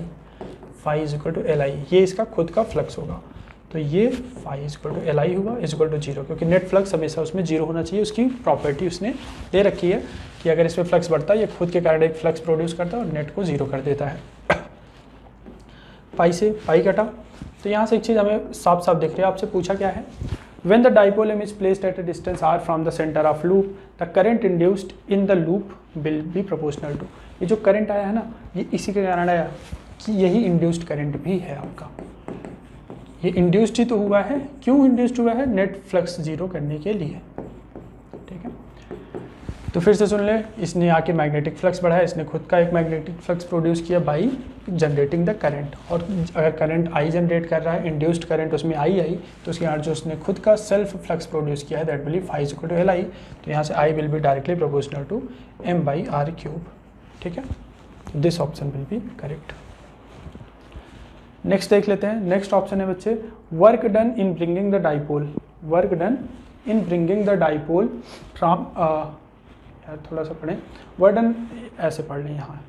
φ=Li, ये इसका खुद का फ्लक्स होगा। तो ये φ=Li हुआ =0, क्योंकि नेट फ्लक्स हमेशा उसमें 0 होना चाहिए। उसकी प्रॉपर्टी उसने दे रखी है कि अगर इसमें फ्लक्स बढ़ता है, ये खुद के कारण एक फ्लक्स प्रोड्यूस करता है और नेट को 0 कर देता है। पाई से पाई कटा, तो यहाँ से एक चीज़ हमें साफ साफ दिख रही है। आपसे पूछा क्या है, when the dipole M is placed at a distance r from the center of loop, the current induced in the loop will be proportional to। ये जो करंट आया है ना, ये इसी के कारण आया कि यही इंड्यूस्ड करंट भी है आपका। ये इंड्यूस्ड ही तो हुआ है, क्यों इंड्यूस्ड हुआ है, नेट फ्लक्स 0 करने के लिए, ठीक है। तो फिर से सुन ले, इसने आके मैग्नेटिक फ्लक्स बढ़ाया, इसने खुद का एक मैग्नेटिक फ्लक्स प्रोड्यूस किया बाई जनरेटिंग द करंट। और अगर करंट आई जनरेट कर रहा है, इंड्यूस्ड करंट उसमें आई तो उसके यहाँ जो उसने खुद का सेल्फ फ्लक्स प्रोड्यूस किया है that will be phi is equal to L I. तो यहाँ से I will be directly proportional to M by R cube. ठीक है, this option will be correct. Next देख लेते हैं। नेक्स्ट ऑप्शन है बच्चे, work done in bringing the dipole. Work done in bringing the dipole from, यार थोड़ा सा पढ़ें, वर्क डन ऐसे पढ़ लें यहाँ,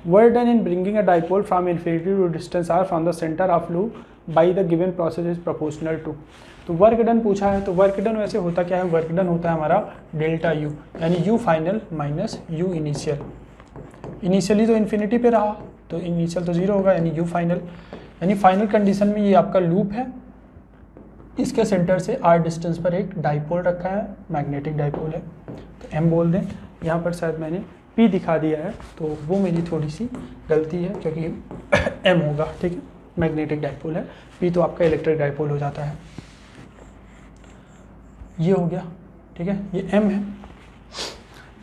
work done in bringing a dipole from infinity to distance R from the centre of loop by the given process is proportional to. तो वर्क डन पूछा है, तो वर्क डन वैसे होता क्या है, वर्क डन होता है हमारा डेल्टा यू, यानी you final minus you initial. Initially तो इन्फिनिटी पे रहा तो इनिशियल तो जीरो होगा, यानी यू फाइनल। यानी फाइनल कंडीशन में ये आपका लूप है, इसके सेंटर से आर डिस्टेंस पर एक डाइपोल रखा है, मैग्नेटिक डाइपोल है, तो एम बोल दें। यहाँ पर शायद मैंने पी दिखा दिया है तो वो मेरी थोड़ी सी गलती है, क्योंकि एम होगा। ठीक है, मैग्नेटिक डाइपोल है, पी तो आपका इलेक्ट्रिक डाइपोल हो जाता है। ये हो गया, ठीक है, ये एम है।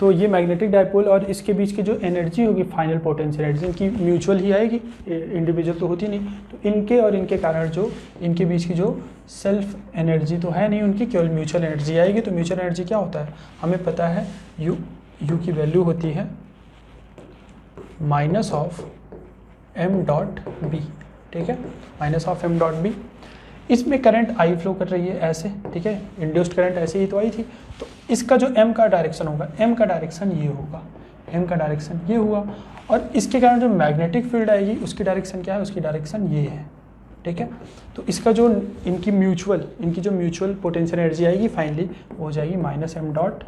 तो ये मैग्नेटिक डाइपोल और इसके बीच की जो एनर्जी होगी, फाइनल पोटेंशियल एनर्जी, इनकी म्यूचुअल ही आएगी, इंडिविजुअल तो होती नहीं। तो इनके और इनके कारण जो इनके बीच की जो सेल्फ एनर्जी तो है नहीं उनकी, केवल म्यूचुअल एनर्जी आएगी। तो म्यूचुअल एनर्जी क्या होता है, हमें पता है यू की वैल्यू होती है minus of M dot B. ठीक है, minus of M dot B. इसमें करंट आई फ्लो कर रही है ऐसे, ठीक है, इंड्यूस्ड करंट ऐसे ही तो आई थी। तो इसका जो एम का डायरेक्शन होगा, एम का डायरेक्शन ये होगा, एम का डायरेक्शन ये हुआ, और इसके कारण जो मैग्नेटिक फील्ड आएगी उसकी डायरेक्शन क्या है, उसकी डायरेक्शन ये है। ठीक है, तो इसका जो इनकी जो म्यूचुअल पोटेंशियल एनर्जी आएगी फाइनली वो हो जाएगी माइनस एम डॉट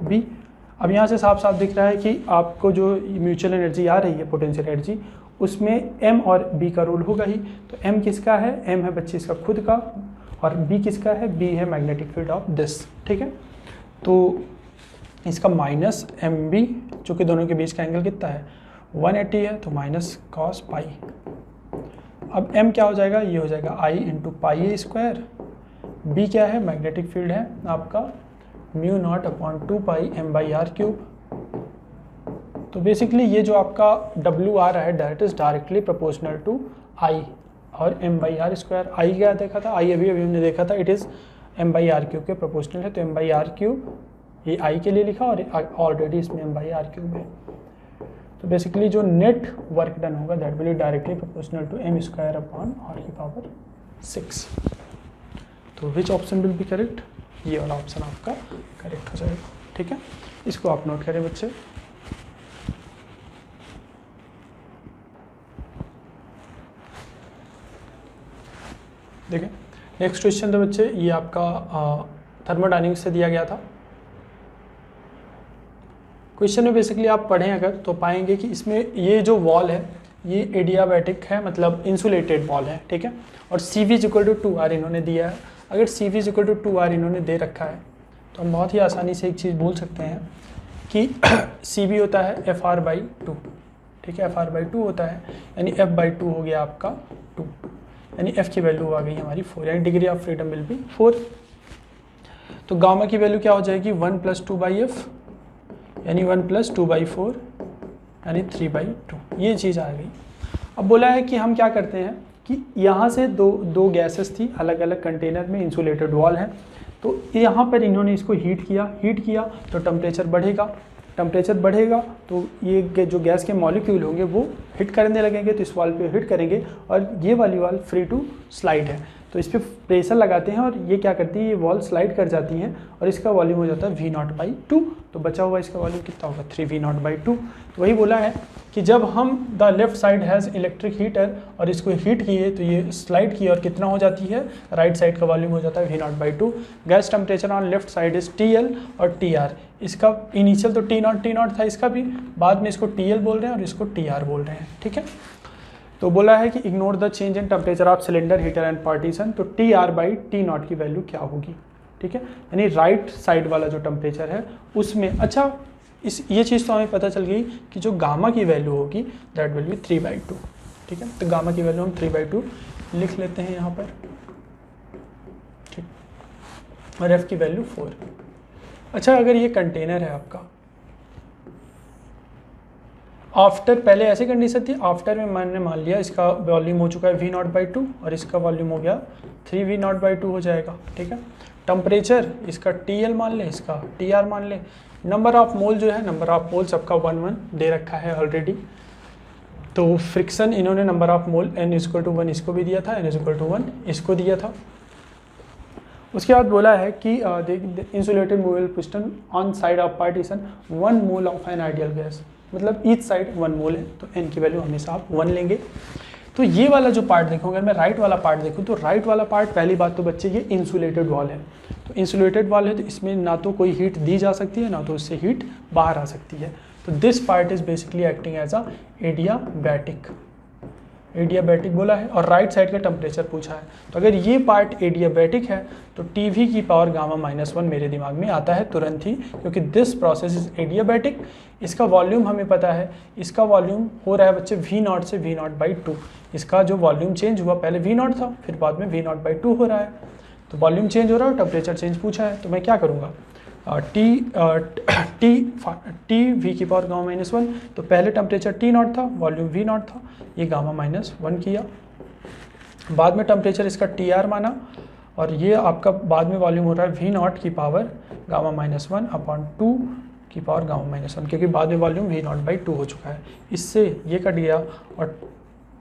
बी। अब यहाँ से साफ साफ दिख रहा है कि आपको जो म्यूचुअल एनर्जी आ रही है, पोटेंशियल एनर्जी, उसमें एम और बी का रोल होगा ही। तो एम किसका है, एम है बच्चे इसका खुद का, और बी किसका है, बी है मैग्नेटिक फील्ड ऑफ दिस। ठीक है, तो इसका माइनस एम बी, जो कि दोनों के बीच का एंगल कितना है 180 है, तो माइनस कॉस पाई। अब एम क्या हो जाएगा, ये हो जाएगा I into pi A square. B क्या है, मैग्नेटिक फील्ड है आपका mu naught upon 2 pi M by R cube. तो बेसिकली ये जो आपका डब्ल्यू आ रहा है that is directly proportional to I और M by R square. I क्या देखा था, आई अभी हमने देखा था, it is M by R cube के प्रोपोर्शनल है। तो एम बाई आर क्यूब ये आई के लिए लिखा और ऑलरेडी इसमें एम बाई आर क्यूब है। तो बेसिकली जो नेट वर्क डन होगा that will be directly proportional to M square upon R की पावर 6। तो which option will be correct, ये वाला ऑप्शन आपका करेक्ट हो जाएगा। ठीक है, इसको आप नोट करें बच्चे। देखें नेक्स्ट क्वेश्चन तो बच्चे ये आपका थर्मोडायनेमिक्स से दिया गया था। क्वेश्चन में बेसिकली आप पढ़ें अगर तो पाएंगे कि इसमें ये जो वॉल है ये एडियाबैटिक है, मतलब इंसुलेटेड वॉल है। ठीक है, और सी वी इक्वल टू 2R इन्होंने दिया है। अगर सी वी इक्वल टू 2R इन्होंने दे रखा है तो हम बहुत ही आसानी से एक चीज़ बोल सकते हैं कि सी वी होता है एफ आर बाई 2। ठीक है, एफ आर बाई 2 होता है, यानी एफ बाई 2 हो गया आपका 2, यानी एफ की वैल्यू आ गई हमारी 4, यानी degree of freedom will be 4। तो गामा की वैल्यू क्या हो जाएगी 1 + 2/f, यानी 1 + 2/4 यानी 3/2, ये चीज़ आ गई। अब बोला है कि हम क्या करते हैं कि यहाँ से दो गैसेस थी अलग अलग कंटेनर में, इंसुलेटेड वॉल है, तो यहाँ पर इन्होंने इसको हीट किया तो टेम्परेचर बढ़ेगा तो ये जो गैस के मॉलिक्यूल होंगे वो हिट करने लगेंगे, तो इस वॉल पे हिट करेंगे और ये वाली वॉल फ्री टू स्लाइड है, तो इस पर प्रेशर लगाते हैं और ये क्या करती है, ये वॉल स्लाइड कर जाती हैं और इसका वॉल्यूम हो जाता है V0/2। तो बचा हुआ इसका वॉल्यूम कितना होगा 3V0/2। तो वही बोला है कि जब हम the left side has electric heater और इसको हीट किए तो ये स्लाइड की और कितना हो जाती है, राइट साइड का वॉल्यूम हो जाता है V0/2। Gas temperature on left side is TL और TR। इसका इनिशियल तो T0 था, इसका भी बाद में इसको TL बोल रहे हैं और इसको TR बोल रहे हैं। ठीक है, तो बोला है कि ignore the change in temperature of cylinder, heater and partition. तो TR/T0 की वैल्यू क्या होगी। ठीक है, यानी राइट साइड वाला जो टेम्परेचर है उसमें, अच्छा ये चीज़ तो हमें पता चल गई कि जो गामा की वैल्यू होगी दैट विल बी 3/2। ठीक है, तो गामा की वैल्यू हम 3/2 लिख लेते हैं यहाँ पर। ठीक, और F की वैल्यू 4। अच्छा, अगर ये कंटेनर है आपका, आफ्टर पहले ऐसी कंडीशन थी, आफ्टर में मैंने मान लिया इसका वॉल्यूम हो चुका है V0/2 और इसका वॉल्यूम हो गया 3V0/2 हो जाएगा, ठीक है। टेम्परेचर इसका TL मान ले, इसका TR मान ले। नंबर ऑफ मोल जो है, नंबर ऑफ मोल सबका 1 दे रखा है ऑलरेडी। तो फ्रिक्शन इन्होंने नंबर ऑफ मोल N=1 इसको भी दिया था, N=1 इसको दिया था। उसके बाद बोला है कि insulated movable piston on side of partition 1 mole of an ideal gas, मतलब ईच साइड 1 मोल है, तो N की वैल्यू हमेशा आप 1 लेंगे। तो ये वाला जो पार्ट देखो, अगर मैं राइट वाला पार्ट देखूँ तो राइट वाला पार्ट, पहली बात तो बच्चे ये इंसुलेटेड वॉल है। तो इंसुलेटेड वॉल है तो इसमें ना तो कोई हीट दी जा सकती है, ना तो उससे हीट बाहर आ सकती है। तो this part is basically acting as a adiabatic, adiabatic बोला है। और राइट साइड का टेम्परेचर पूछा है, तो अगर ये पार्ट एडियाबैटिक है तो टीवी की पावर गामा-1 मेरे दिमाग में आता है तुरंत ही, क्योंकि दिस प्रोसेस इज एडियाबैटिक। इसका वॉल्यूम हमें पता है, इसका वॉल्यूम हो रहा है बच्चे V0 से V0/2। इसका जो वॉल्यूम चेंज हुआ, पहले V0 था, फिर बाद में V0/2 हो रहा है, तो वॉल्यूम चेंज हो रहा है और टेम्परेचर चेंज पूछा है। तो मैं क्या करूँगा, टी वी की पावर गामा-1, तो पहले टेम्परेचर T0 था, वॉल्यूम V0 था, ये गामा-1 किया। बाद में टेम्परेचर इसका TR माना, और ये आपका बाद में वॉल्यूम हो रहा है V0 की पावर गामा-1/2 की पावर गामा-1, क्योंकि बाद में वॉल्यूम V0/2 हो चुका है। इससे ये कट गया और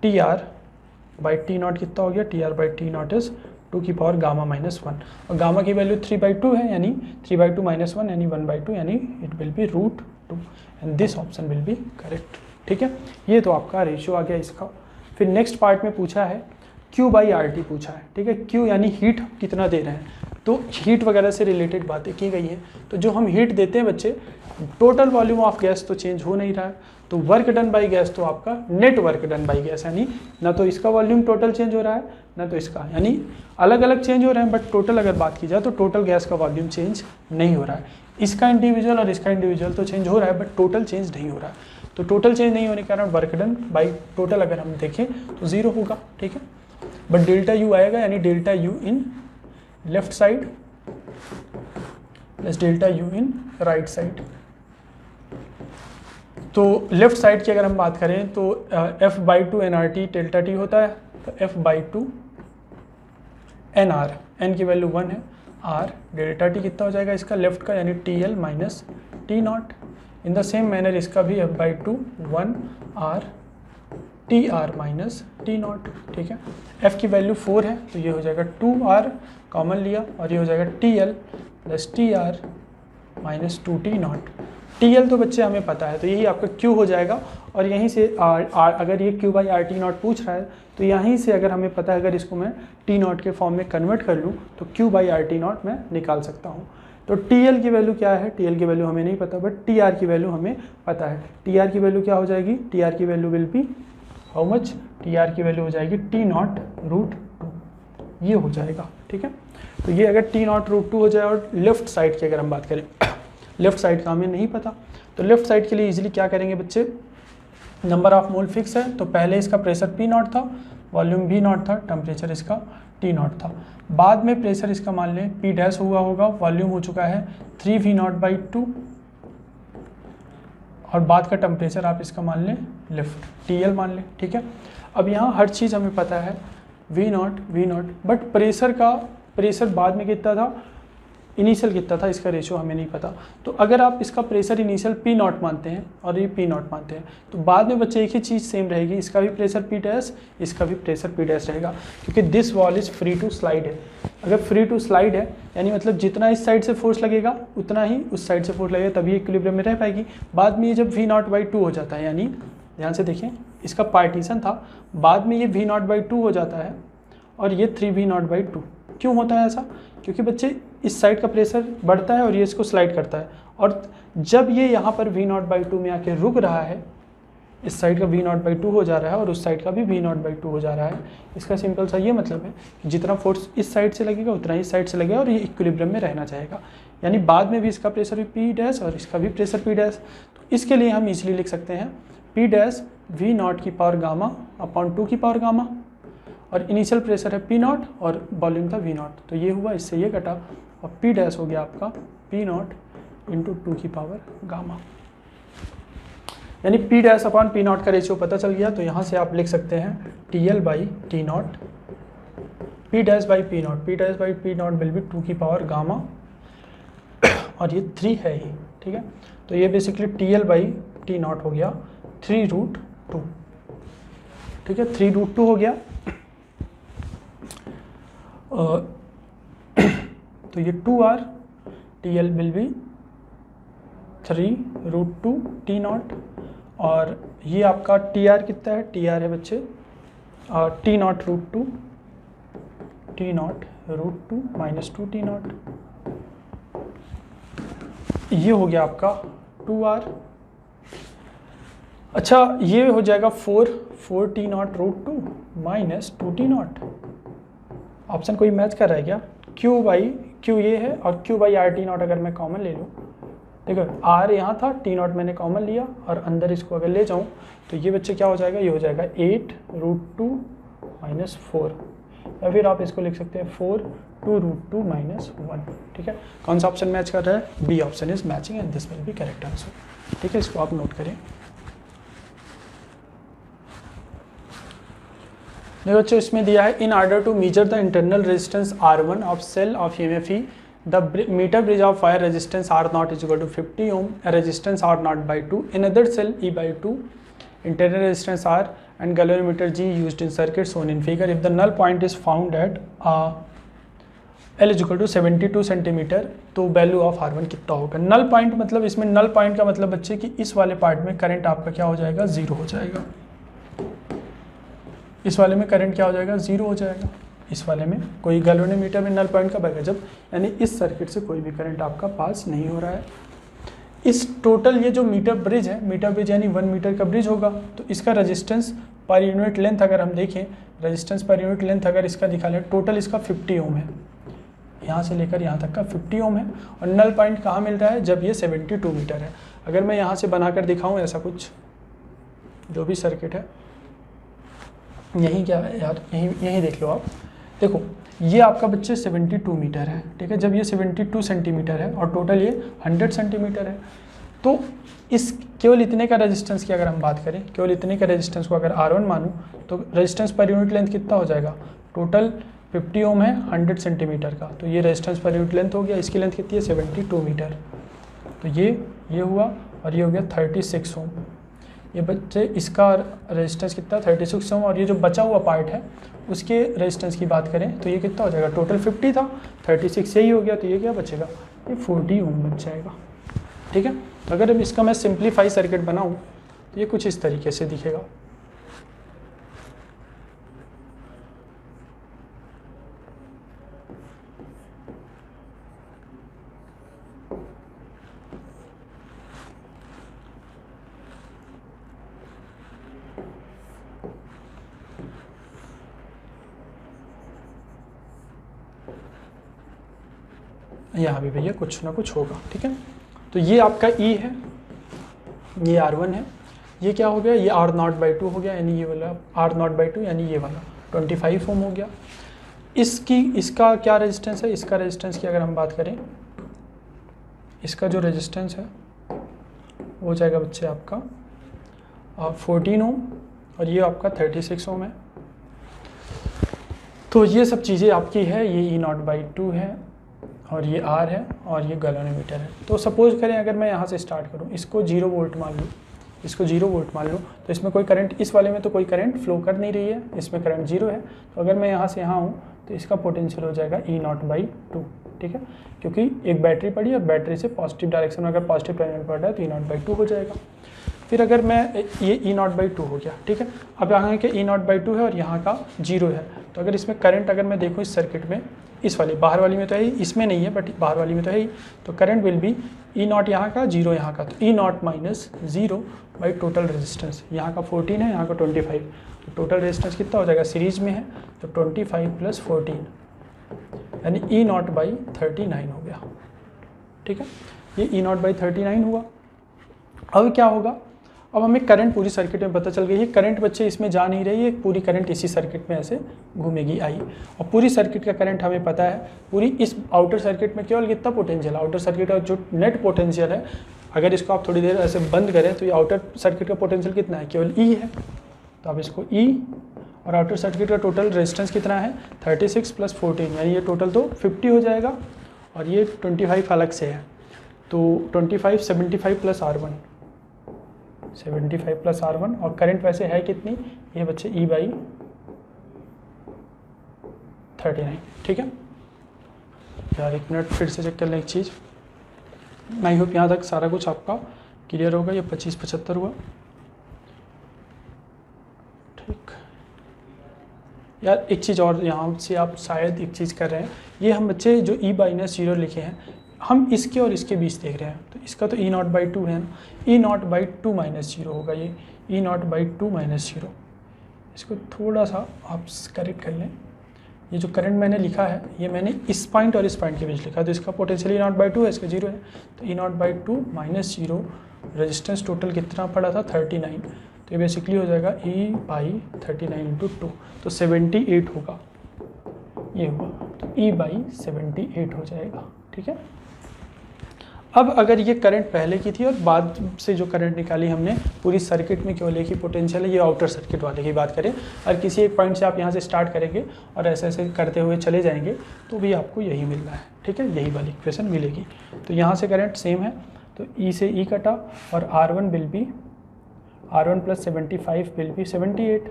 TR/T0 कितना हो गया, TR/T0 इज 2 की पावर गामा-1, और गामा की वैल्यू 3/2 है, यानी 3/2 - 1 यानी 1/2, यानी it will B √2 and this option will be correct, ठीक है। ये तो आपका रेशियो आ गया इसका। फिर नेक्स्ट पार्ट में पूछा है Q/RT पूछा है, ठीक है। Q यानी हीट कितना दे रहे हैं, तो हीट वगैरह से रिलेटेड बातें की गई हैं। तो जो हम हीट देते हैं बच्चे, टोटल वॉल्यूम ऑफ गैस तो चेंज हो नहीं रहा है, तो वर्क डन बाई गैस तो आपका net work done by gas, यानी ना तो इसका वॉल्यूम टोटल चेंज हो रहा है ना तो इसका, यानी अलग अलग चेंज हो रहे हैं, बट टोटल अगर बात की जाए तो टोटल गैस का वॉल्यूम चेंज नहीं हो रहा है। इसका इंडिविजुअल और इसका इंडिविजुअल तो चेंज हो रहा है, बट टोटल चेंज नहीं हो रहा है। तो टोटल चेंज नहीं होने के कारण वर्क डन बाई टोटल अगर हम देखें तो 0 होगा, ठीक है। बट डेल्टा U आएगा, यानी delta U in left side plus delta U in right side. तो लेफ्ट साइड की अगर हम बात करें तो F/2 nRT डेल्टा T होता है, तो F/2 nR, n की वैल्यू 1 है, R डेल्टा T कितना हो जाएगा इसका लेफ्ट का, यानी TL minus T0। In the same manner इसका भी F/2 1R TR minus T0, ठीक है। F की वैल्यू 4 है, तो ये हो जाएगा 2R कॉमन लिया, और ये हो जाएगा TL plus TR minus 2T0। TL तो बच्चे हमें पता है, तो यही आपका Q हो जाएगा। और यहीं से अगर ये Q/RT0 पूछ रहा है, तो यहीं से अगर हमें पता है, अगर इसको मैं T0 के फॉर्म में कन्वर्ट कर लूँ तो Q/RT0 मैं निकाल सकता हूँ। तो TL की वैल्यू क्या है, TL की वैल्यू हमें नहीं पता, बट TR की वैल्यू हमें पता है। TR की वैल्यू क्या हो जाएगी, TR की value will be how much, TR की वैल्यू हो जाएगी T0 √2, ये हो जाएगा, ठीक है। तो ये अगर T0 √2 हो जाए, और लेफ्ट साइड की अगर हम बात करें, लेफ्ट साइड का हमें नहीं पता, तो लेफ्ट साइड के लिए इजीली क्या करेंगे बच्चे, नंबर ऑफ मोल फिक्स है, तो पहले इसका प्रेशर P0 था, वॉल्यूम V0 था, टेम्परेचर इसका T0 था। बाद में प्रेशर इसका मान लें P' हुआ होगा, वॉल्यूम हो चुका है 3V0/2, और बाद का टेम्परेचर आप इसका मान लें लेफ्ट TL मान लें, ठीक है। अब यहाँ हर चीज़ हमें पता है, V0, बट प्रेशर बाद में कितना था, इनिशियल कितना था, इसका रेशियो हमें नहीं पता। तो अगर आप इसका प्रेशर इनिशियल P0 मानते हैं और ये P0 मानते हैं, तो बाद में बच्चे एक ही चीज़ सेम रहेगी, इसका भी प्रेशर P', इसका भी प्रेशर P' रहेगा, क्योंकि this wall is free to slide है। अगर फ्री टू स्लाइड है, यानी मतलब जितना इस साइड से फोर्स लगेगा उतना ही उस साइड से फोर्स लगेगा, तभी इक्विलिब्रियम में रह पाएगी। बाद में ये जब V0/2 हो जाता है, यानी ध्यान से देखिए, इसका पार्टीशन था, बाद में ये V0/2 हो जाता है और ये 3V0/2। क्यों होता है ऐसा, क्योंकि बच्चे इस साइड का प्रेशर बढ़ता है और ये इसको स्लाइड करता है, और जब ये यहाँ पर V0/2 में आके रुक रहा है, इस साइड का V0/2 हो जा रहा है और उस साइड का भी V0/2 हो जा रहा है। इसका सिंपल सा ये मतलब है कि जितना फोर्स इस साइड से लगेगा उतना ही इस साइड से लगेगा और ये इक्विलिब्रियम में रहना चाहेगा, यानी बाद में भी इसका प्रेशर भी P' और इसका भी प्रेशर P'। तो इसके लिए हम इजीली लिख सकते हैं P' V0 की पावर गामा/2 की पावर गामा, और इनिशियल प्रेशर है P0 और वॉल्यूम था V0, तो ये हुआ, इससे ये कटा, और P' हो गया आपका P0 × 2 की पावर गामा। यानी P dash upon P not का रेशियो पता चल गया। तो यहाँ से आप लिख सकते हैं T L by T not P dash by P not, P dash by P not will be 2 की पावर गामा, और ये 3 है ही, ठीक है। तो ये basically T L by T not हो गया 3√2, ठीक है, 3√2 हो गया। तो ये 2r T L will be 3√2 T not, और ये आपका टी आर कितना है, टी आर है बच्चे T not √2 minus 2 T not, ये हो गया आपका 2r। अच्छा ये हो जाएगा 4 T not √2 minus 2 T not. Option कोई मैच कर रहा है क्या? क्यू ये है और Q by R T not अगर मैं कॉमन ले लूँ, देखो आर यहाँ था, टी नॉट मैंने कॉमन लिया और अंदर इसको अगर ले जाऊँ तो ये बच्चे क्या हो जाएगा, ये हो जाएगा 8√2 माइनस 4, या फिर आप इसको लिख सकते हैं 4 माइनस 1, ठीक है। कौन सा ऑप्शन मैच कर रहा है? B option is matching and this will be correct answer, ठीक है। इसको आप नोट करें। देखो बच्चों इसमें दिया है in order to measure the internal resistance R1 of cell of EMFE the meter bridge of fire resistance R0 is equal to 50 ohm, resistance R0 by 2 in other cell E by 2, internal resistance R and galvanometer G used in circuit shown in figure. If the null point is found at L is equal to 72 centimetre, तो वैल्यू ऑफ R1 कितना होगा? नल पॉइंट मतलब इसमें नल पॉइंट का मतलब बच्चे कि इस वाले पार्ट में करंट आपका क्या हो जाएगा, 0 हो जाएगा। इस वाले में करंट क्या हो जाएगा, 0 हो जाएगा। इस वाले में कोई गैल्वेनोमीटर में नल पॉइंट कब आएगा, जब यानी इस सर्किट से कोई भी करंट आपका पास नहीं हो रहा है। इस टोटल ये जो मीटर ब्रिज है, मीटर ब्रिज यानी 1 मीटर का ब्रिज होगा, तो इसका रेजिस्टेंस पर यूनिट लेंथ अगर हम देखें, रेजिस्टेंस पर यूनिट लेंथ अगर इसका दिखा लें, टोटल इसका 50 ओम है, यहाँ से लेकर यहाँ तक का 50 ओम है। और नल पॉइंट कहाँ मिल रहा है, जब ये 72 मीटर है। अगर मैं यहाँ से बनाकर दिखाऊँ ऐसा कुछ, जो भी सर्किट है, यही क्या है यार, यही देख लो आप। देखो ये आपका बच्चे 72 मीटर है, ठीक है। जब ये 72 सेंटीमीटर है और टोटल ये 100 सेंटीमीटर है, तो इस केवल इतने का रेजिस्टेंस की अगर हम बात करें, केवल इतने का रेजिस्टेंस को अगर R1 मानूँ, तो रेजिस्टेंस पर यूनिट लेंथ कितना हो जाएगा, टोटल 50 ओम है 100 सेंटीमीटर का, तो ये रेजिस्टेंस पर यूनिट लेंथ हो गया। इसकी लेंथ कितनी है, 72 मीटर, तो ये हुआ, और ये हो गया 36 ओम। ये बच्चे इसका रेजिस्टेंस कितना, 36 ओम, और ये जो बचा हुआ पार्ट है उसके रेजिस्टेंस की बात करें तो ये कितना हो जाएगा, टोटल 50 था, 36 यही हो गया, तो ये क्या बचेगा, ये 40 ओम बच जाएगा, ठीक है। तो अगर इसका मैं सिंप्लीफाई सर्किट बनाऊं तो ये कुछ इस तरीके से दिखेगा। यहाँ भी भैया कुछ ना कुछ होगा, ठीक है। तो ये आपका E है, ये R1 है, ये क्या हो गया, ये R0/2 हो गया, यानी ये वाला R0/2 यानी ये वाला 25 ओम हो गया। इसका क्या रेजिस्टेंस है, इसका रेजिस्टेंस की अगर हम बात करें, इसका जो रेजिस्टेंस है वो हो जाएगा बच्चे आपका 14 ओम, और ये आपका 36 ओम है। तो ये सब चीज़ें आपकी है, ये E0/2 है, और ये R है, और ये गैल्वेनोमीटर है। तो सपोज करें अगर मैं यहाँ से स्टार्ट करूँ, इसको 0 वोल्ट मान लूँ, इसको 0 वोल्ट मान लूँ, तो इसमें कोई करंट, इस वाले में तो कोई करंट फ्लो कर नहीं रही है, इसमें करंट 0 है। तो अगर मैं यहाँ से यहाँ हूँ तो इसका पोटेंशियल हो जाएगा E0/2, ठीक है, क्योंकि एक बैटरी पड़ी और बैटरी से पॉजिटिव डायरेक्शन में अगर पॉजिटिव करंट पड़ रहा है तो E0/2 हो जाएगा। फिर अगर मैं ये E0/2 हो गया, ठीक है। अब यहाँ के E0/2 है और यहाँ का 0 है, तो अगर इसमें करंट अगर मैं देखूँ इस सर्किट में, इस वाली बाहर वाली में तो है ही, इसमें नहीं है बट बाहर वाली में तो है ही, तो करंट विल बी E0 यहाँ का, 0 यहाँ का, तो E0 minus 0 by total resistance. यहाँ का 14 है, यहाँ का 25, तो टोटल रेजिस्टेंस कितना हो जाएगा, सीरीज में है तो 25 + 14 यानी E0/39 हो गया, ठीक है। ये E0/39 हुआ। अब क्या होगा, अब हमें करंट पूरी सर्किट में पता चल गई है। करंट बच्चे इसमें जा नहीं रही है, पूरी करंट इसी सर्किट में ऐसे घूमेगी आई, और पूरी सर्किट का करंट हमें पता है। पूरी इस आउटर सर्किट में केवल कितना पोटेंशियल, आउटर सर्किट का जो नेट पोटेंशियल है अगर इसको आप थोड़ी देर ऐसे बंद करें तो ये आउटर सर्किट का पोटेंशियल कितना है, केवल ई है, तो आप इसको ई, और आउटर सर्किट का टोटल रेजिस्टेंस कितना है 36 + 14, यानी ये टोटल तो 50 हो जाएगा, और ये 25 अलग से है, तो 25 75 + R1, 75 + R1, और करंट वैसे है कितनी, ये बच्चे E/39, ठीक है यार। एक मिनट फिर से चेक कर लें एक चीज़। आई होप यहाँ तक सारा कुछ आपका क्लियर होगा। ये 25-75 हुआ, ठीक यार। एक चीज़ और यहाँ से आप शायद एक चीज़ कर रहे हैं, ये हम बच्चे जो E/0 लिखे हैं, हम इसके और इसके बीच देख रहे हैं, तो इसका तो E0/2 है ना, E0/2 - 0 होगा, ये E0/2 - 0। इसको थोड़ा सा आप करेक्ट कर लें। ये जो करंट मैंने लिखा है, ये मैंने इस पॉइंट और इस पॉइंट के बीच लिखा है, तो इसका पोटेंशियल E0/2 है, इसका 0 है, तो E0/2 - 0, रेजिस्टेंस टोटल कितना पड़ा था 39, तो ये बेसिकली हो जाएगा E/39 × 2, तो 78 होगा, ये हुआ, तो E/78 हो जाएगा, ठीक है। अब अगर ये करंट पहले की थी और बाद से जो करंट निकाली हमने, पूरी सर्किट में केवल एक ही पोटेंशियल है, ये आउटर सर्किट वाले की बात करें, और किसी एक पॉइंट से आप यहाँ से स्टार्ट करेंगे और ऐसे ऐसे करते हुए चले जाएंगे, तो भी आपको यही मिलना है, ठीक है, यही वाली इक्वेशन मिलेगी। तो यहाँ से करंट सेम है, तो E से E कटा, और R1 + 75 विल बी 78,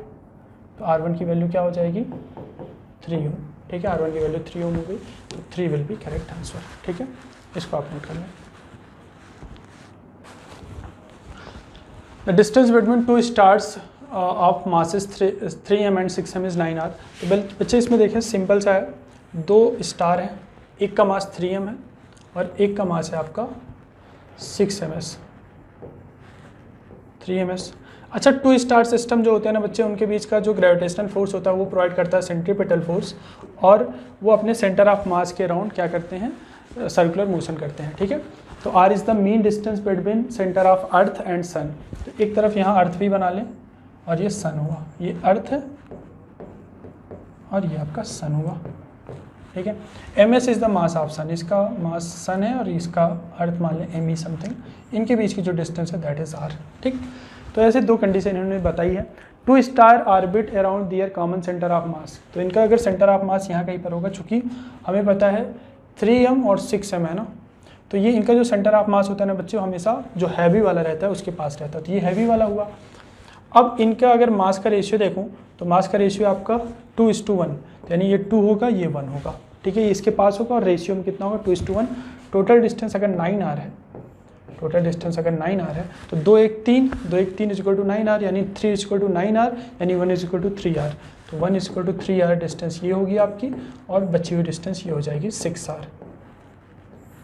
तो R1 की वैल्यू क्या हो जाएगी 3 Ω, ठीक है, R1 की वैल्यू 3 Ω हो गई, तो 3 विल बी करेक्ट आंसर, ठीक है, इसको आप नोट कर लें। The distance between two stars of masses 3m and 6m is 9r। तो बच्चे इसमें देखें सिंपल सा है, दो स्टार हैं, एक का मास 3m है और एक का मास है आपका 6ms 3ms। अच्छा, टू स्टार सिस्टम जो होते हैं ना बच्चे, उनके बीच का जो ग्रेविटेशनल फोर्स होता है वो प्रोवाइड करता है सेंट्रीपिटल फोर्स, और वो अपने सेंटर ऑफ मास के अराउंड क्या करते हैं, सर्कुलर मोशन करते हैं, ठीक है। तो r is the mean distance between centre of earth and sun. तो एक तरफ यहाँ अर्थ भी बना लें और ये सन हुआ, ये अर्थ है और ये आपका सन हुआ, ठीक है। ms is the mass of sun, इसका मास सन है और इसका अर्थ मान लें me समथिंग, इनके बीच की जो डिस्टेंस है दैट इज़ r, ठीक। तो ऐसे दो कंडीशन इन्होंने बताई है। Two star orbit around their common centre of mass, तो इनका अगर सेंटर ऑफ मास यहाँ कहीं पर होगा, चूँकि हमें पता है 3m और 6m है ना, तो ये इनका जो सेंटर ऑफ मास होता है ना बच्चों, हमेशा जो हैवी वाला रहता है उसके पास रहता है, तो ये हैवी वाला हुआ। अब इनका अगर मास का रेशियो देखूं तो मास का रेशियो आपका 2:1, यानी ये 2 होगा, ये 1 होगा, ठीक है, ये इसके पास होगा, और रेशियो में कितना होगा 2:1। टोटल डिस्टेंस अगर 9r है, टोटल डिस्टेंस अगर 9r है, तो 2 1 3 = 9r, यानी 3 = 9r, यानी 1 = 3r, तो 1 = 3r डिस्टेंस ये होगी आपकी, और बची हुई डिस्टेंस ये हो जाएगी 6r।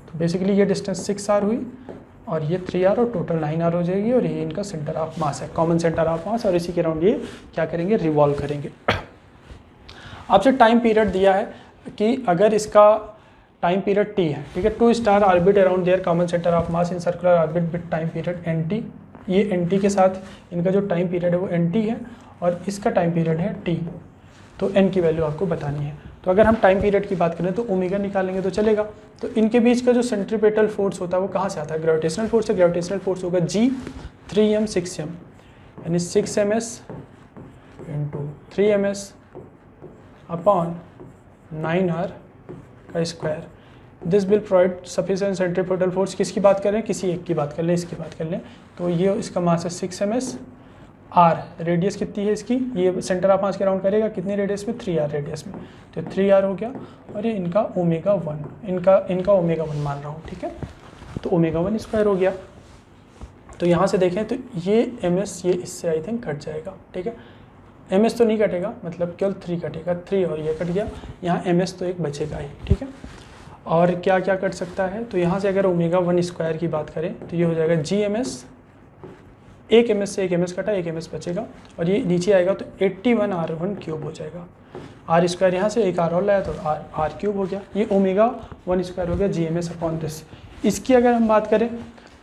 तो बेसिकली ये डिस्टेंस 6r हुई और ये 3r, और टोटल 9r हो जाएगी, और ये इनका सेंटर ऑफ मास है, कॉमन सेंटर ऑफ मास, और इसी के अराउंड ये क्या करेंगे, रिवॉल्व करेंगे। आपसे टाइम पीरियड दिया है कि अगर इसका टाइम पीरियड t है, ठीक है, two star orbit around there common centre of mass in circular orbit with time period nt, ये nt के साथ इनका जो टाइम पीरियड है वो nt है, और इसका टाइम पीरियड है t, तो n की वैल्यू आपको बतानी है। तो अगर हम टाइम पीरियड की बात करें तो ओमेगा निकालेंगे तो चलेगा। तो इनके बीच का जो सेंट्रीपिटल फोर्स होता है वो कहाँ से आता है, ग्रेविटेशनल फोर्स है, ग्रेविटेशनल फोर्स होगा G 3m 6m, यानी 6ms × 3ms अपॉन 9r का square. This will provide sufficient centripetal force. किसकी बात कर रहे हैं, किसी एक की बात कर लें, इसकी बात कर लें, तो ये इसका मास है 6ms, r रेडियस कितनी है इसकी, ये सेंटर ऑफ मास के राउंड करेगा कितनी रेडियस में, 3r रेडियस में, तो 3r हो गया, और ये इनका ओमेगा 1, इनका ओमेगा 1 मान रहा हूँ, ठीक है, तो ओमेगा 1 स्क्वायर हो गया। तो यहाँ से देखें तो ये ms ये इससे आई थिंक कट जाएगा, ठीक है, ms तो नहीं कटेगा, मतलब केवल 3 कटेगा, 3 और ये कट गया, यहाँ ms तो एक बचेगा ही, ठीक है। और क्या क्या कट सकता है, तो यहाँ से अगर ओमेगा 1 स्क्वायर की बात करें तो ये हो जाएगा Gms, एक ms से एक ms कटा, एक ms बचेगा, और ये नीचे आएगा तो 81r1³ हो जाएगा, r स्क्वायर यहाँ से एक r और लाया तो r³ हो गया, ये ओमेगा 1 स्क्वायर हो गया Gms अपॉन दिस। इसकी अगर हम बात करें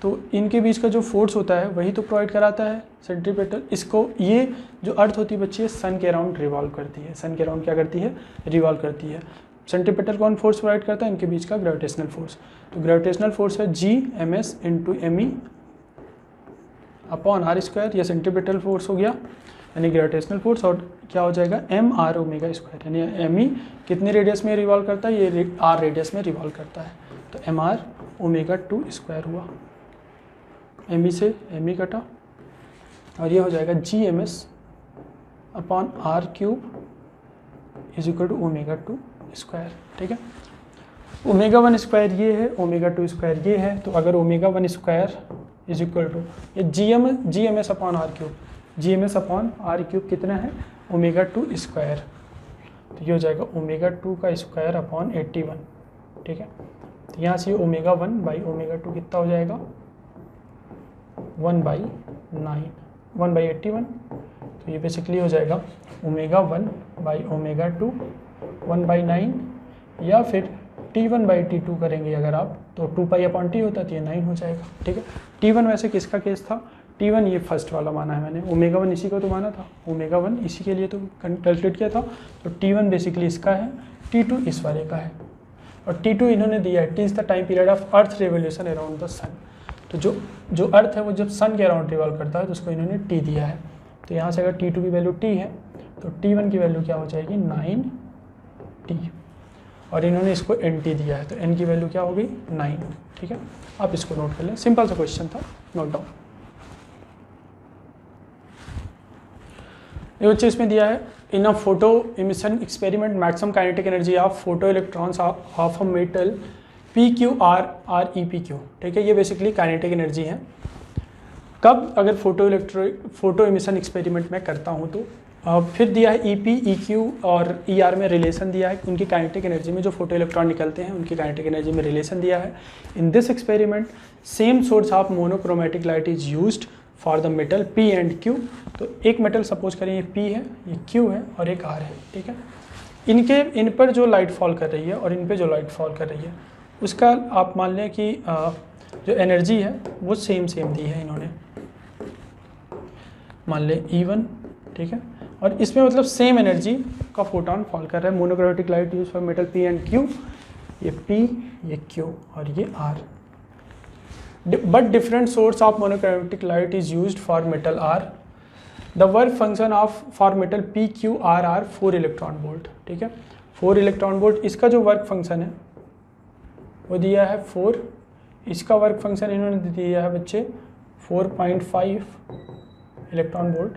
तो इनके बीच का जो फोर्स होता है वही तो प्रोवाइड कराता है सेंट्रीपिटल। इसको ये जो अर्थ होती है बच्ची, सन के अराउंड रिवॉल्व करती है, सन के अराउंड क्या करती है, रिवॉल्व करती है। सेंट्रीपिटल कौन फोर्स प्रोवाइड करता है? इनके बीच का ग्रेविटेशनल फोर्स। तो ग्रेविटेशनल फोर्स है G M S into M E upon R square, ये सेंट्रीपिटल फोर्स हो गया यानी ग्रेविटेशनल फोर्स, और क्या हो जाएगा एम आर ओमेगा स्क्वायर, यानी एम ई कितने रेडियस में रिवॉल्व करता है? ये आर रेडियस में रिवॉल्व करता है, तो एम आर ओमेगा 2 स्क्वायर हुआ, एम ई से एम ई कटा, और ये हो जाएगा G M S upon R cube is equal to omega 2 square. ठीक है, ओमेगा 1 स्क्वायर ये है, ओमेगा 2 स्क्वायर ये है, तो अगर omega 1 square is equal to ये G M S upon R cube, G M S upon R cube कितना है? ओमेगा 2 स्क्वायर, तो ये हो जाएगा ओमेगा 2 का स्क्वायर अपॉन 81। ठीक है, तो यहाँ से ओमेगा 1 बाई ओमेगा 2 कितना हो जाएगा? 1/9, 1/81, तो ये बेसिकली हो जाएगा ओमेगा 1 बाई ओमेगा 2 1/9, या फिर T1/T2 करेंगे अगर आप तो 2 पाई टी होता है, तो ये 9 हो जाएगा। ठीक है, T1 वैसे किसका केस था? T1 ये फर्स्ट वाला माना है मैंने, ओमेगा 1 इसी को तो माना था, ओमेगा 1 इसी के लिए तो कैलकुलेट किया था, तो T1 बेसिकली इसका है, T2 इस वाले का है, और T2 इन्होंने दिया है, T is the time period of earth revolution around the sun. तो जो अर्थ है वो जब सन के अराउंड रिवॉल्व करता है तो उसको इन्होंने T दिया है, तो यहाँ से अगर T2 की वैल्यू T है तो T1 की वैल्यू क्या हो जाएगी? 9T, और इन्होंने इसको NT दिया है, तो N की वैल्यू क्या हो गई? 9। ठीक है, आप इसको नोट कर लें, सिंपल सा क्वेश्चन था, नोट डाउन। ये बच्चे इसमें दिया है, in a photo emission experiment maximum kinetic energy of photo electrons of a metal PQR are EPQ। ठीक है, ये बेसिकली काइनेटिक एनर्जी है। कब? अगर फोटो इमिशन एक्सपेरिमेंट में करता हूँ तो फिर दिया है EP, EQ और ER में रिलेशन दिया है, उनकी काइनेटिक एनर्जी में जो फोटो इलेक्ट्रॉन निकलते हैं उनकी काइनेटिक एनर्जी में रिलेशन दिया है। In this experiment same source of monochromatic light is used for the metal P and Q। तो एक मेटल सपोज करें ये P है, ये Q है और एक R है। ठीक है, इन पर जो लाइट फॉल कर रही है और इन पे जो लाइट फॉल कर रही है उसका आप मान लें कि जो एनर्जी है वो सेम दी है इन्होंने, मान लें E1। ठीक है, और इसमें मतलब सेम एनर्जी का फोटोन फॉल कर रहा है। Monochromatic light use for metal P and Q, ये P, ये Q और ये R। But different source of monochromatic light is used for metal R। The work function of for metal PQR are 4 electron volt. ठीक है, 4 इलेक्ट्रॉन वोल्ट इसका जो वर्क फंक्शन है वो दिया है 4, इसका वर्क फंक्शन इन्होंने दिया है बच्चे 4.5 इलेक्ट्रॉन वोल्ट,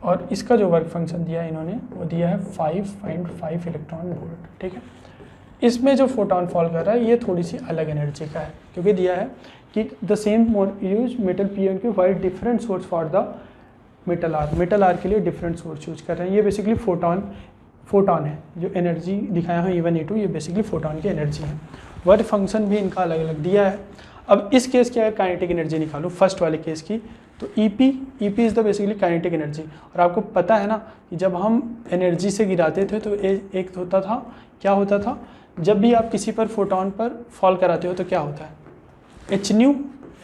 और इसका जो वर्क फंक्शन दिया है इन्होंने वो दिया है 5.5 इलेक्ट्रॉन वोल्ट। ठीक है, इसमें जो फोटोन फॉल कर रहा है ये थोड़ी सी अलग एनर्जी का है, क्योंकि दिया है कि the same use metal P and Q while different source for the metal R। Metal R के लिए डिफरेंट सोर्स यूज कर रहे हैं। ये बेसिकली फोटोन है, जो एनर्जी दिखाया है E1 E2 ये बेसिकली फोटोन की एनर्जी है। वर्क फंक्शन भी इनका अलग अलग दिया है। अब इस केस की अगर काइनेटिक एनर्जी निकालो फर्स्ट वाले केस की, तो EP is the basically kinetic energy. और आपको पता है ना कि जब हम एनर्जी से गिराते थे तो एक होता था, क्या होता था, जब भी आप किसी पर फोटोन पर फॉल कराते हो तो क्या होता है, hν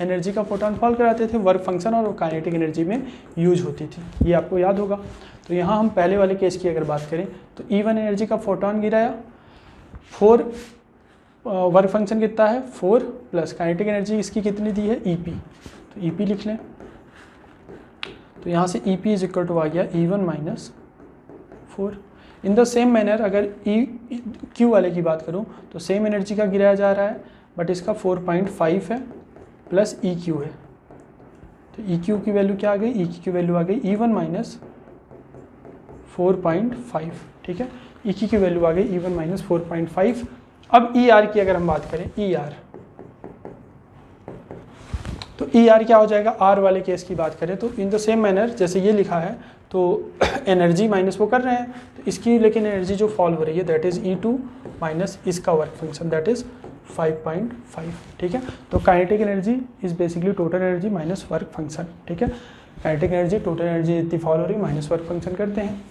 एनर्जी का फोटोन फॉल कराते थे, वर्क फंक्शन और वो काइनेटिक एनर्जी में यूज होती थी, ये आपको याद होगा। तो यहाँ हम पहले वाले केस की अगर बात करें तो E1 एनर्जी का फोटोन गिराया, 4 वर्क फंक्शन कितना है 4 प्लस काइनेटिक एनर्जी इसकी कितनी दी है EP, तो EP लिख लें। तो यहाँ से EP इज इक्वल टू आ गया E1 minus 4। In the same manner अगर Q वाले की बात करूँ तो सेम एनर्जी का गिराया जा रहा है, बट इसका 4.5 है प्लस EQ है, तो EQ की वैल्यू क्या आ गई, EQ की वैल्यू आ गई E1 माइनस 4.5। ठीक है, EQ की वैल्यू आ गई E1 माइनस 4.5। अब ER की अगर हम बात करें, ER, तो ER क्या हो जाएगा, R वाले केस की बात करें तो इन द सेम मैनर जैसे ये लिखा है तो एनर्जी माइनस वो कर रहे हैं, तो इसकी लेकिन एनर्जी जो फॉल हो रही है दैट इज़ E2 माइनस इसका वर्क फंक्शन दैट इज़ 5.5। ठीक है, तो kinetic energy is basically total energy minus work function. ठीक है, काइनेटिक एनर्जी टोटल एनर्जी जितनी फॉल हो रही है माइनस वर्क फंक्शन करते हैं।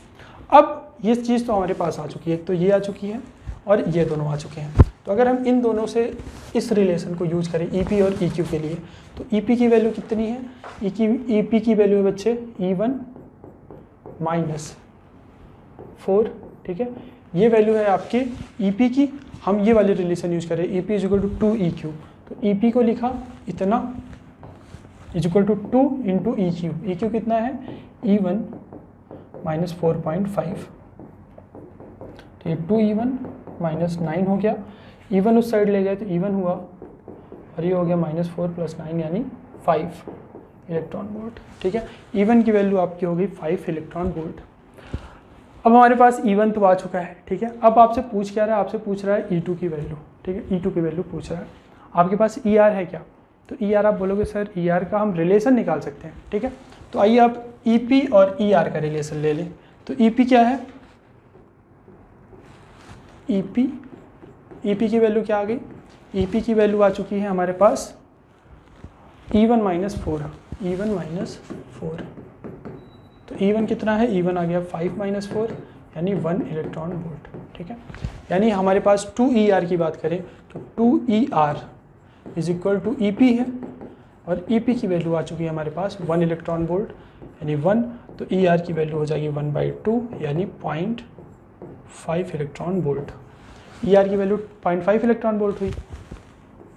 अब ये चीज़ तो हमारे पास आ चुकी है, एक तो ये आ चुकी है और ये दोनों आ चुके हैं। तो अगर हम इन दोनों से इस रिलेशन को यूज करें EP और EQ के लिए, तो EP की वैल्यू कितनी है, EP की वैल्यू है बच्चे E1 माइनस 4 ठीक है। ये वैल्यू है आपके EP की, हम ये वाली रिलेशन यूज करें, EP is equal to 2EQ, तो EP को लिखा इतना is equal to 2 into EQ, EQ कितना है E1 माइनस 4.5, तो ये 2E1 माइनस 9 हो गया, E1 उस साइड ले गए तो E1 हुआ, और ये हो गया -4 + 9 यानी 5 इलेक्ट्रॉन वोल्ट, ठीक है। E1 की वैल्यू आपकी हो गई 5 इलेक्ट्रॉन वोल्ट। अब हमारे पास E1 तो आ चुका है, ठीक है। अब आपसे पूछ क्या रहा है, आपसे पूछ रहा है E2 की वैल्यू, ठीक है, E2 की वैल्यू पूछ रहा है। आपके पास ER है क्या, तो ER आप बोलोगे सर ER का हम रिलेशन निकाल सकते हैं, ठीक है। तो आइए आप EP और ER का रिलेशन ले लें। तो EP क्या है, EP की वैल्यू क्या आ गई, EP की वैल्यू आ चुकी है हमारे पास E1 - 4, E1 - 4, तो E1 कितना है, E1 आ गया 5 - 4 यानी 1 इलेक्ट्रॉन वोल्ट, ठीक है। यानी हमारे पास 2ER की बात करें तो 2ER is equal to EP है, और EP की वैल्यू आ चुकी है हमारे पास 1 इलेक्ट्रॉन वोल्ट यानी 1, तो ER की वैल्यू हो जाएगी 1/2 यानी 0.5 इलेक्ट्रॉन वोल्ट। ER की वैल्यू 0.5 इलेक्ट्रॉन वोल्ट हुई।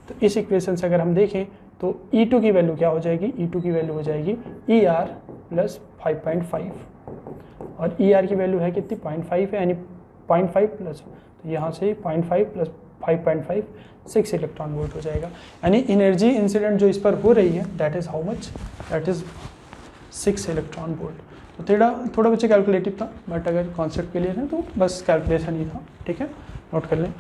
तो इस इक्वेशन से अगर हम देखें तो E2 की वैल्यू क्या हो जाएगी, E2 की वैल्यू हो जाएगी ER + 5.5, और ER की वैल्यू है कितनी 0.5 है, यानी 0.5 प्लस, तो यहाँ से 0.5 + 5.5 6 इलेक्ट्रॉन वोल्ट हो जाएगा। यानी एनर्जी इंसिडेंट जो इस पर हो रही है that is how much, that is 6 electron volt. तो थोड़ा बच्चे कैलकुलेटिव था, बट अगर कॉन्सेप्ट क्लियर है तो बस कैलकुलेशन ही था, ठीक है, नोट कर लें।